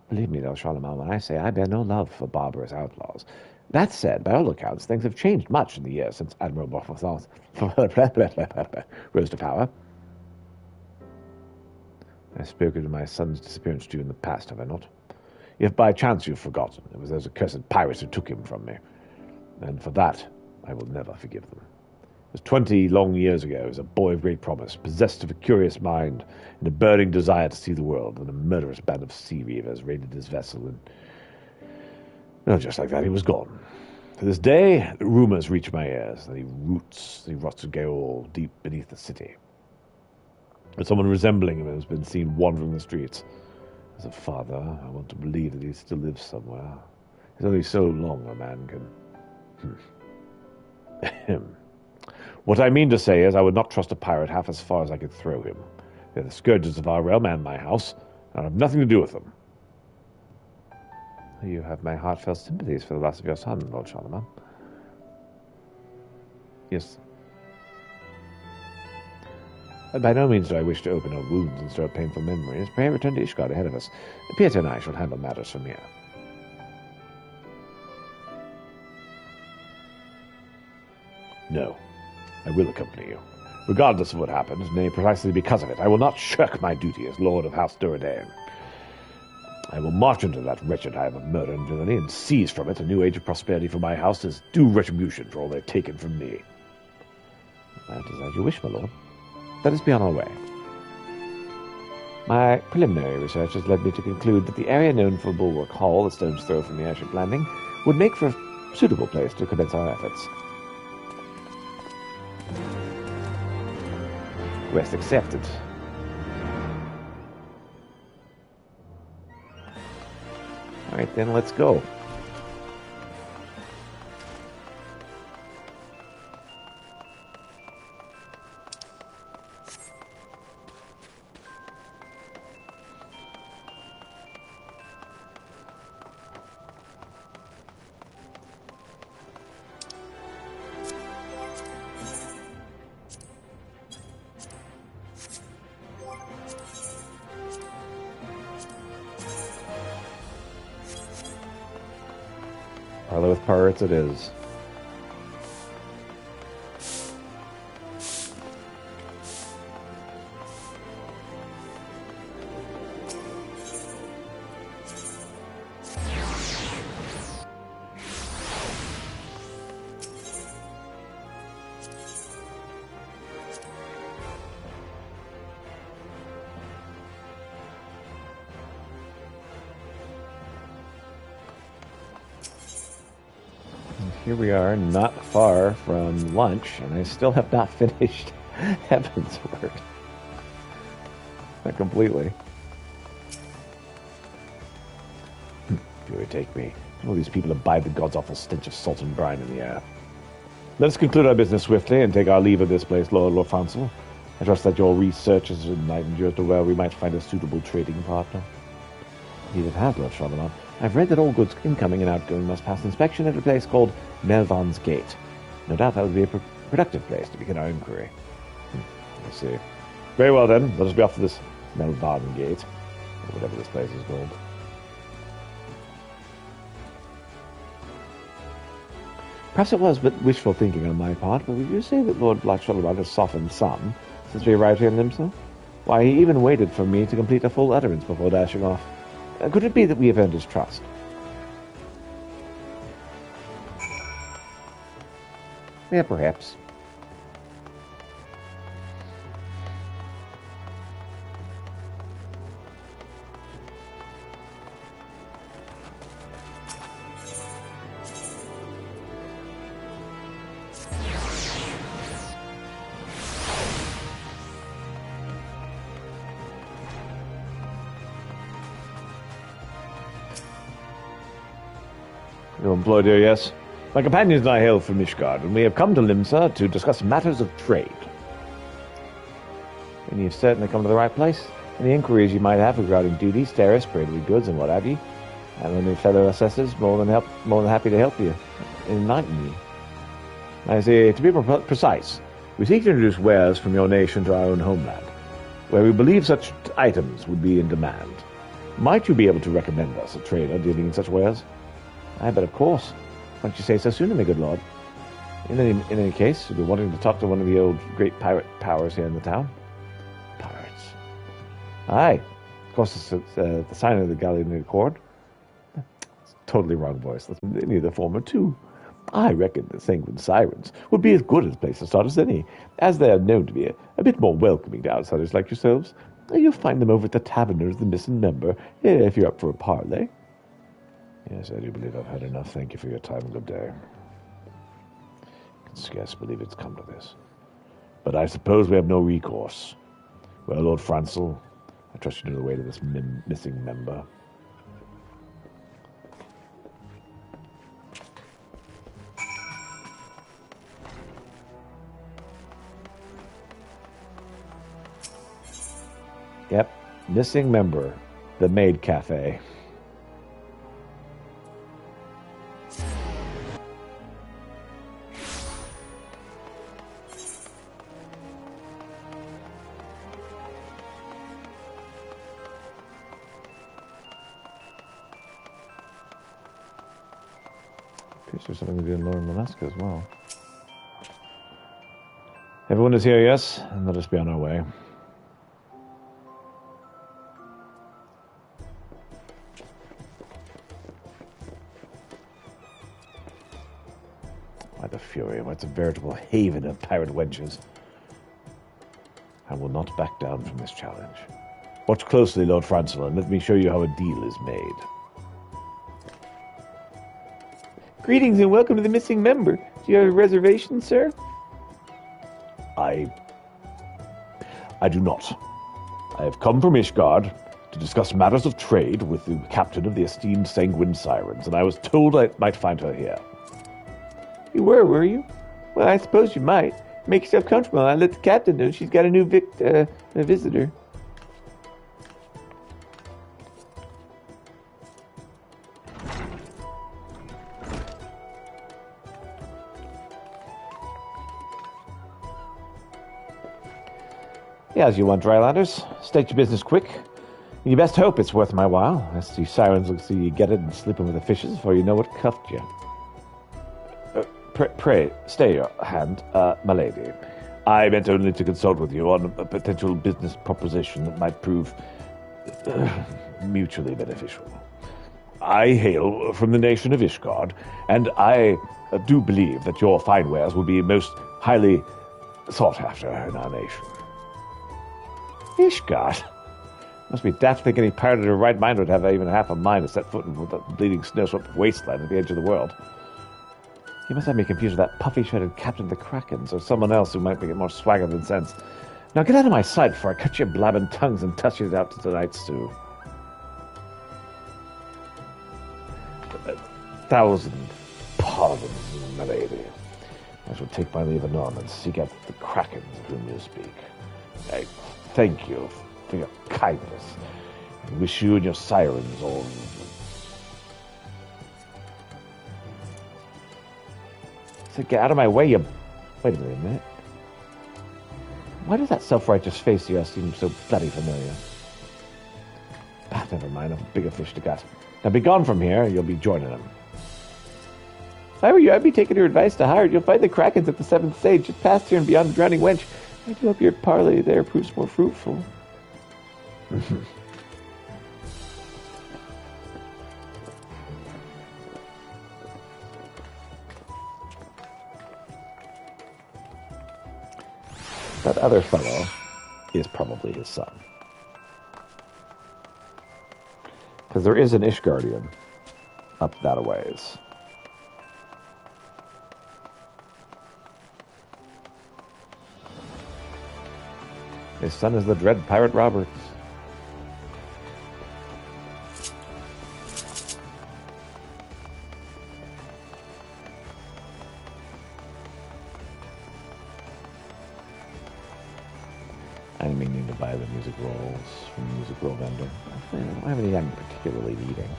Believe me, though, Charlemagne, when I say I bear no love for barbarous outlaws. That said, by all accounts, things have changed much in the years since Admiral Boffethorst rose to power. I've spoken of my son's disappearance to you in the past, have I not? If by chance you've forgotten, it was those accursed pirates who took him from me. And for that, I will never forgive them. It was 20 long years ago, as a boy of great promise, possessed of a curious mind and a burning desire to see the world, when a murderous band of sea reavers raided his vessel, and... well, just like that, he was gone. To this day, the rumors reach my ears that he rots in Gaol deep beneath the city. But someone resembling him has been seen wandering the streets. As a father, I want to believe that he still lives somewhere. It's only so long a man can... What I mean to say is I would not trust a pirate half as far as I could throw him. They're the scourges of our realm and my house, and I have nothing to do with them. You have my heartfelt sympathies for the loss of your son, Lord Charlemagne. Yes. By no means do I wish to open old wounds and stir up painful memories. Pray return to Ishgard ahead of us. Peter and I shall handle matters from here. No, I will accompany you. Regardless of what happens, nay, precisely because of it, I will not shirk my duty as Lord of House Duradan. I will march into that wretched hive of murder and villainy and seize from it a new age of prosperity for my house as due retribution for all they've taken from me. That is as you wish, my lord. Let us be on our way. My preliminary research has led me to conclude that the area known for Bulwark Hall, a stone's throw from the airship landing, would make for a suitable place to commence our efforts. Quest accepted. Alright then, let's go. Parley with pirates it is. Here we are, not far from lunch, and I still have not finished Heaven's Word. Not completely. Fury take me. All these people abide the god's awful stench of salt and brine in the air. Let us conclude our business swiftly and take our leave of this place, Lord Lorfansel. I trust that your research has enlightened you as to where we might find a suitable trading partner. Indeed it has, Lord Charlemagne. I've read that all goods incoming and outgoing must pass inspection at a place called Melvan's Gate. No doubt that would be a productive place to begin our inquiry. I see. Very well then, let us be off to this Melvan Gate, or whatever this place is called. Perhaps it was but wishful thinking on my part, but would you say that Lord Black Charlemagne has softened some since we arrived here in Limsa? Why, he even waited for me to complete a full utterance before dashing off. Could it be that we have earned his trust? Yeah, perhaps. You're employed here, yes? My companions and I hail from Ishgard, and we have come to Limsa to discuss matters of trade. And you've certainly come to the right place. Any inquiries you might have regarding duties, tariffs, paraded goods, and what have you, and my fellow assessors more than happy to help you, enlighten you. I say, to be more precise, we seek to introduce wares from your nation to our own homeland, where we believe such items would be in demand. Might you be able to recommend us a trader dealing in such wares? Aye, but of course. Why don't you say so sooner, my good lord? In any case, you'll be wanting to talk to one of the old great pirate powers here in the town. Pirates. Aye. Of course, it's the sign of the Galleon Accord. It's totally wrong voice. Any of the former, too. I reckon the Sanguine Sirens would be as good a place to start as any, as they are known to be a bit more welcoming to outsiders like yourselves. You'll find them over at the Taverner of the Missing Member, if you're up for a parley. Yes, I do believe I've had enough. Thank you for your time and good day. I can scarce believe it's come to this. But I suppose we have no recourse. Well, Lord Francel, I trust you know the way to this missing member. Yep, missing member, the Maid Cafe. There's something to do in Lower Alaska as well. Everyone is here, yes? And let us be on our way. Why the fury? Why, it's a veritable haven of pirate wenches. I will not back down from this challenge. Watch closely, Lord Francel, and let me show you how a deal is made. Greetings and welcome to the missing member. Do you have a reservation, sir? I do not. I have come from Ishgard to discuss matters of trade with the captain of the esteemed Sanguine Sirens, and I was told I might find her here. You were you? Well, I suppose you might. Make yourself comfortable. I'll let the captain know she's got a new visitor. Yeah, as you want, Drylanders. State your business quick. And you best hope it's worth my while, as the Sirens will see you get it and sleeping with the fishes before you know what cuffed you. Pray, stay your hand, my lady. I meant only to consult with you on a potential business proposition that might prove mutually beneficial. I hail from the nation of Ishgard, and I do believe that your fine wares will be most highly sought after in our nation. Ishgard? Must be daft to think any pirate in her right mind would have even half a mind to set foot in the bleeding snow-swept wasteland at the edge of the world. You must have me confused with that puffy-shredded captain of the Krakens, or someone else who might make it more swagger than sense. Now get out of my sight before I cut your blabbing tongues and toss you out to tonight's stew. 1,000 pardons, my lady. I shall take my leave anon and seek out the Krakens of whom you speak. I thank you for your kindness, and wish you and your sirens all... So get out of my way, you... Wait a minute. Why does that self-righteous face of yours seem so bloody familiar? Ah, never mind, I've bigger fish to gut. Now be gone from here, you'll be joining them. If I were you, I'd be taking your advice to heart. You'll find the Krakens at the Seventh Stage, just past here and beyond the Drowning Wench. I do hope your parley there proves more fruitful. That other fellow is probably his son. Because there is an Ishgardian up that a ways. His son is the dread Pirate Roberts. I'm meaning to buy the music rolls from the music roll vendor. I don't have anything I'm particularly needing.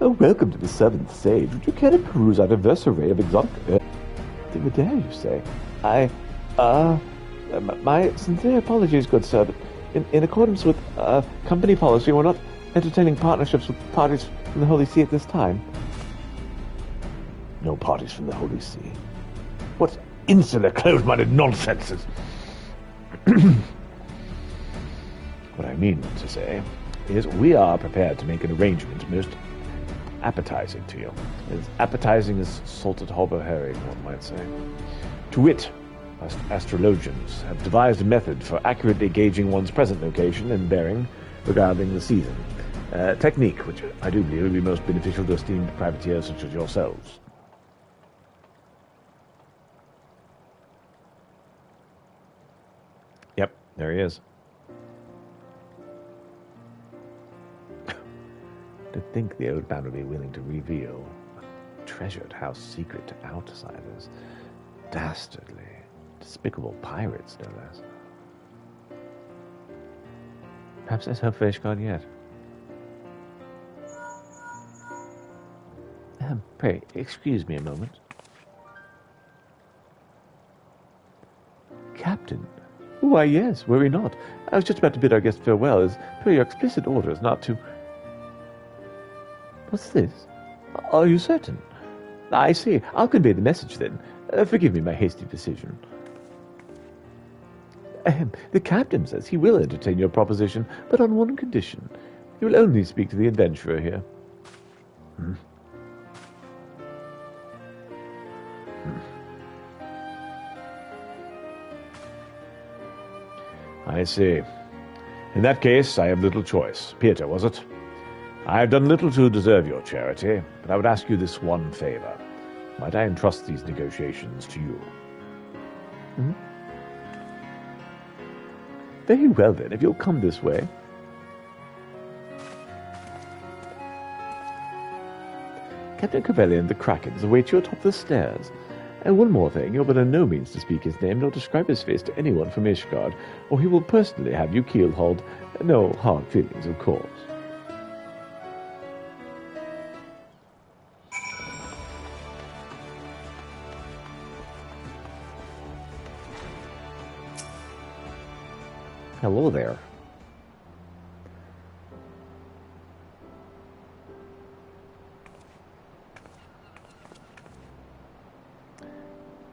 Oh, welcome to the Seventh Sage. Would you care to peruse our diverse array of exotic... What dare you say? My sincere apologies, good sir, but in accordance with, company policy, we're not entertaining partnerships with parties from the Holy See at this time. No parties from the Holy See. What insular, closed-minded nonsense is... What I mean to say is we are prepared to make an arrangement most appetizing to you. As appetizing as salted hobo herring, one might say. To wit, astrologians have devised a method for accurately gauging one's present location and bearing regarding the season. Technique which I do believe will be most beneficial to esteemed privateers such as yourselves. Yep, there he is. To think the old man would be willing to reveal a treasured house secret to outsiders. Dastardly, despicable pirates, no less. Perhaps there's hope for Ishgard yet. Pray, excuse me a moment. Captain? Why, yes, were we not? I was just about to bid our guest farewell, as per your explicit orders not to... What's this? Are you certain? I see. I'll convey the message then. Forgive me my hasty decision. The captain says he will entertain your proposition, but on one condition. He will only speak to the adventurer here. I see. In that case, I have little choice. Peter, was it? I have done little to deserve your charity, but I would ask you this one favor. Might I entrust these negotiations to you? Very well, then, if you'll come this way. Captain Cavalier and the Krakens await you atop the stairs. And one more thing, you're by no means to speak his name nor describe his face to anyone from Ishgard, or he will personally have you keel-hauled. No hard feelings, of course. Hello there.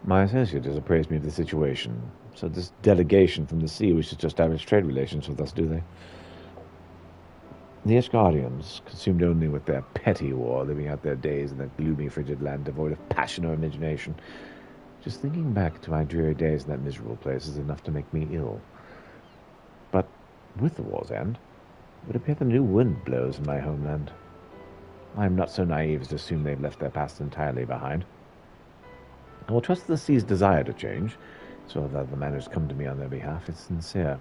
My associate has appraised me of the situation. So this delegation from the sea wishes to establish trade relations with us, do they? The Ishgardians, consumed only with their petty war, living out their days in that gloomy, frigid land devoid of passion or imagination. Just thinking back to my dreary days in that miserable place is enough to make me ill. But with the war's end, it would appear the new wind blows in my homeland. I am not so naive as to assume they've left their past entirely behind. I will trust the sea's desire to change, so that the man who's come to me on their behalf is sincere.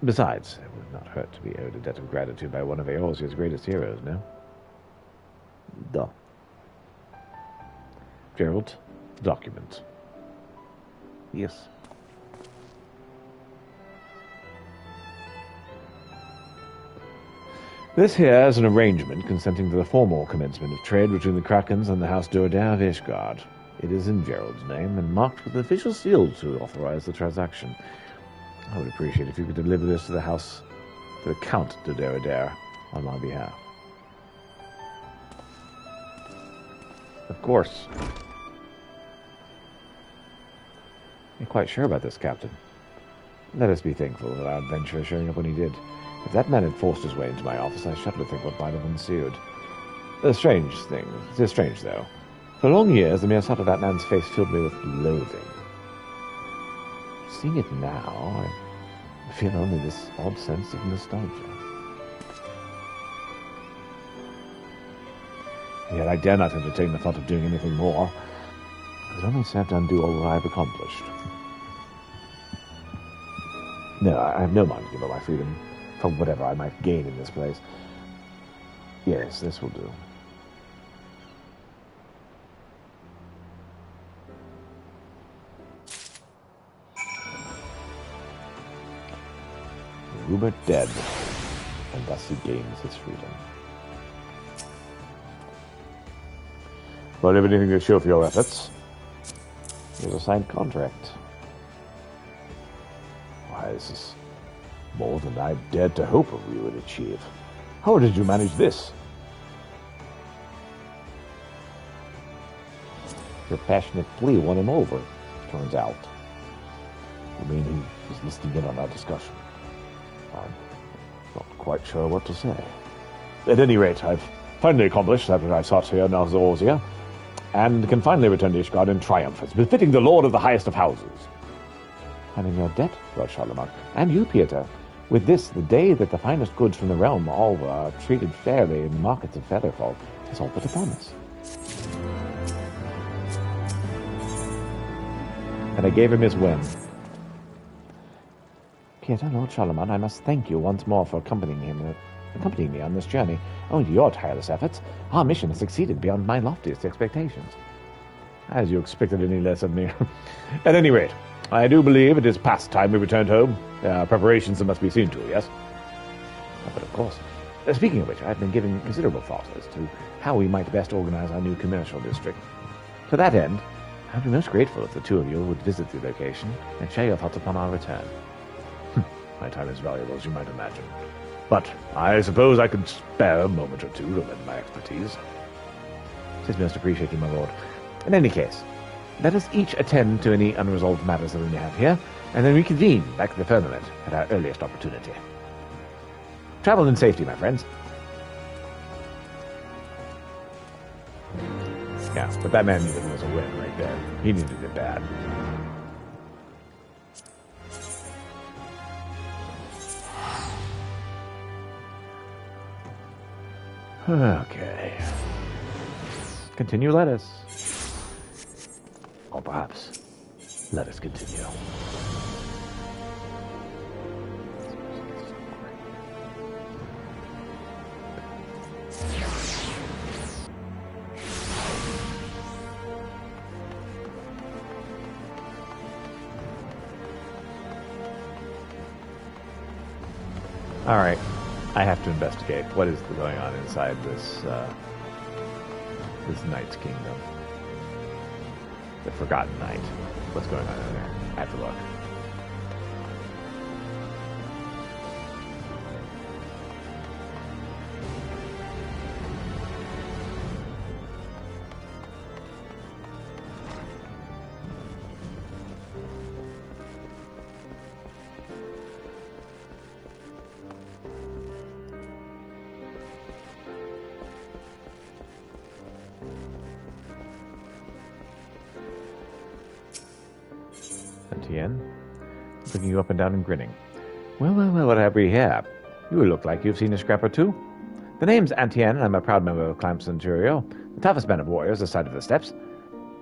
Besides, it would not hurt to be owed a debt of gratitude by one of Eorzea's greatest heroes, no? Duh. Gerald, document. Yes. This here is an arrangement consenting to the formal commencement of trade between the Krakens and the House Duradare of Ishgard. It is in Gerald's name and marked with an official seal to authorize the transaction. I would appreciate if you could deliver this to the Count de Duradare on my behalf. Of course. I'm quite sure about this, Captain. Let us be thankful that our adventurer showing up when he did. If that man had forced his way into my office, I shudder to think what might have ensued. A strange thing. It is strange, though. For long years, the mere sight of that man's face filled me with loathing. Seeing it now, I feel only this odd sense of nostalgia. Yet I dare not entertain the thought of doing anything more. It would only serve to undo all that I have accomplished. No, I have no mind to give up my freedom for whatever I might gain in this place. Yes, this will do. Rupert dead, and thus he gains his freedom. Well, if anything to show for your efforts, here's a signed contract. Why, this is more than I dared to hope of you would achieve. How did you manage this? Your passionate plea won him over, turns out. You mean he was listening in on our discussion? I'm not quite sure what to say. At any rate, I've finally accomplished that which I sought here in Alzorsia, and can finally return to Ishgard in triumph, as befitting the lord of the highest of houses. I'm in your debt, Lord Charlemagne, and you, Pieter. With this, the day that the finest goods from the realm all are treated fairly in the markets of Featherfall is all but upon us. And I gave him his whim. Pieter, Lord Charlemagne, I must thank you once more for accompanying me on this journey. Owing to your tireless efforts, our mission has succeeded beyond my loftiest expectations. As you expected any less of me. At any rate, I do believe it is past time we returned home. There are preparations that must be seen to, yes? But of course. Speaking of which, I've been giving considerable thought as to how we might best organize our new commercial district. To that end, I'd be most grateful if the two of you would visit the location and share your thoughts upon our return. My time is valuable, as you might imagine. But I suppose I could spare a moment or two to lend my expertise. It is most appreciated, my lord. In any case, let us each attend to any unresolved matters that we may have here, and then reconvene back at the firmament at our earliest opportunity. Travel in safety, my friends. Yeah, but that man needed was a win right there. He needed it bad. Okay. Continue, let us. Or perhaps, let us continue. All right. I have to investigate what is going on inside this knight's kingdom. The Forgotten Knight. What's going on in there? I have to look. Looking you up and down and grinning. Well, what have we here? You look like you've seen a scrap or two. The name's Antien, and I'm a proud member of Clan Centurio, the toughest man of warriors this side of the steppes.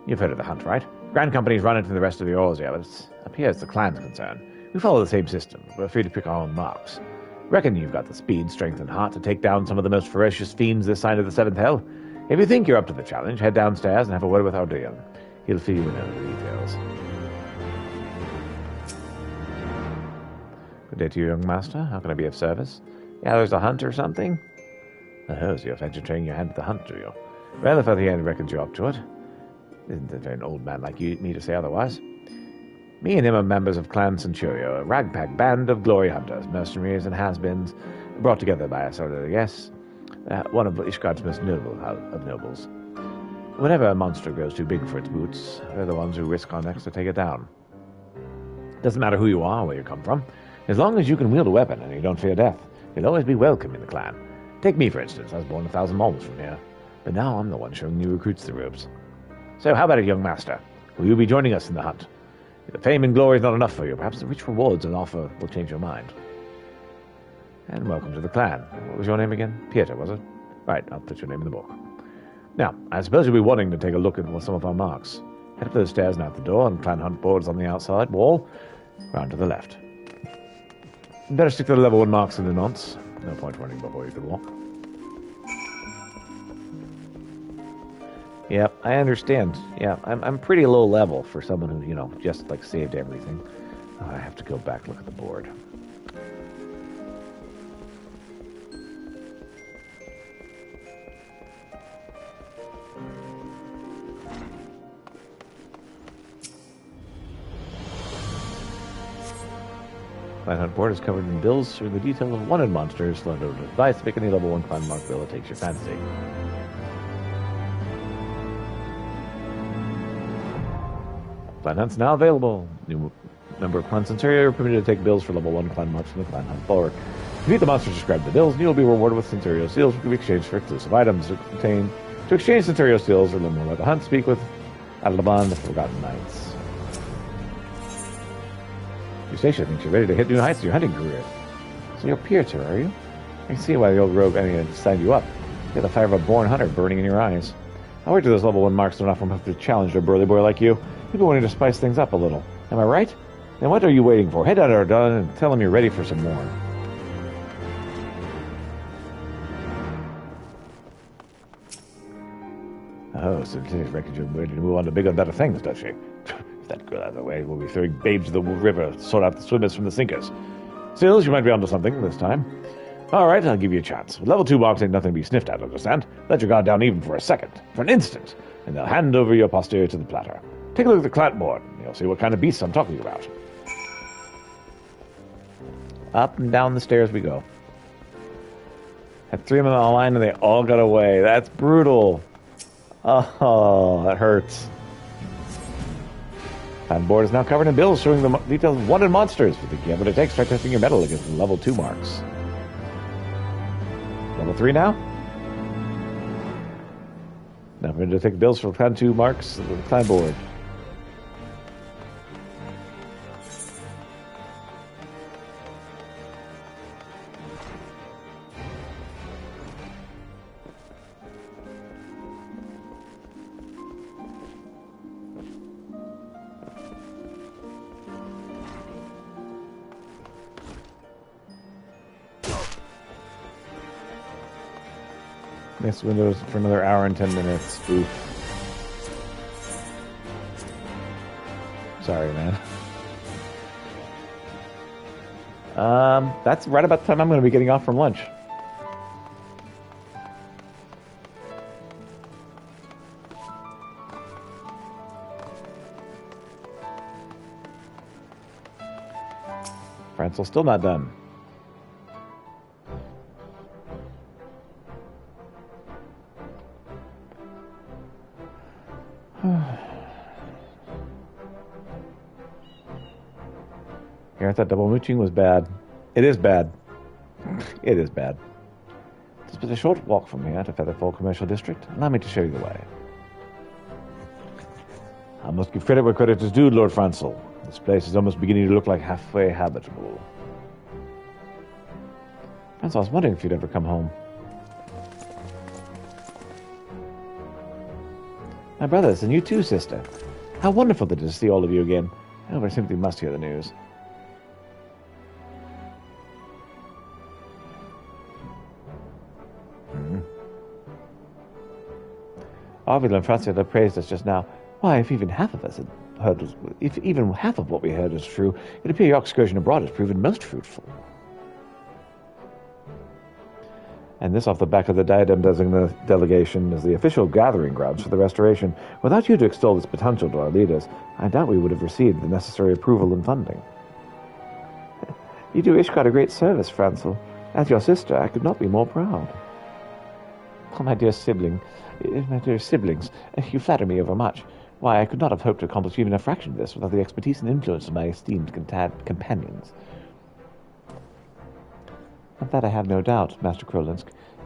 You've heard of the hunt, right? Grand Company's run it in the rest of the Eorzea, but it appears the clan's concerned. We follow the same system. We're free to pick our own marks. Reckon you've got the speed, strength, and heart to take down some of the most ferocious fiends this side of the Seventh Hell. If you think you're up to the challenge, head downstairs and have a word with Ardeon. He'll fill you in on the details. Good day to you, young master. How can I be of service? Yeah, there's a hunt or something? Oh, so you're venturing your hand at the hunt, do you? Well, if Ardeon reckons you're up to it. Isn't it an old man like me to say otherwise? Me and him are members of Clan Centurio, a ragtag band of glory hunters, mercenaries, and has-beens, brought together by a soldier, yes, one of Ishgard's most noble of nobles. Whenever a monster grows too big for its boots, we're the ones who risk our necks to take it down. Doesn't matter who you are or where you come from. As long as you can wield a weapon and you don't fear death, you'll always be welcome in the clan. Take me, for instance. I was born 1,000 miles from here, but now I'm the one showing new recruits the ropes. So how about it, young master? Will you be joining us in the hunt? If the fame and glory is not enough for you, perhaps the rich rewards on offer will change your mind. And welcome to the clan. What was your name again? Pieter, was it? Right, I'll put your name in the book. Now, I suppose you'll be wanting to take a look at some of our marks. Head up those stairs and out the door, and clan hunt boards on the outside wall, round to the left. Better stick to the level 1 marks in the nonce. No point running before you can walk. Yep, I understand. Yeah, I'm pretty low level for someone who, just like saved everything. Oh, I have to go back look at the board. Clan Hunt board is covered in bills showing the details of wanted monsters. Let out advice to pick any level 1 clan mark bill that takes your fancy. Clan Hunt's now available. New number of clans in Centuria are permitted to take bills for level 1 clan marks from the Clan Hunt forward. If you meet the monsters described in the bills, you will be rewarded with Centurio seals, which can be exchanged for exclusive items. To exchange Centurio seals or learn more about the hunt, speak with Adalaban, the Forgotten Knights. Eustacia thinks you're ready to hit new heights in your hunting career. So you're Pieter, are you? I can see why the old rogue signed you up. You have the fire of a born hunter burning in your eyes. I worked to those level 1 marks enough from to challenge a burly boy like you. People wanting to spice things up a little. Am I right? Then what are you waiting for? Head out our dun and tell them you're ready for some more. Oh, so today's wreckage is ready to move on to bigger and better things, does she? If that girl out of the way, we'll be throwing babes to the river to sort out the swimmers from the sinkers. Still, you might be onto something this time. Alright, I'll give you a chance. With level 2 marks ain't nothing to be sniffed at, understand? Let your guard down even for a second, for an instant, and they'll hand over your posterior to the platter. Take a look at the clan board, and you'll see what kind of beasts I'm talking about. Up and down the stairs we go. Had 3 of them on the line and they all got away. That's brutal. Oh, that hurts. Clan board is now covered in bills showing the details of wanted monsters. If you think you have what it takes, try testing your metal against the level 2 marks. Level 3 now? Now we're going to take bills for Clan 2 marks of the clan board. Next windows for another hour and 10 minutes. Oof. Sorry, man. That's right about the time I'm going to be getting off from lunch. Francel's still not done. Here, I thought double mooching was bad. It is bad. It is bad. It's but a short walk from here to Featherfall Commercial District. Allow me to show you the way. I must give credit where credit is due, Lord Francel. This place is almost beginning to look like halfway habitable. Francel, I was wondering if you'd ever come home. My brothers, and you too, sister. How wonderful it is to see all of you again. I hope I simply must hear the news. Arvid and Francia praised us just now. Why, if even half of us had heard, if even half of what we heard is true, it appears your excursion abroad has proven most fruitful. And this off the back of the Diadem delegation as the official gathering grounds for the Restoration. Without you to extol this potential to our leaders, I doubt we would have received the necessary approval and funding. You do Ishgard a great service, Francel. As your sister, I could not be more proud. Oh, my dear siblings, you flatter me overmuch. Why, I could not have hoped to accomplish even a fraction of this without the expertise and influence of my esteemed companions. Of that I have no doubt, Master Krolinsk.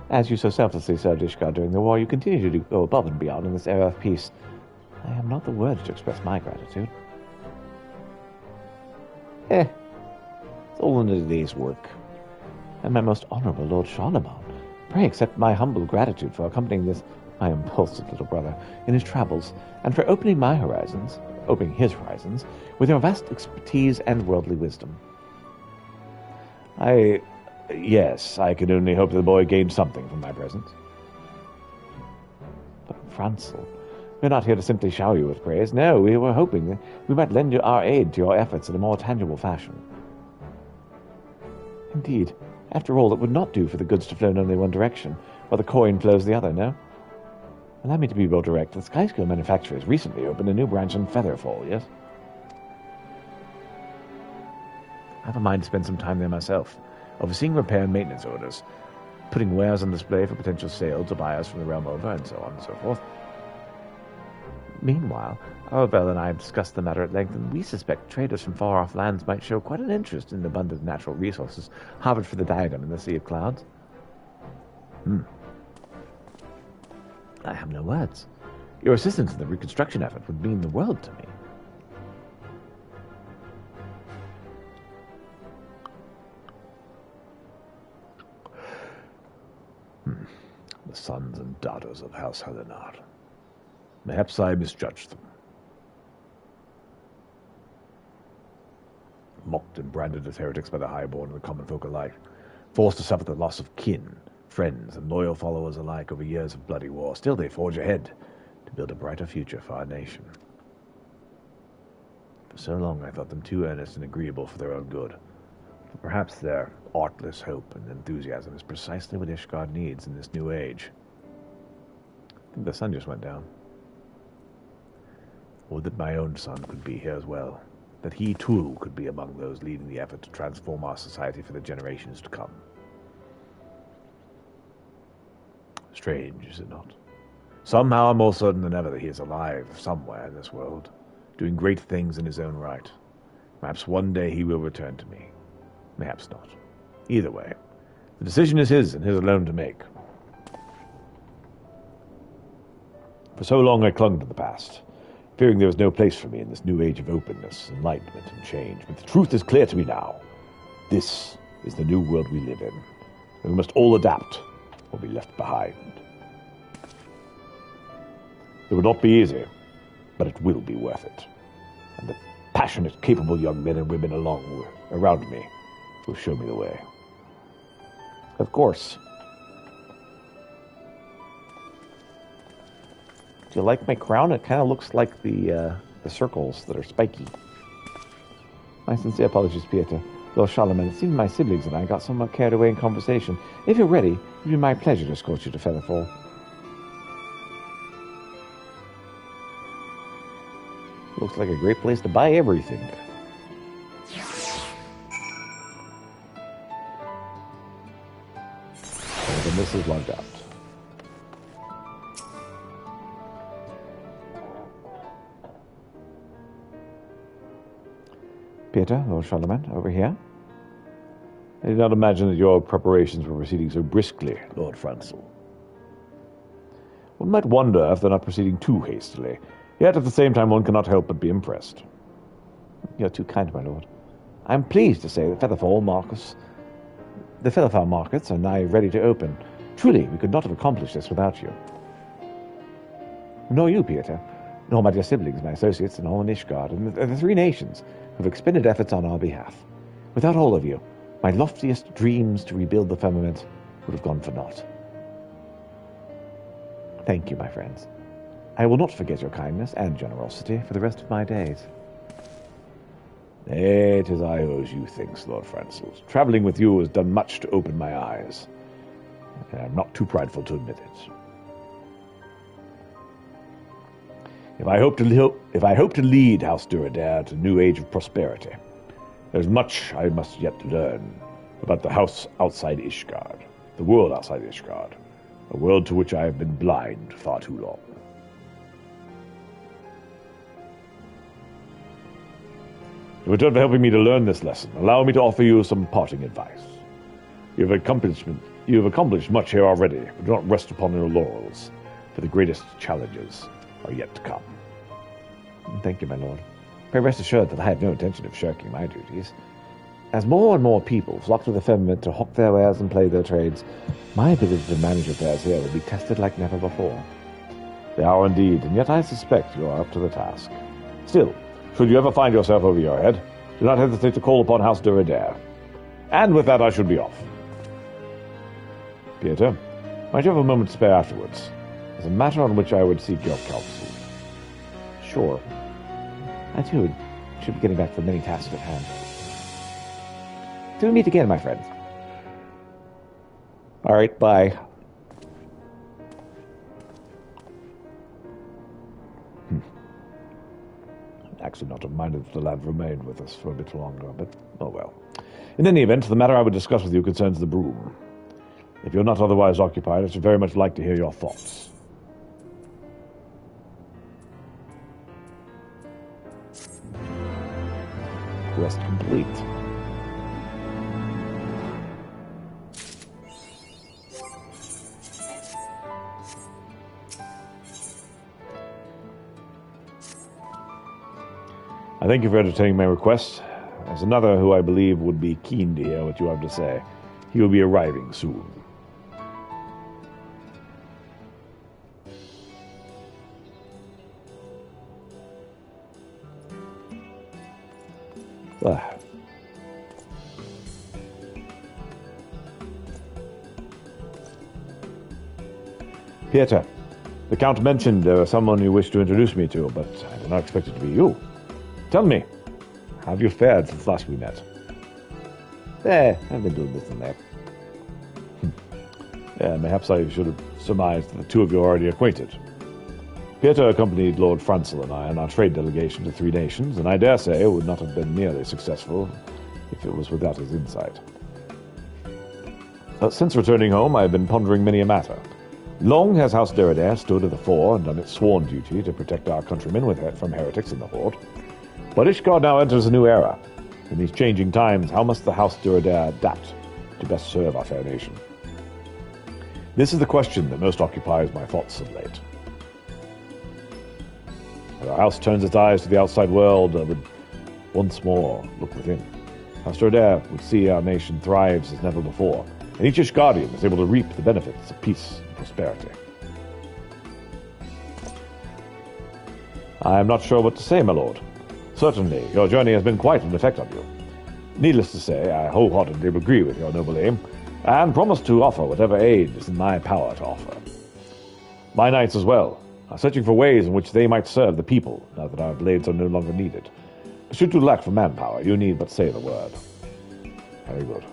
As you so selflessly served Ishgard during the war, you continue to go above and beyond in this era of peace. I have not the words to express my gratitude. It's all in a day's work. And my most honorable Lord Charlemagne, pray accept my humble gratitude for accompanying my impulsive little brother, in his travels, and for opening his horizons, with your vast expertise and worldly wisdom. Yes, I can only hope the boy gained something from my presence. But Franzel, we're not here to simply shower you with praise. No, we were hoping that we might lend our aid to your efforts in a more tangible fashion. Indeed. After all, it would not do for the goods to flow in only one direction, while the coin flows the other, no? Allow me to be more direct. The Skyscale manufacturers recently opened a new branch in Featherfall, yes? I have a mind to spend some time there myself, overseeing repair and maintenance orders, putting wares on display for potential sale to buyers from the realm over, and so on and so forth. Meanwhile, Arabelle and I have discussed the matter at length, and we suspect traders from far-off lands might show quite an interest in the abundant natural resources harbored for the diadem in the Sea of Clouds. I have no words. Your assistance in the reconstruction effort would mean the world to me. The sons and daughters of House Helenar. Perhaps I misjudged them. Mocked and branded as heretics by the highborn and the common folk alike, forced to suffer the loss of kin, friends, and loyal followers alike over years of bloody war, still they forge ahead to build a brighter future for our nation. For so long I thought them too earnest and agreeable for their own good. But perhaps their artless hope and enthusiasm is precisely what Ishgard needs in this new age. I think the sun just went down. Would that my own son could be here as well, that he too could be among those leading the effort to transform our society for the generations to come. Strange, is it not? Somehow I'm more certain than ever that he is alive somewhere in this world, doing great things in his own right. Perhaps one day he will return to me. Perhaps not. Either way, the decision is his and his alone to make. For so long I clung to the past, fearing there was no place for me in this new age of openness, enlightenment, and change. But the truth is clear to me now. This is the new world we live in, and we must all adapt or be left behind. It will not be easy, but it will be worth it. And the passionate, capable young men and women around me will show me the way. Of course. Do you like my crown? It kind of looks like the circles that are spiky. My sincere apologies, Pieter. Lord Charlemagne, it seems my siblings and I got somewhat carried away in conversation. If you're ready, it would be my pleasure to escort you to Featherfall. Looks like a great place to buy everything. And this is logged out. Pieter, Lord Charlemagne, over here. I did not imagine that your preparations were proceeding so briskly, Lord Franzel. One might wonder if they're not proceeding too hastily, yet at the same time one cannot help but be impressed. You're too kind, my lord. I am pleased to say that the Featherfall markets are nigh ready to open. Truly, we could not have accomplished this without you. Nor you, Pieter, nor my dear siblings, my associates, and all in Ishgard, and the three nations who have expended efforts on our behalf. Without all of you, my loftiest dreams to rebuild the firmament would have gone for naught. Thank you, my friends. I will not forget your kindness and generosity for the rest of my days. It is I who owes you thanks, Lord Franzel. Traveling with you has done much to open my eyes, and I'm not too prideful to admit it. If I hope to lead House Duradair to a new age of prosperity, there's much I must yet learn about the house outside Ishgard, the world outside Ishgard, a world to which I have been blind far too long. In return for helping me to learn this lesson, allow me to offer you some parting advice. You have accomplished much here already, but do not rest upon your laurels, for the greatest challenges are yet to come. Thank you, my lord. Pray rest assured that I have no intention of shirking my duties. As more and more people flock to the firmament to hawk their wares and play their trades, my ability to manage affairs here will be tested like never before. They are indeed, and yet I suspect you are up to the task. Still, should you ever find yourself over your head, do not hesitate to call upon House Duradair. And with that, I should be off. Pieter, might you have a moment to spare afterwards? There's a matter on which I would seek your counsel. Sure. I, too, should be getting back to the many tasks at hand. Till we meet again, my friends. All right, bye. Actually not have minded if the lad remained with us for a bit longer, but oh well. In any event, the matter I would discuss with you concerns the broom. If you're not otherwise occupied, I should very much like to hear your thoughts. Quest complete. I thank you for entertaining my request. There's another who I believe would be keen to hear what you have to say. He will be arriving soon. Pieter, the Count mentioned there was someone you wished to introduce me to, but I did not expect it to be you. Tell me, how have you fared since last we met? I've been doing this and that. Perhaps I should have surmised that the two of you are already acquainted. Pieter accompanied Lord Francel and I on our trade delegation to 3 nations, and I dare say it would not have been nearly successful if it was without his insight. Since returning home, I have been pondering many a matter. Long has House Derrida stood at the fore and done its sworn duty to protect our countrymen from heretics in the Horde. But Ishgard now enters a new era. In these changing times, how must the House Derrida adapt to best serve our fair nation? This is the question that most occupies my thoughts of late. As our house turns its eyes to the outside world, I would once more look within. House Derrida would see our nation thrives as never before, and each Ishgardian is able to reap the benefits of peace and prosperity. I am not sure what to say, my lord. Certainly, your journey has been quite an effect on you. Needless to say, I wholeheartedly agree with your noble aim, and promise to offer whatever aid is in my power to offer. My knights as well are searching for ways in which they might serve the people, now that our blades are no longer needed. Should you lack for manpower, you need but say the word. Very good.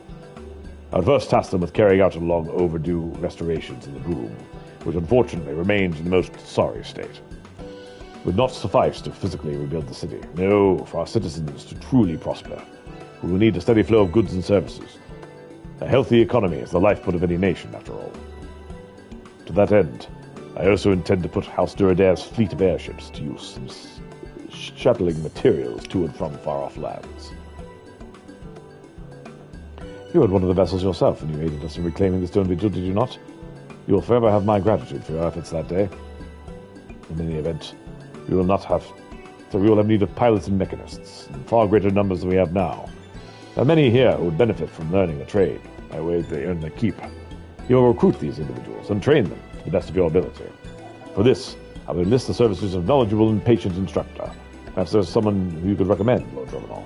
I would first task them with carrying out a long overdue restorations in the broom, which unfortunately remains in the most sorry state. It would not suffice to physically rebuild the city. No, for our citizens to truly prosper, we will need a steady flow of goods and services. A healthy economy is the lifeblood of any nation, after all. To that end, I also intend to put House Derrida's fleet of airships to use in shuttling materials to and from far-off lands. You had one of the vessels yourself, and you aided us in reclaiming the Stone Vigil, did you not? You will forever have my gratitude for your efforts that day. In any event, we will have need of pilots and mechanists, in far greater numbers than we have now. There are many here who would benefit from learning a trade, by way they earn their keep. You will recruit these individuals and train them to the best of your ability. For this, I will enlist the services of knowledgeable and patient instructor. Perhaps there's someone who you could recommend, Lord Dromanol.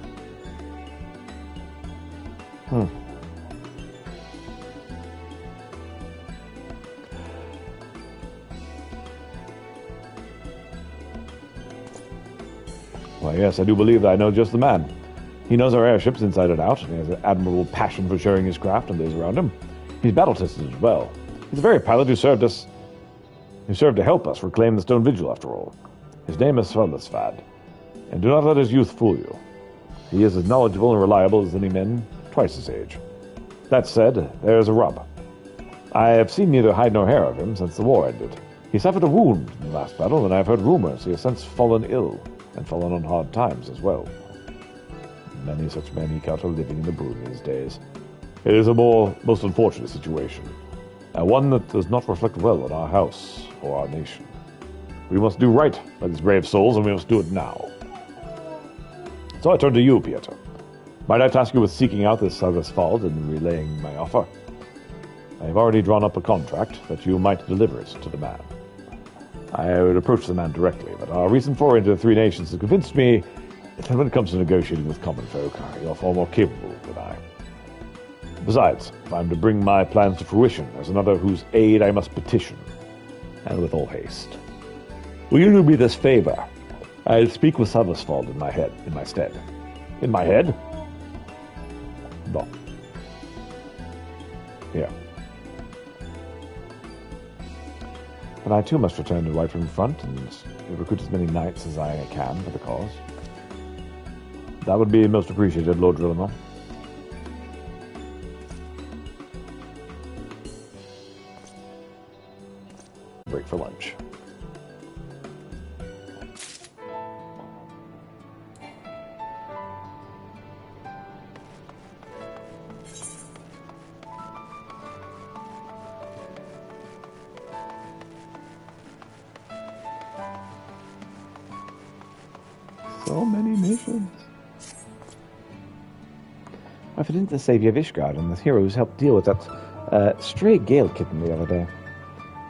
Why, yes, I do believe that I know just the man. He knows our airships inside and out, and he has an admirable passion for sharing his craft and those around him. He's battle-tested as well. He's the very pilot who served to help us reclaim the Stone Vigil, after all. His name is Svalesvad, and do not let his youth fool you. He is as knowledgeable and reliable as any men twice his age. That said, there is a rub. I have seen neither hide nor hair of him since the war ended. He suffered a wound in the last battle, and I have heard rumors he has since fallen ill, and fallen on hard times as well. Many such men eke out a living in the broom these days. It is a most unfortunate situation, and one that does not reflect well on our house or our nation. We must do right by these brave souls, and we must do it now. So I turn to you, Pieter. Might I task you with seeking out this Sargasfald and relaying my offer? I have already drawn up a contract that you might deliver it to the man. I would approach the man directly, but our recent foray into the 3 nations has convinced me that when it comes to negotiating with common folk, you're far more capable than I. Besides, if I'm to bring my plans to fruition, there's another whose aid I must petition, and with all haste. Will you do me this favor? I'll speak with Suttersfold in my stead. In my head? No. Here. But I too must return to Whiterun Front and recruit as many knights as I can for the cause. That would be most appreciated, Lord Drillamore. Break for lunch. So many missions. I fit into the Savior of Ishgard and the heroes helped deal with that stray Gale kitten the other day.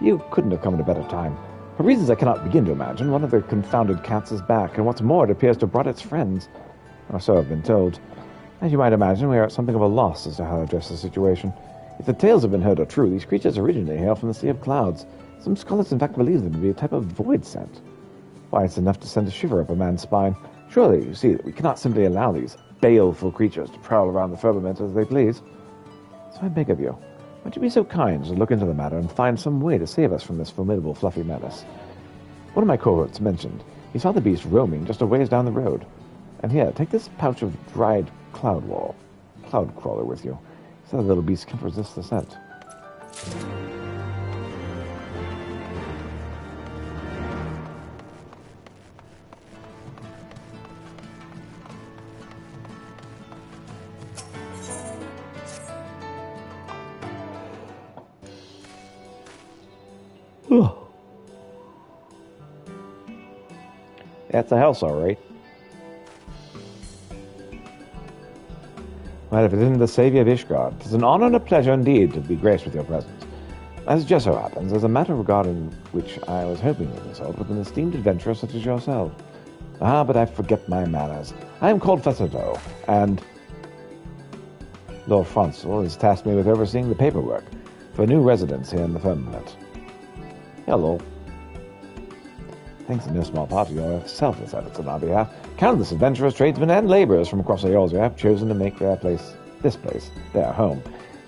You couldn't have come at a better time. For reasons I cannot begin to imagine, one of the confounded cats is back, and what's more, it appears to have brought its friends. Or so I've been told. As you might imagine, we are at something of a loss as to how to address the situation. If the tales have been heard are true, these creatures originally hail from the Sea of Clouds. Some scholars in fact believe them to be a type of void scent. Why, it's enough to send a shiver up a man's spine. Surely, you see that we cannot simply allow these baleful creatures to prowl around the firmament as they please. So I beg of you, would you be so kind as to look into the matter and find some way to save us from this formidable fluffy menace? One of my cohorts mentioned he saw the beast roaming just a ways down the road. And here, take this pouch of dried cloud crawler with you, so the little beast can't resist the scent. That's a house, all right. Well, if it isn't the Savior of Ishgard, it is an honor and a pleasure indeed to be graced with your presence. As it just so happens, there's a matter regarding which I was hoping to consult with an esteemed adventurer such as yourself. Ah, but I forget my manners. I am called Fesito, and Lord Fonsel has tasked me with overseeing the paperwork for a new residence here in the firmament. Hello. Thanks in no small part to your selfless efforts on our behalf, countless adventurers, tradesmen, and laborers from across the Eorzea have chosen to make this place, their home.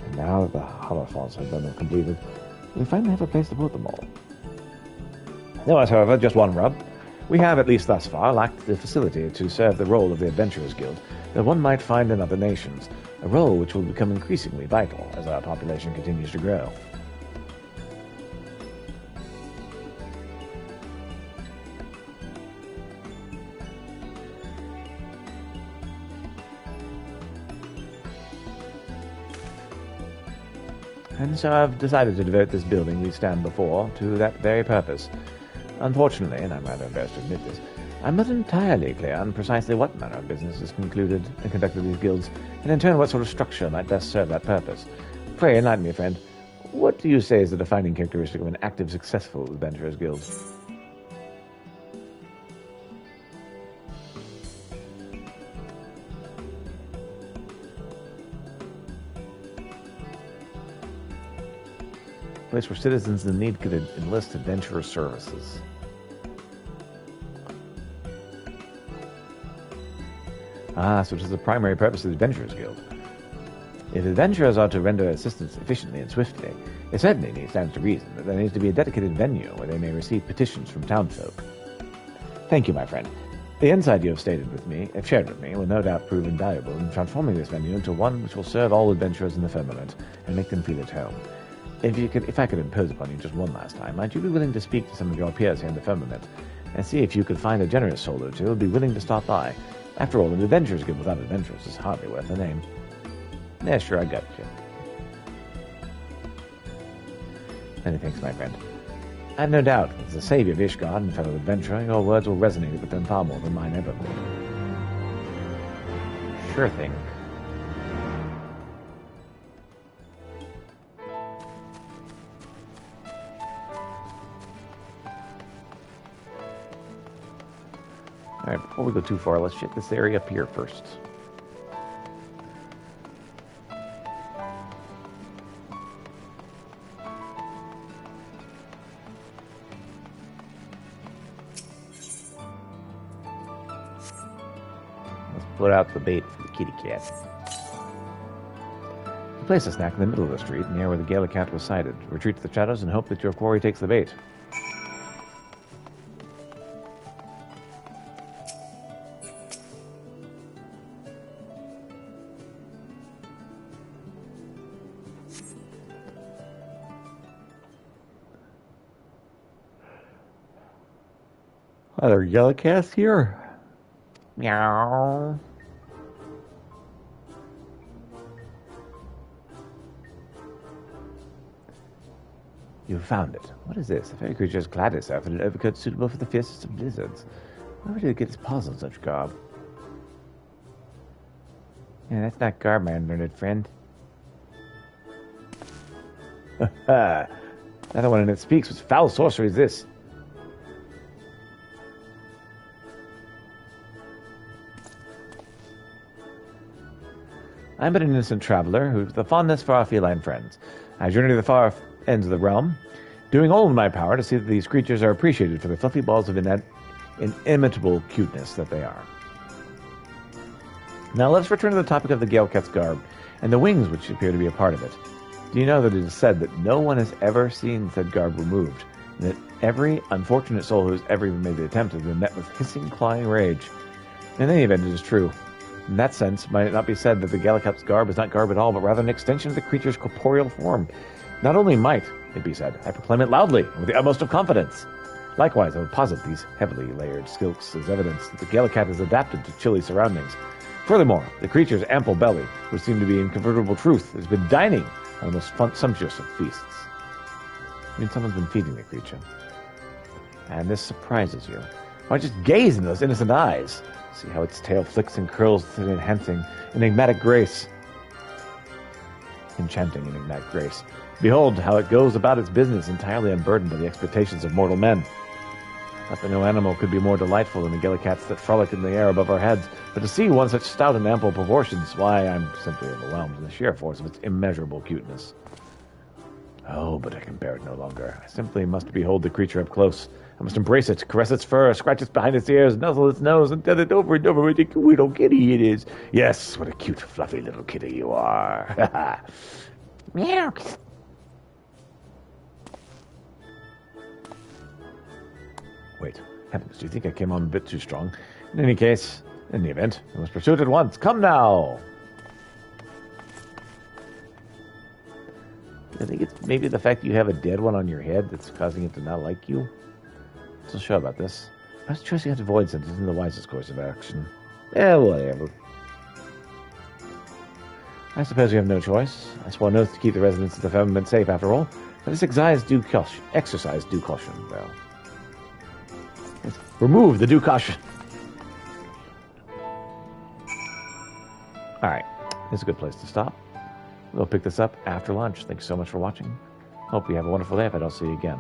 And now that the Holofons have been completed, we finally have a place to put them all. There was, however, just one rub. We have, at least thus far, lacked the facility to serve the role of the Adventurers Guild that one might find in other nations, a role which will become increasingly vital as our population continues to grow. And so I've decided to devote this building we stand before to that very purpose. Unfortunately, and I'm rather embarrassed to admit this, I'm not entirely clear on precisely what manner of business is conducted in these guilds, and in turn what sort of structure might best serve that purpose. Pray enlighten me, friend. What do you say is the defining characteristic of an active, successful adventurers guild? Place where citizens in need could enlist adventurer services. Ah, so it is the primary purpose of the Adventurers Guild. If adventurers are to render assistance efficiently and swiftly, it certainly stands to reason that there needs to be a dedicated venue where they may receive petitions from townsfolk. Thank you, my friend. The insight you have shared with me, will no doubt prove invaluable in transforming this venue into one which will serve all adventurers in the firmament and make them feel at home. If I could impose upon you just one last time, might you be willing to speak to some of your peers here in the firmament and see if you could find a generous soul or two who would be willing to stop by? After all, an adventurer's guild without adventurers is hardly worth the name. Yeah, sure, I got you. Many thanks, my friend. I have no doubt, as the savior of Ishgard and fellow adventurer, your words will resonate with them far more than mine ever would. Sure thing. Alright, before we go too far, let's check this area up here first. put out the bait for the kitty cat. You place a snack in the middle of the street, near where the Gala cat was sighted. Retreat to the shadows and hope that your quarry takes the bait. Are there yellow cats here? Meow. You found it. What is this? A fairy creature has clad itself in an overcoat suitable for the fiercest of blizzards. Where did it get its paws on such garb? Yeah, that's not garb, my unlearned friend. Another one, and it speaks. What foul sorcery is this? I'm but an innocent traveler who has a fondness for our feline friends. I journey to the far ends of the realm, doing all in my power to see that these creatures are appreciated for the fluffy balls of inimitable cuteness that they are. Now let's return to the topic of the Gale Cat's garb, and the wings which appear to be a part of it. Do you know that it is said that no one has ever seen said garb removed, and that every unfortunate soul who has ever even made the attempt has been met with hissing, clawing rage? In any event, it is true. In that sense, might it not be said that the Gallicap's garb is not garb at all, but rather an extension of the creature's corporeal form? Not only might it be said, I proclaim it loudly, with the utmost of confidence. Likewise, I would posit these heavily layered stilts as evidence that the Gallicat is adapted to chilly surroundings. Furthermore, the creature's ample belly, which seemed to be incontrovertible truth, has been dining on the most sumptuous of feasts. I mean, someone's been feeding the creature. And this surprises you. Why just gaze into those innocent eyes? See how its tail flicks and curls with an enhancing, enigmatic grace. Enchanting, enigmatic grace. Behold how it goes about its business entirely unburdened by the expectations of mortal men. Not that no animal could be more delightful than the Gallicats that frolic in the air above our heads, but to see one such stout and ample proportions, why, I'm simply overwhelmed with the sheer force of its immeasurable cuteness. Oh, but I can bear it no longer. I simply must behold the creature up close. I must embrace it, caress its fur, scratch its behind its ears, nuzzle its nose, and tell it over and over what a cute little kitty it is. Yes, what a cute, fluffy little kitty you are. Meow. Wait, heavens, do you think I came on a bit too strong? In any case, in the event, I must pursue it at once. Come now! I think it's maybe the fact that you have a dead one on your head that's causing it to not like you. I'm still sure about this. Perhaps choosing to avoid it isn't the wisest course of action. Whatever. I suppose you have no choice. I swore an oath to keep the residents of the firmament safe, after all. But this exercise due caution, though. Let's remove the due caution. Alright, this is a good place to stop. We'll pick this up after lunch. Thanks so much for watching. Hope you have a wonderful day if I don't see you again.